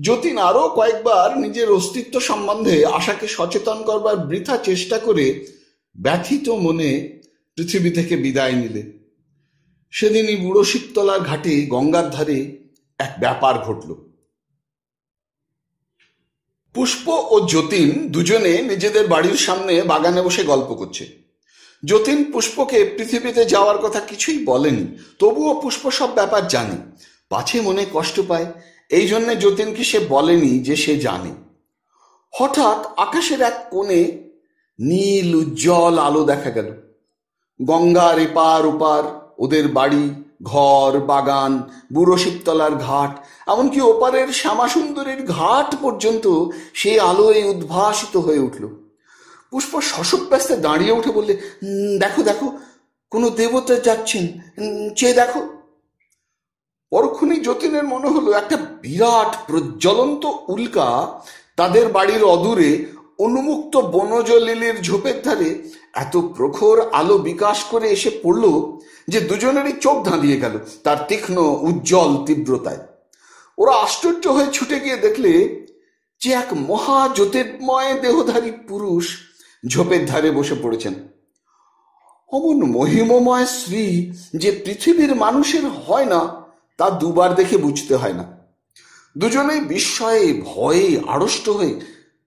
যতীন আরো কয়েকবার নিজের অস্তিত্ব সম্বন্ধে আশাকে সচেতন করবার বৃথা চেষ্টা করে ব্যথিত মনে পৃথিবী থেকে বিদায় নিলে। সেদিনই বুড়ো শিবতলার ঘাটে গঙ্গার ধারে এক ব্যাপার ঘটল। পুষ্প ও যতীন দুজনে নিজেদের বাড়ির সামনে বাগানে বসে গল্প করছে। যতীন পুষ্পকে পৃথিবীতে যাওয়ার কথা কিছুই বলেনি, তবুও পুষ্প সব ব্যাপার জানে। পাছে মনে কষ্ট পায়, এই জন্যে যতীনকে সে বলেনি যে সে জানে। হঠাৎ আকাশের এক কোণে নীল উজ্জ্বল আলো দেখা গেল। গঙ্গার এপার ওপার ওদের বাড়ি, ঘর, বাগান, বুড়ো শিবতলার ঘাট, এমনকি ওপারের শ্যামাসুন্দরীর ঘাট পর্যন্ত সেই আলোয় উদ্ভাসিত হয়ে উঠল। পুষ্প শশব্যস্তে দাঁড়িয়ে উঠে বললে, দেখো দেখো, কোনো দেবতা যাচ্ছেন, চেয়ে দেখো। পরক্ষণই যতীনের মনে হলো একটা বিরাট প্রজ্বলন্ত উল্কা তাদের বাড়ির অদূরে উন্মুক্ত বনজ লিলির ঝোপের ধারে এত প্রখর আলো বিকাশ করে এসে পড়ল যে দুজনেরই চোখ ধাঁধিয়ে গেল তার তীক্ষ্ণ উজ্জ্বল তীব্রতায়। ওরা আশ্চর্য হয়ে ছুটে গিয়ে দেখলে যে এক মহা জ্যোতির্ময় দেহধারী পুরুষ ঝোপের ধারে বসে পড়েছেন। অমন মহিমময় শ্রী যে পৃথিবীর মানুষের হয় না, তা দুবার দেখে বুঝতে হয় না। দুজনেই বিস্ময়ে ভয়ে আড়ষ্ট হয়ে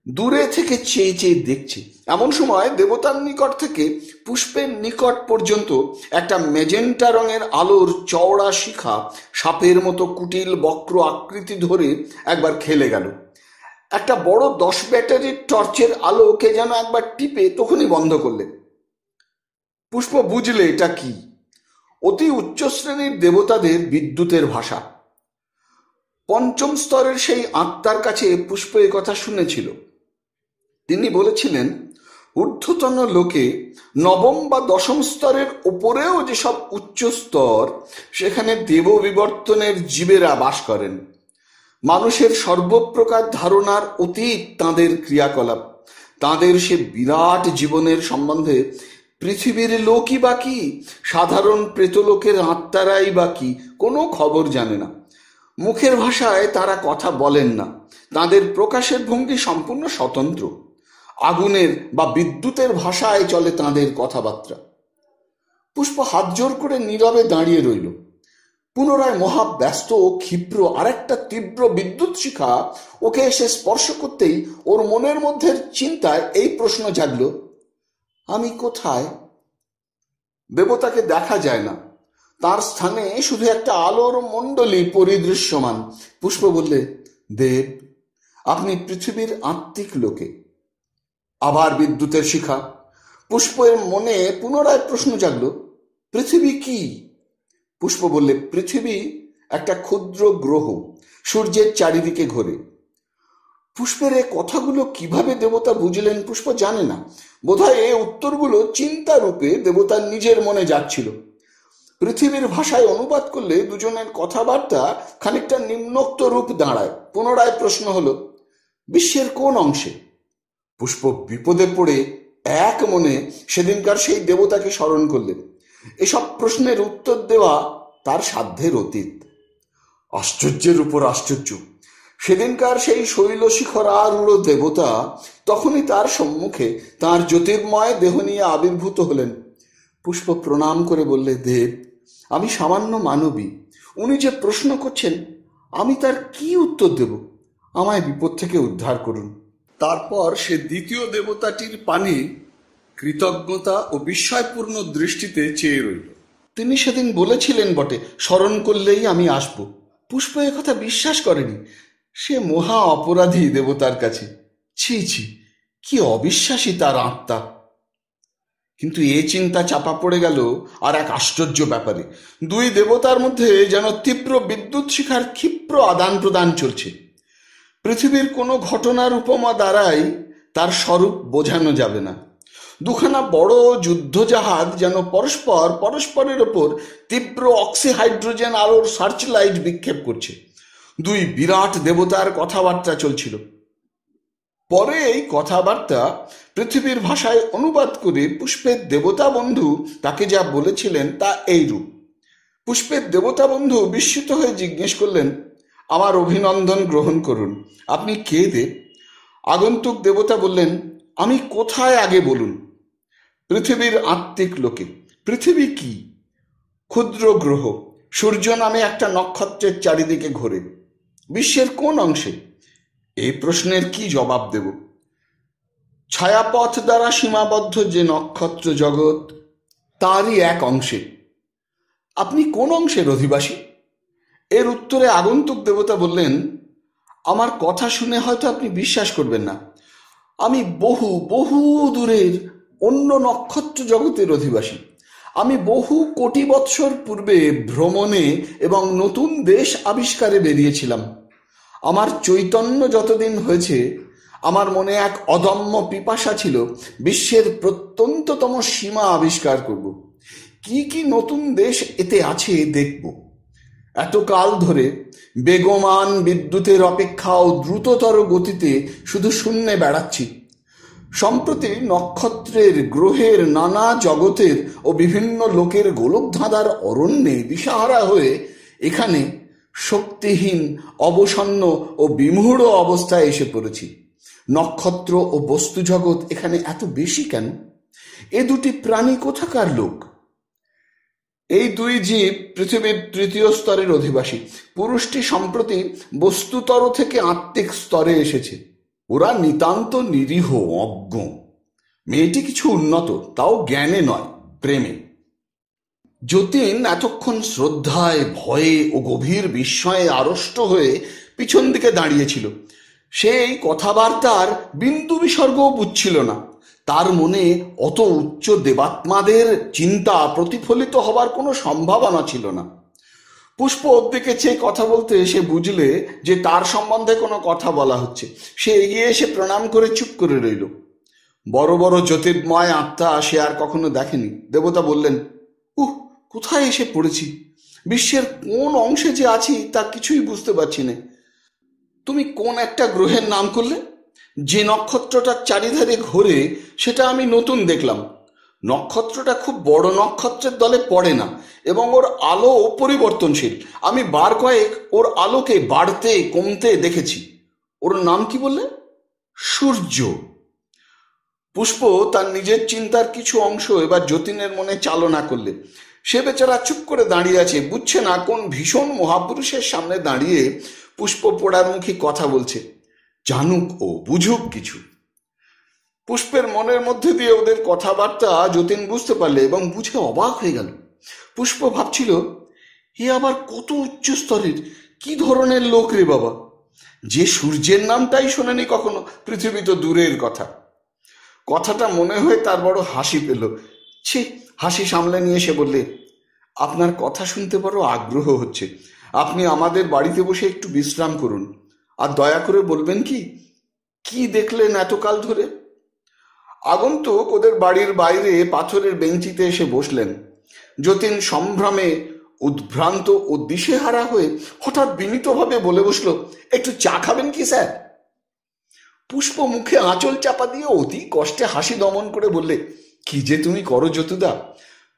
দূরে থেকে চেয়ে চেয়ে দেখছে। এমন সময় দেবতার নিকট থেকে পুষ্পের নিকট পর্যন্ত একটা মেজেন্টা রঙের আলোর চওড়া শিখা সাপের মতো কুটিল বক্র আকৃতি ধরে একবার খেলে গেল। একটা বড় 10 ব্যাটারির টর্চের আলো কে যেন একবার টিপে তখনই বন্ধ করলে। পুষ্প বুঝলে এটা কি? অতি উচ্চ শ্রেণীর দেবতাদের বিদ্যুতের ভাষা। পঞ্চম স্তরের সেই আত্মার কাছে পুষ্প এ কথা শুনেছিল। তিনি বলেছিলেন, ঊর্ধ্বতন লোকে নবম বা দশম স্তরের ওপরেও যেসব উচ্চ স্তর, সেখানে দেব বিবর্তনের জীবেরা বাস করেন। মানুষের সর্বপ্রকার ধারণার অতীত তাঁদের ক্রিয়াকলাপ। তাঁদের সে বিরাট জীবনের সম্বন্ধে পৃথিবীর লোকই বা কি, সাধারণ প্রেতলোকের আত্মারাই বা কি, কোনো খবর জানে না। মুখের ভাষায় তারা কথা বলেন না, তাঁদের প্রকাশের ভঙ্গি সম্পূর্ণ স্বতন্ত্র। আগুনের বা বিদ্যুতের ভাষায় চলে তাঁদের কথাবার্তা। পুষ্প হাত জোর করে নীরবে দাঁড়িয়ে রইল। পুনরায় মহাব্যস্ত ও ক্ষিপ্র আরেকটা তীব্র বিদ্যুৎ শিখা ওকে এসে স্পর্শ করতেই ওর মনের মধ্যে চিন্তায় এই প্রশ্ন জাগল, আমি কোথায়? দেবতাকে দেখা যায় না, তার স্থানে শুধু একটা আলোর মণ্ডলী পরিদৃশ্যমান। পুষ্প বললে, দেব, আপনি পৃথিবীর আত্মিক লোকে। আবার বিদ্যুতের শিখা। পুষ্পের মনে পুনরায় প্রশ্ন জাগল, পৃথিবী কি? পুষ্প বললে, পৃথিবী একটা ক্ষুদ্র গ্রহ, সূর্যের চারিদিকে ঘোরে। পুষ্পের এ কথাগুলো কিভাবে দেবতা বুঝলেন পুষ্প জানে না। বোধহয় এ উত্তরগুলো চিন্তা রূপে দেবতার নিজের মনে যাচ্ছিল। পৃথিবীর ভাষায় অনুবাদ করলে দুজনের কথাবার্তা খানিকটা নিম্নোক্ত রূপ দাঁড়ায়। পুনরায় প্রশ্ন হলো, বিশ্বের কোন অংশে? পুষ্প বিপদে পড়ে এক মনে সেদিনকার সেই দেবতাকে স্মরণ করলেন। এসব প্রশ্নের উত্তর দেওয়া তার সাধ্যের অতীত। আশ্চর্যের উপর আশ্চর্য, সেদিনকার সেই শৈলশিখরারূঢ় দেবতা তখনই তার সম্মুখে তার জ্যোতির্ময় দেহ নিয়ে আবির্ভূত হলেন। পুষ্প প্রণাম করে বললে, দেব, আমি সামান্য মানবী। উনি যে প্রশ্ন করছেন আমি তার কি উত্তর দেব? আমায় বিপদ থেকে উদ্ধার করুন। তারপর সে দ্বিতীয় দেবতাটির পানে কৃতজ্ঞতা ও বিস্ময়পূর্ণ দৃষ্টিতে চেয়ে রইল। তিনি সেদিন বলেছিলেন বটে, স্মরণ করলেই আমি আসব। পুষ্প কথা বিশ্বাস করেনি। সে মহা অপরাধী দেবতার কাছে। ছি ছি, কি অবিশ্বাসী তার আত্মা। কিন্তু এ চিন্তা চাপা পড়ে গেল আর এক আশ্চর্য ব্যাপারে। দুই দেবতার মধ্যে যেন তীব্র বিদ্যুৎ শিখার ক্ষিপ্র আদান প্রদান চলছে। পৃথিবীর কোনো ঘটনার উপমা দ্বারাই তার স্বরূপ বোঝানো যাবে না। দুখানা বড় যুদ্ধজাহাজ যেন পরস্পরের ওপর তীব্র অক্সিহাইড্রোজেন আলোর সার্চ লাইট বিক্ষেপ করছে। দুই বিরাট দেবতার কথাবার্তা চলছিল। পরে এই কথাবার্তা পৃথিবীর ভাষায় অনুবাদ করে পুষ্পের দেবতা বন্ধু তাকে যা বলেছিলেন তা এইরূপ। পুষ্পের দেবতা বন্ধু বিস্মিত হয়ে জিজ্ঞেস করলেন, আমার অভিনন্দন গ্রহণ করুন। আপনি কে দেব? আগন্তুক দেবতা বললেন, আমি কোথায় আগে বলুন। পৃথিবীর আত্মিক লোকে। পৃথিবী কি? ক্ষুদ্র গ্রহ, সূর্য নামে একটা নক্ষত্রের চারিদিকে ঘোরে। বিশ্বের কোন অংশে? এই প্রশ্নের কি জবাব দেব? ছায়াপথ দ্বারা সীমাবদ্ধ যে নক্ষত্র জগৎ, তারই এক অংশে। আপনি কোন অংশের অধিবাসী? এর উত্তরে আগন্তুক দেবতা বললেন, আমার কথা শুনে হয়তো আপনি বিশ্বাস করবেন না, আমি বহু বহু দূরের অন্য নক্ষত্র জগতের অধিবাসী। আমি বহু কোটি বৎসর পূর্বে ভ্রমণে এবং নতুন দেশ আবিষ্কারে বেরিয়েছিলাম। আমার চৈতন্য যতদিন হয়েছে, আমার মনে এক অদম্য পিপাসা ছিল বিশ্বের প্রত্যন্ততম সীমা আবিষ্কার করব। কি কি নতুন দেশ এতে আছে দেখব। এতকাল ধরে বেগমান বিদ্যুতের অপেক্ষাও দ্রুততর গতিতে শুধু শূন্যে বেড়াচ্ছি। সম্প্রতি নক্ষত্রের, গ্রহের, নানা জগতের ও বিভিন্ন লোকের গোলকধাঁধার অরণ্যে দিশাহারা হয়ে এখানে শক্তিহীন, অবসন্ন ও বিমূঢ় অবস্থায় এসে পড়েছি। নক্ষত্র ও বস্তু জগৎ এখানে এত বেশি কেন? এ দুটি প্রাণী কোথাকার লোক? এই দুই জীব পৃথিবীর তৃতীয় স্তরের অধিবাসী। পুরুষটি সম্প্রতি বস্তুতর থেকে আত্মিক স্তরে এসেছে। ওরা নিতান্ত নিরীহ, অজ্ঞ। মেয়েটি কিছু উন্নত, তাও জ্ঞানে নয়, প্রেমে। যতীন এতক্ষণ শ্রদ্ধায়, ভয়ে ও গভীর বিস্ময়ে আড়ষ্ট হয়ে পিছন দিকে দাঁড়িয়েছিল। সে এই কথাবার্তার বিন্দু বিসর্গও বুঝছিল না। তার মনে অত উচ্চ দেবাত্মাদের চিন্তা প্রতিফলিত হবার কোনো সম্ভাবনা ছিল না। পুষ্প ওর দিকে চেয়ে কথা বলতে সে বুঝলে যে তার সম্বন্ধে কোনো কথা বলা হচ্ছে। সে এগিয়ে এসে প্রণাম করে চুপ করে রইল। বড় বড় জ্যোতির্ময় আত্মা সে আর কখনো দেখেনি। দেবতা বললেন, কোথায় এসে পড়েছি? বিশ্বের কোন অংশে যে আছি তা কিছুই বুঝতে পারছি না। তুমি কোন একটা গ্রহের নাম করলে? যে নক্ষত্রটার চারিধারে ঘোরে সেটা আমি নতুন দেখলাম। নক্ষত্রটা খুব বড় নক্ষত্রের দলে পড়ে না এবং ওর আলো পরিবর্তনশীল। আমি বার কয়েক ওর আলোকে বাড়তে কমতে দেখেছি। ওর নাম কি বললে? সূর্য। পুষ্প তার নিজের চিন্তার কিছু অংশ এবার যতীনের মনে চালনা করলে। সে বেচারা চুপ করে দাঁড়িয়ে আছে, বুঝছে না কোন ভীষণ মহাপুরুষের সামনে দাঁড়িয়ে পুষ্প পোড়ারমুখী কথা বলছে। জানুক ও বুঝুক কিছু। পুষ্পের মনের মধ্যে দিয়ে ওদের কথাবার্তা যতীন বুঝতে পারলে এবং বুঝে অবাক হয়ে গেল। পুষ্প ভাবছিল, এ আবার কত উচ্চ স্তরের, কি ধরনের লোক রে বাবা, যে সূর্যের নামটাই শোনেনি কখনো, পৃথিবী তো দূরের কথা। কথাটা মনে হয়ে তার বড় হাসি পেল। হাসি সামলে নিয়ে সে বললে, আপনার কথা শুনতে বড় আগ্রহ হচ্ছে। আপনি আমাদের বাড়িতে বসে একটু বিশ্রাম করুন, আর দয়া করে বলবেন কি দেখলেন এতকাল ধরে? আগন্তুক ওদের বাড়ির বাইরে পাথরের বেঞ্চিতে এসে বসলেন। যতীন সম্ভ্রমে উদ্ভ্রান্ত ও দিশেহারা হয়ে হঠাৎ বিনীতভাবে বলে বসল, একটু চা খাবেন কি স্যার? পুষ্প মুখে আঁচল চাপা দিয়ে অতি কষ্টে হাসি দমন করে বললে, কি যে তুমি করো যতুদা,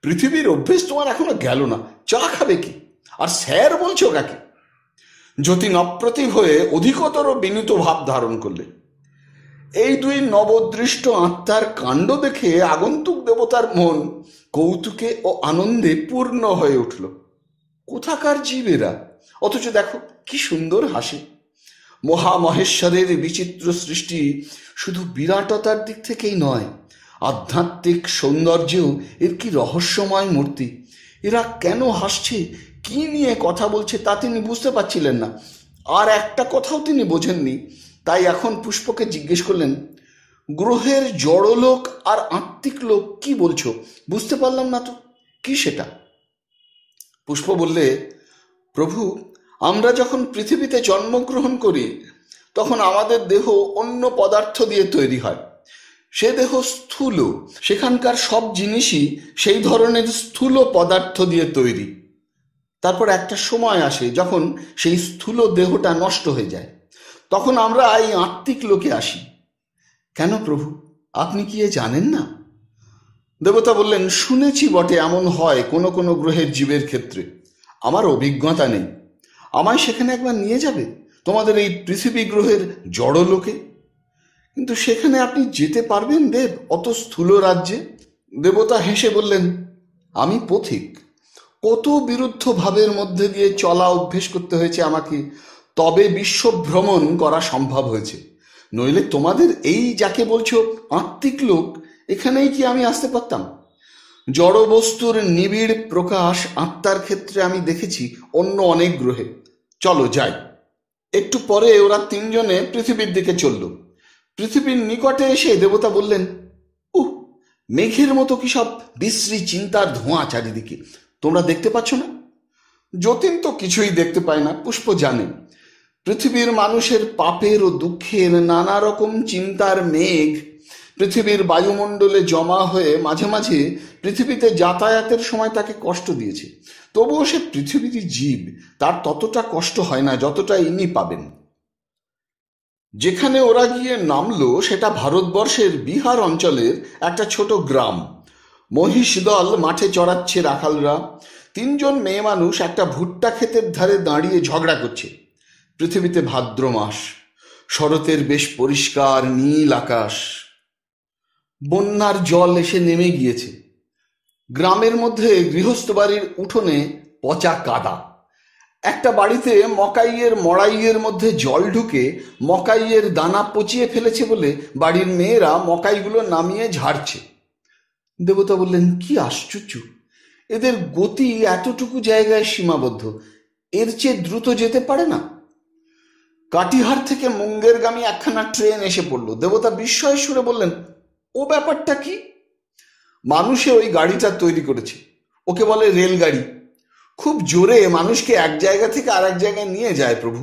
পৃথিবীর অভ্যেস তোমার এখনো গেল না। চা খাবে কি, আর স্যার বলছো কাকে? যতীন অপ্রতিভ হয়ে অধিকতর বিনীত ভাব ধারণ করলে। এই দুই নবদৃষ্ট আত্মার কাণ্ড দেখে আগন্তুক দেবতার মন কৌতুকে ও আনন্দে পূর্ণ হয়ে উঠল। কোথাকার জীবেরা, অথচ দেখো কি সুন্দর হাসে। মহামহেশ্বরের বিচিত্র সৃষ্টি শুধু বিরাটতার দিক থেকেই নয়, আধ্যাত্মিক সৌন্দর্যেও এর কি রহস্যময় মূর্তি। এরা কেন হাসছে, কি নিয়ে কথা বলছে তা তিনি বুঝতে পারছিলেন না। আর একটা কথাও তিনি বোঝেননি। তাই এখন পুষ্পকে জিজ্ঞেস করলেন, গ্রহের জড়লোক আর আত্মিক লোক কি বলছো? বুঝতে পারলাম না তো, কি সেটা? পুষ্প বললে, প্রভু, আমরা যখন পৃথিবীতে জন্মগ্রহণ করি তখন আমাদের দেহ অন্য পদার্থ দিয়ে তৈরি হয়। সে দেহ স্থূল, সেখানকার সব জিনিসই সেই ধরনের স্থূল পদার্থ দিয়ে তৈরি। তারপর একটা সময় আসে যখন সেই স্থূল দেহটা নষ্ট হয়ে যায়, তখন আমরা এই আত্মিক লোকে আসি। কেন প্রভু, আপনি কি এ জানেন না? দেবতা বললেন, শুনেছি বটে এমন হয় কোনো কোনো গ্রহের জীবের ক্ষেত্রে। আমার অভিজ্ঞতা নেই। আমায় সেখানে একবার নিয়ে যাবে, তোমাদের এই পৃথিবী গ্রহের জড়লোকে? কিন্তু সেখানে আপনি যেতে পারবেন দেব, অত স্থূল রাজ্যে? দেবতা হেসে বললেন, আমি পথিক, কত বিরুদ্ধ ভাবের মধ্যে দিয়ে চলা অভ্যেস করতে হয়েছে আমাকে, তবে বিশ্ব ভ্রমণ করা সম্ভব হয়েছে। নইলে তোমাদের এই যাকে বলছো আত্মিক লোক, এখানেই কি আমি আসতে পারতাম? জড় বস্তুর নিবিড় প্রকাশ আত্মার ক্ষেত্রে আমি দেখেছি অন্য অনেক গ্রহে। চলো যাই। একটু পরে ওরা তিনজনে পৃথিবীর দিকে চলল। পৃথিবীর নিকটে এসে দেবতা বললেন, মেঘের মতো কি সব বিশ্রী চিন্তার ধোঁয়া চারিদিকে, তোমরা দেখতে পাচ্ছ না? যতীন তো কিছুই দেখতে পায় না। পুষ্প জানে পৃথিবীর মানুষের পাপের ও দুঃখের নানা রকম চিন্তার মেঘ পৃথিবীর বায়ুমণ্ডলে জমা হয়ে মাঝে মাঝে পৃথিবীতে যাতায়াতের সময় তাকে কষ্ট দিয়েছে। তবুও সে পৃথিবীরই জীব, তার ততটা কষ্ট হয় না যতটা ইনি পাবেন। যেখানে ওরা গিয়ে নামলো সেটা ভারতবর্ষের বিহার অঞ্চলের একটা ছোট গ্রাম। মহিষ দল মাঠে চড়াচ্ছে রাখালরা। তিনজন মেয়ে মানুষ একটা ভুট্টা ক্ষেতের ধারে দাঁড়িয়ে ঝগড়া করছে। পৃথিবীতে ভাদ্র মাস, শরতের বেশ পরিষ্কার নীল আকাশ। বন্যার জল এসে নেমে গিয়েছে। গ্রামের মধ্যে গৃহস্থ বাড়ির উঠোনে পচা কাদা। একটা বাড়িতে মকাইয়ের মড়াইয়ের মধ্যে জল ঢুকে মকাইয়ের দানা পচিয়ে ফেলেছে বলে বাড়ির মেয়েরা মকাইগুলো নামিয়ে ঝাড়ছে। দেবতা বললেন, কি আশ্চর্য, এদের গতি এতটুকু জায়গায় সীমাবদ্ধ, এর চেয়ে দ্রুত যেতে পারে না? কাটিহার থেকে মুঙ্গেরগামী একখানা ট্রেন এসে পড়ল। দেবতা বিস্ময় সুরে বললেন, ও ব্যাপারটা কি? মানুষে ওই গাড়িটা তৈরি করেছে, ওকে বলে রেলগাড়ি। খুব জোরে মানুষকে এক জায়গা থেকে আর এক জায়গায় নিয়ে যায় প্রভু।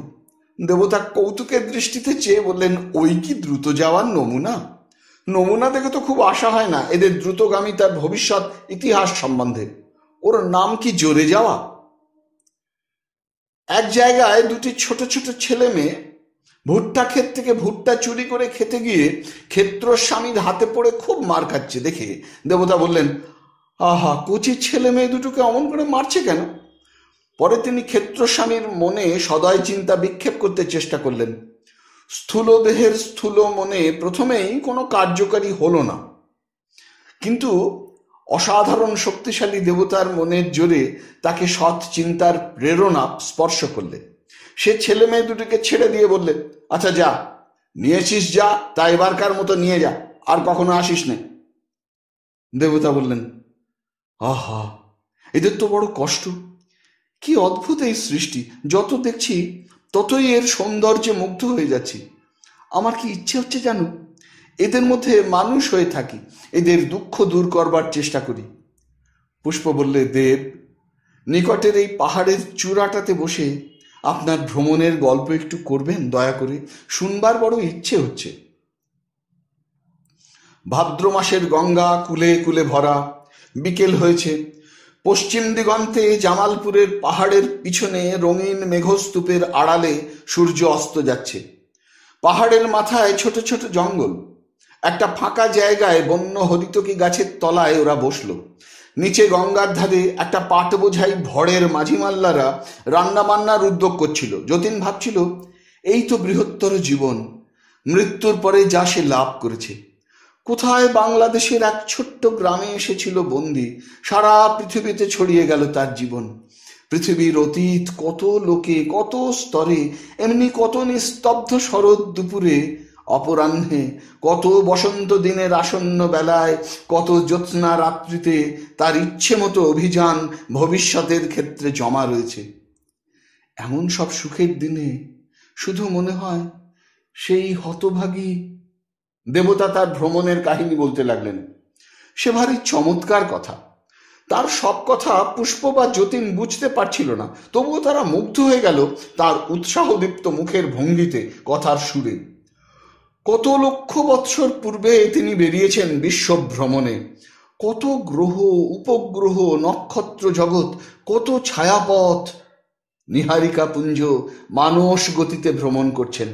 দেবতা কৌতুকের দৃষ্টিতে চেয়ে বললেন, ওই কি দ্রুত যাওয়ার নমুনা? নমুনা দেখে তো খুব আশা হয় না এদের দ্রুতগামী তার ভবিষ্যৎ ইতিহাস সম্বন্ধে। ওর নাম কি জোরে যাওয়া? এক জায়গায় দুটি ছোট ছোট ছেলে মেয়ে ভুট্টা ক্ষেত থেকে ভুট্টা চুরি করে খেতে গিয়ে ক্ষেত্রস্বামীর হাতে পড়ে খুব মার খাচ্ছে দেখে দেবতা বললেন, আহা, কচি ছেলে মেয়ে দুটোকে অমন করে মারছে কেন? পরে তিনি ক্ষেত্রস্বামীর মনে সদয় চিন্তা বিক্ষেপ করতে চেষ্টা করলেন। স্থূল দেহের স্থূল মনে প্রথমেই কোনো কার্যকারী হলো না, কিন্তু অসাধারণ শক্তিশালী দেবতার মনের জোরে তাকে সৎ চিন্তার প্রেরণা স্পর্শ করলে। সে ছেলে মেয়ে দুটিকে ছেড়ে দিয়ে বললে, আচ্ছা যা, নিয়েছিস যা, তা এবারকার মতো নিয়ে যা, আর কখনো আসিস নে। দেবতা বললেন, আহা, এদের তো বড় কষ্ট। কি অদ্ভুত এই সৃষ্টি! যত দেখছি ততই এর সৌন্দর্যে মুগ্ধ হয়ে যাচ্ছি। আমার কি ইচ্ছে হচ্ছে জানো, এদের মধ্যে মানুষ হয়ে থাকি, এদের দুঃখ দূর করবার চেষ্টা করি। পুষ্প বললে, দেব, নিকটের এই পাহাড়ের চূড়াটাতে বসে আপনার ভ্রমণের গল্প একটু করবেন দয়া করে? শুনবার বড় ইচ্ছে হচ্ছে। ভাদ্র মাসের গঙ্গা কুলে কুলে ভরা। বিকেল হয়েছে। পশ্চিম দিগন্তে জামালপুরের পাহাড়ের পিছনে রঙিন মেঘস্তূপের আড়ালে সূর্য অস্ত যাচ্ছে। পাহাড়ের মাথায় ছোট ছোট জঙ্গল। একটা ফাঁকা জায়গায় বন্য হরিতকি গাছের তলায় ওরা বসলো। নিচে গঙ্গার ধারে একটা পাট বোঝাই ভড়ের মাঝিমাল্লারা রান্না বান্নার উদ্যোগ করছিল। যতীন ভাবছিল, এই তো বৃহত্তর জীবন, মৃত্যুর পরে যা সে লাভ করেছে। কোথায় বাংলাদেশের এক ছোট্ট গ্রামে এসেছিল বন্দি, সারা পৃথিবীতে ছড়িয়ে গেল তার জীবন। পৃথিবীর অতীত কত লোকে, কত স্তরে, এমনি কত নিস্তব্ধ শরৎ দুপুরে, অপরাহ্নে, কত বসন্ত দিনের আসন্ন বেলায়, কত জ্যোৎস্না রাত্রিতে তার ইচ্ছে মতো অভিযান ভবিষ্যতের ক্ষেত্রে জমা রয়েছে। এমন সব সুখের দিনে শুধু মনে হয় সেই হতভাগী। দেবতা তার ভ্রমণের কাহিনী বলতে লাগলেন। সে ভারী চমৎকার কথা। তার সব কথা পুষ্প বা যতীন বুঝতে পারছিল না, তবুও তারা মুগ্ধ হয়ে গেল তার উৎসাহদীপ্ত মুখের ভঙ্গিতে, কথার সুরে। কত লক্ষ বৎসর পূর্বে তিনি বেরিয়েছেন বিশ্ব ভ্রমণে। কত গ্রহ, উপগ্রহ, নক্ষত্র জগৎ, কত ছায়াপথ, নীহারিকা পুঞ্জ মানস গতিতে ভ্রমণ করছেন।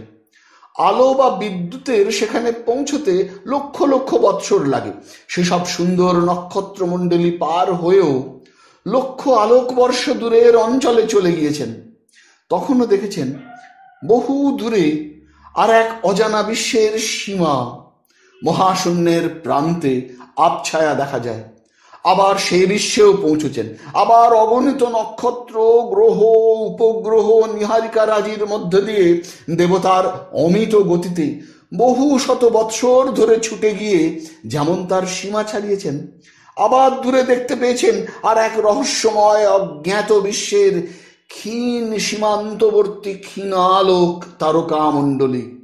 আলো বা বিদ্যুতের সেখানে পৌঁছতে লক্ষ লক্ষ বৎসর লাগে। সেসব সুন্দর নক্ষত্রমণ্ডলী পার হয়েও লক্ষ আলোকবর্ষ দূরের অঞ্চলে চলে গিয়েছেন। তখনও দেখেছেন বহু দূরে আর এক অজানা বিশ্বের সীমা, মহাশূন্যের প্রান্তে আবছায়া দেখা যায়। আবার সেই বিশ্বেও পৌঁছেছেন। আবার অগণিত নক্ষত্র, গ্রহ, উপগ্রহ, নীহারিকা রাজির মধ্য দিয়ে দেবতার অমিত গতিতে বহু শত বৎসর ধরে ছুটে গিয়ে যেমন তার সীমা ছাড়িয়েছেন, আবার দূরে দেখতে পেয়েছেন আর এক রহস্যময় অজ্ঞাত বিশ্বের ক্ষীণ সীমান্তবর্তী ক্ষীণালোক তারকামণ্ডলী।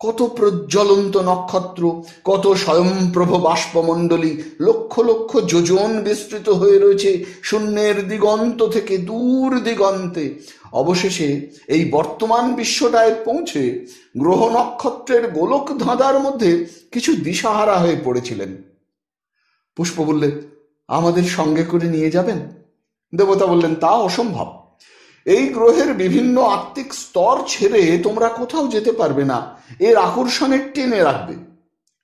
কত প্রজ্বলন্ত নক্ষত্র, কত স্বয়ংপ্রভ বাষ্পমণ্ডলী লক্ষ লক্ষ যোজন বিস্তৃত হয়ে রয়েছে শূন্যের দিগন্ত থেকে দূর দিগন্তে। অবশেষে এই বর্তমান বিশ্বটায় পৌঁছে গ্রহ নক্ষত্রের গোলক ধাঁধার মধ্যে কিছু দিশাহারা হয়ে পড়েছিলেন। পুষ্প বললে, আমাদের সঙ্গে করে নিয়ে যাবেন? দেবতা বললেন, তা অসম্ভব। এই গ্রহের বিভিন্ন আত্মিক স্তর ছেড়ে তোমরা কোথাও যেতে পারবে না। এর আকর্ষণের টেনে রাখবে।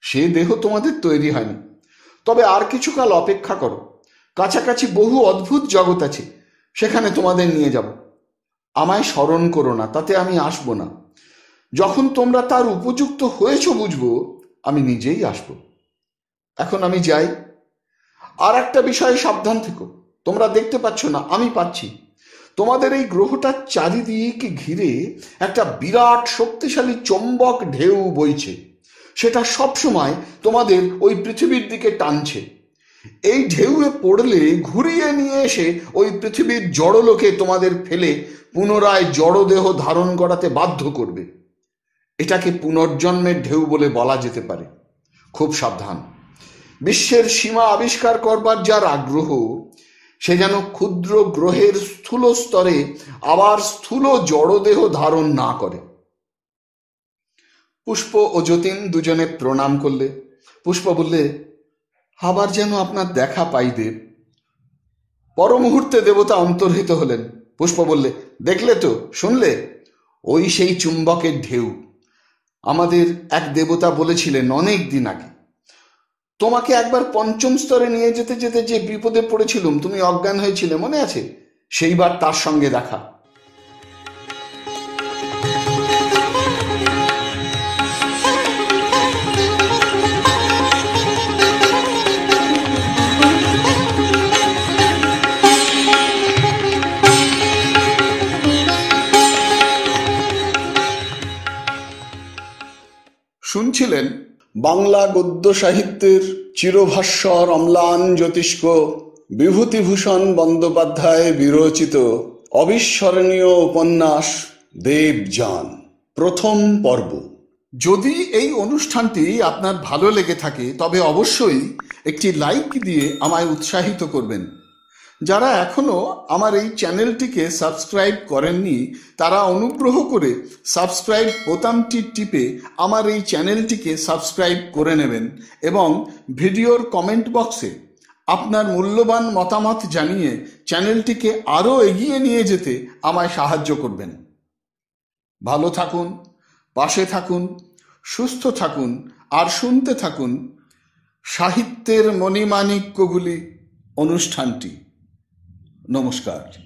সে দেহ তোমাদের তৈরি হয়নি। তবে আর কিছুকাল অপেক্ষা করো। কাছাকাছি বহু অদ্ভুত জগৎ আছে, সেখানে তোমাদের নিয়ে যাব। আমায় স্মরণ করো না, তাতে আমি আসবো না। যখন তোমরা তার উপযুক্ত হয়েছ বুঝবো, আমি নিজেই আসব। এখন আমি যাই। আর একটা বিষয়ে সাবধান থেকো। তোমরা দেখতে পাচ্ছ না, আমি পাচ্ছি। তোমাদের এই গ্রহটার চারিদিকে ঘিরে একটা বিরাট শক্তিশালী চৌম্বক ঢেউ বইছে। সেটা সবসময় তোমাদের ওই পৃথিবীর দিকে টানছে। এই ঢেউয়ে পড়লে ঘুরিয়ে নিয়ে এসে ওই পৃথিবীর জড়লোকে তোমাদের ফেলে পুনরায় জড়দেহ ধারণ করাতে বাধ্য করবে। এটাকে পুনর্জন্মের ঢেউ বলে বলা যেতে পারে। খুব সাবধান। বিশ্বের সীমা আবিষ্কার করবার যার আগ্রহ, সে যেন ক্ষুদ্র গ্রহের স্থূল স্তরে আবার স্থূল জড়দেহ ধারণ না করে। পুষ্প ও যতীন দুজনে প্রণাম করলে। পুষ্প বললে, আবার যেন আপনার দেখা পাই দেব। পর মুহূর্তে দেবতা অন্তর্হিত হলেন। পুষ্প বললে, দেখলে তো, শুনলে? ওই সেই চুম্বকের ঢেউ। আমাদের এক দেবতা বলেছিলেন অনেক দিন আগে। তোমাকে একবার পঞ্চম স্তরে নিয়ে যেতে যেতে যে বিপদে পড়েছিলুম, তুমি অজ্ঞান হয়েছিলে, মনে আছে? সেইবার তার সঙ্গে দেখা। শুনছিলেন বাংলা গদ্য সাহিত্যের চিরভাস্বর অম্লান জ্যোতিষ্ক বিভূতিভূষণ বন্দ্যোপাধ্যায় বিরচিত অবিস্মরণীয় উপন্যাস দেবযান, প্রথম পর্ব। যদি এই অনুষ্ঠানটি আপনার ভালো লেগে থাকে তবে অবশ্যই একটি লাইক দিয়ে আমায় উৎসাহিত করবেন। যারা এখনো আমার এই চ্যানেলটিকে সাবস্ক্রাইব করেননি তারা অনুগ্রহ করে সাবস্ক্রাইব বোতামটি টিপে আমার এই চ্যানেলটিকে সাবস্ক্রাইব করে নেবেন এবং ভিডিওর কমেন্ট বক্সে আপনার মূল্যবান মতামত জানিয়ে চ্যানেলটিকে আরও এগিয়ে নিয়ে যেতে আমায় সাহায্য করবেন। ভালো থাকুন, পাশে থাকুন, সুস্থ থাকুন আর শুনতে থাকুন সাহিত্যের মণিমাণিক্যগুলি অনুষ্ঠানটি। নমস্কার।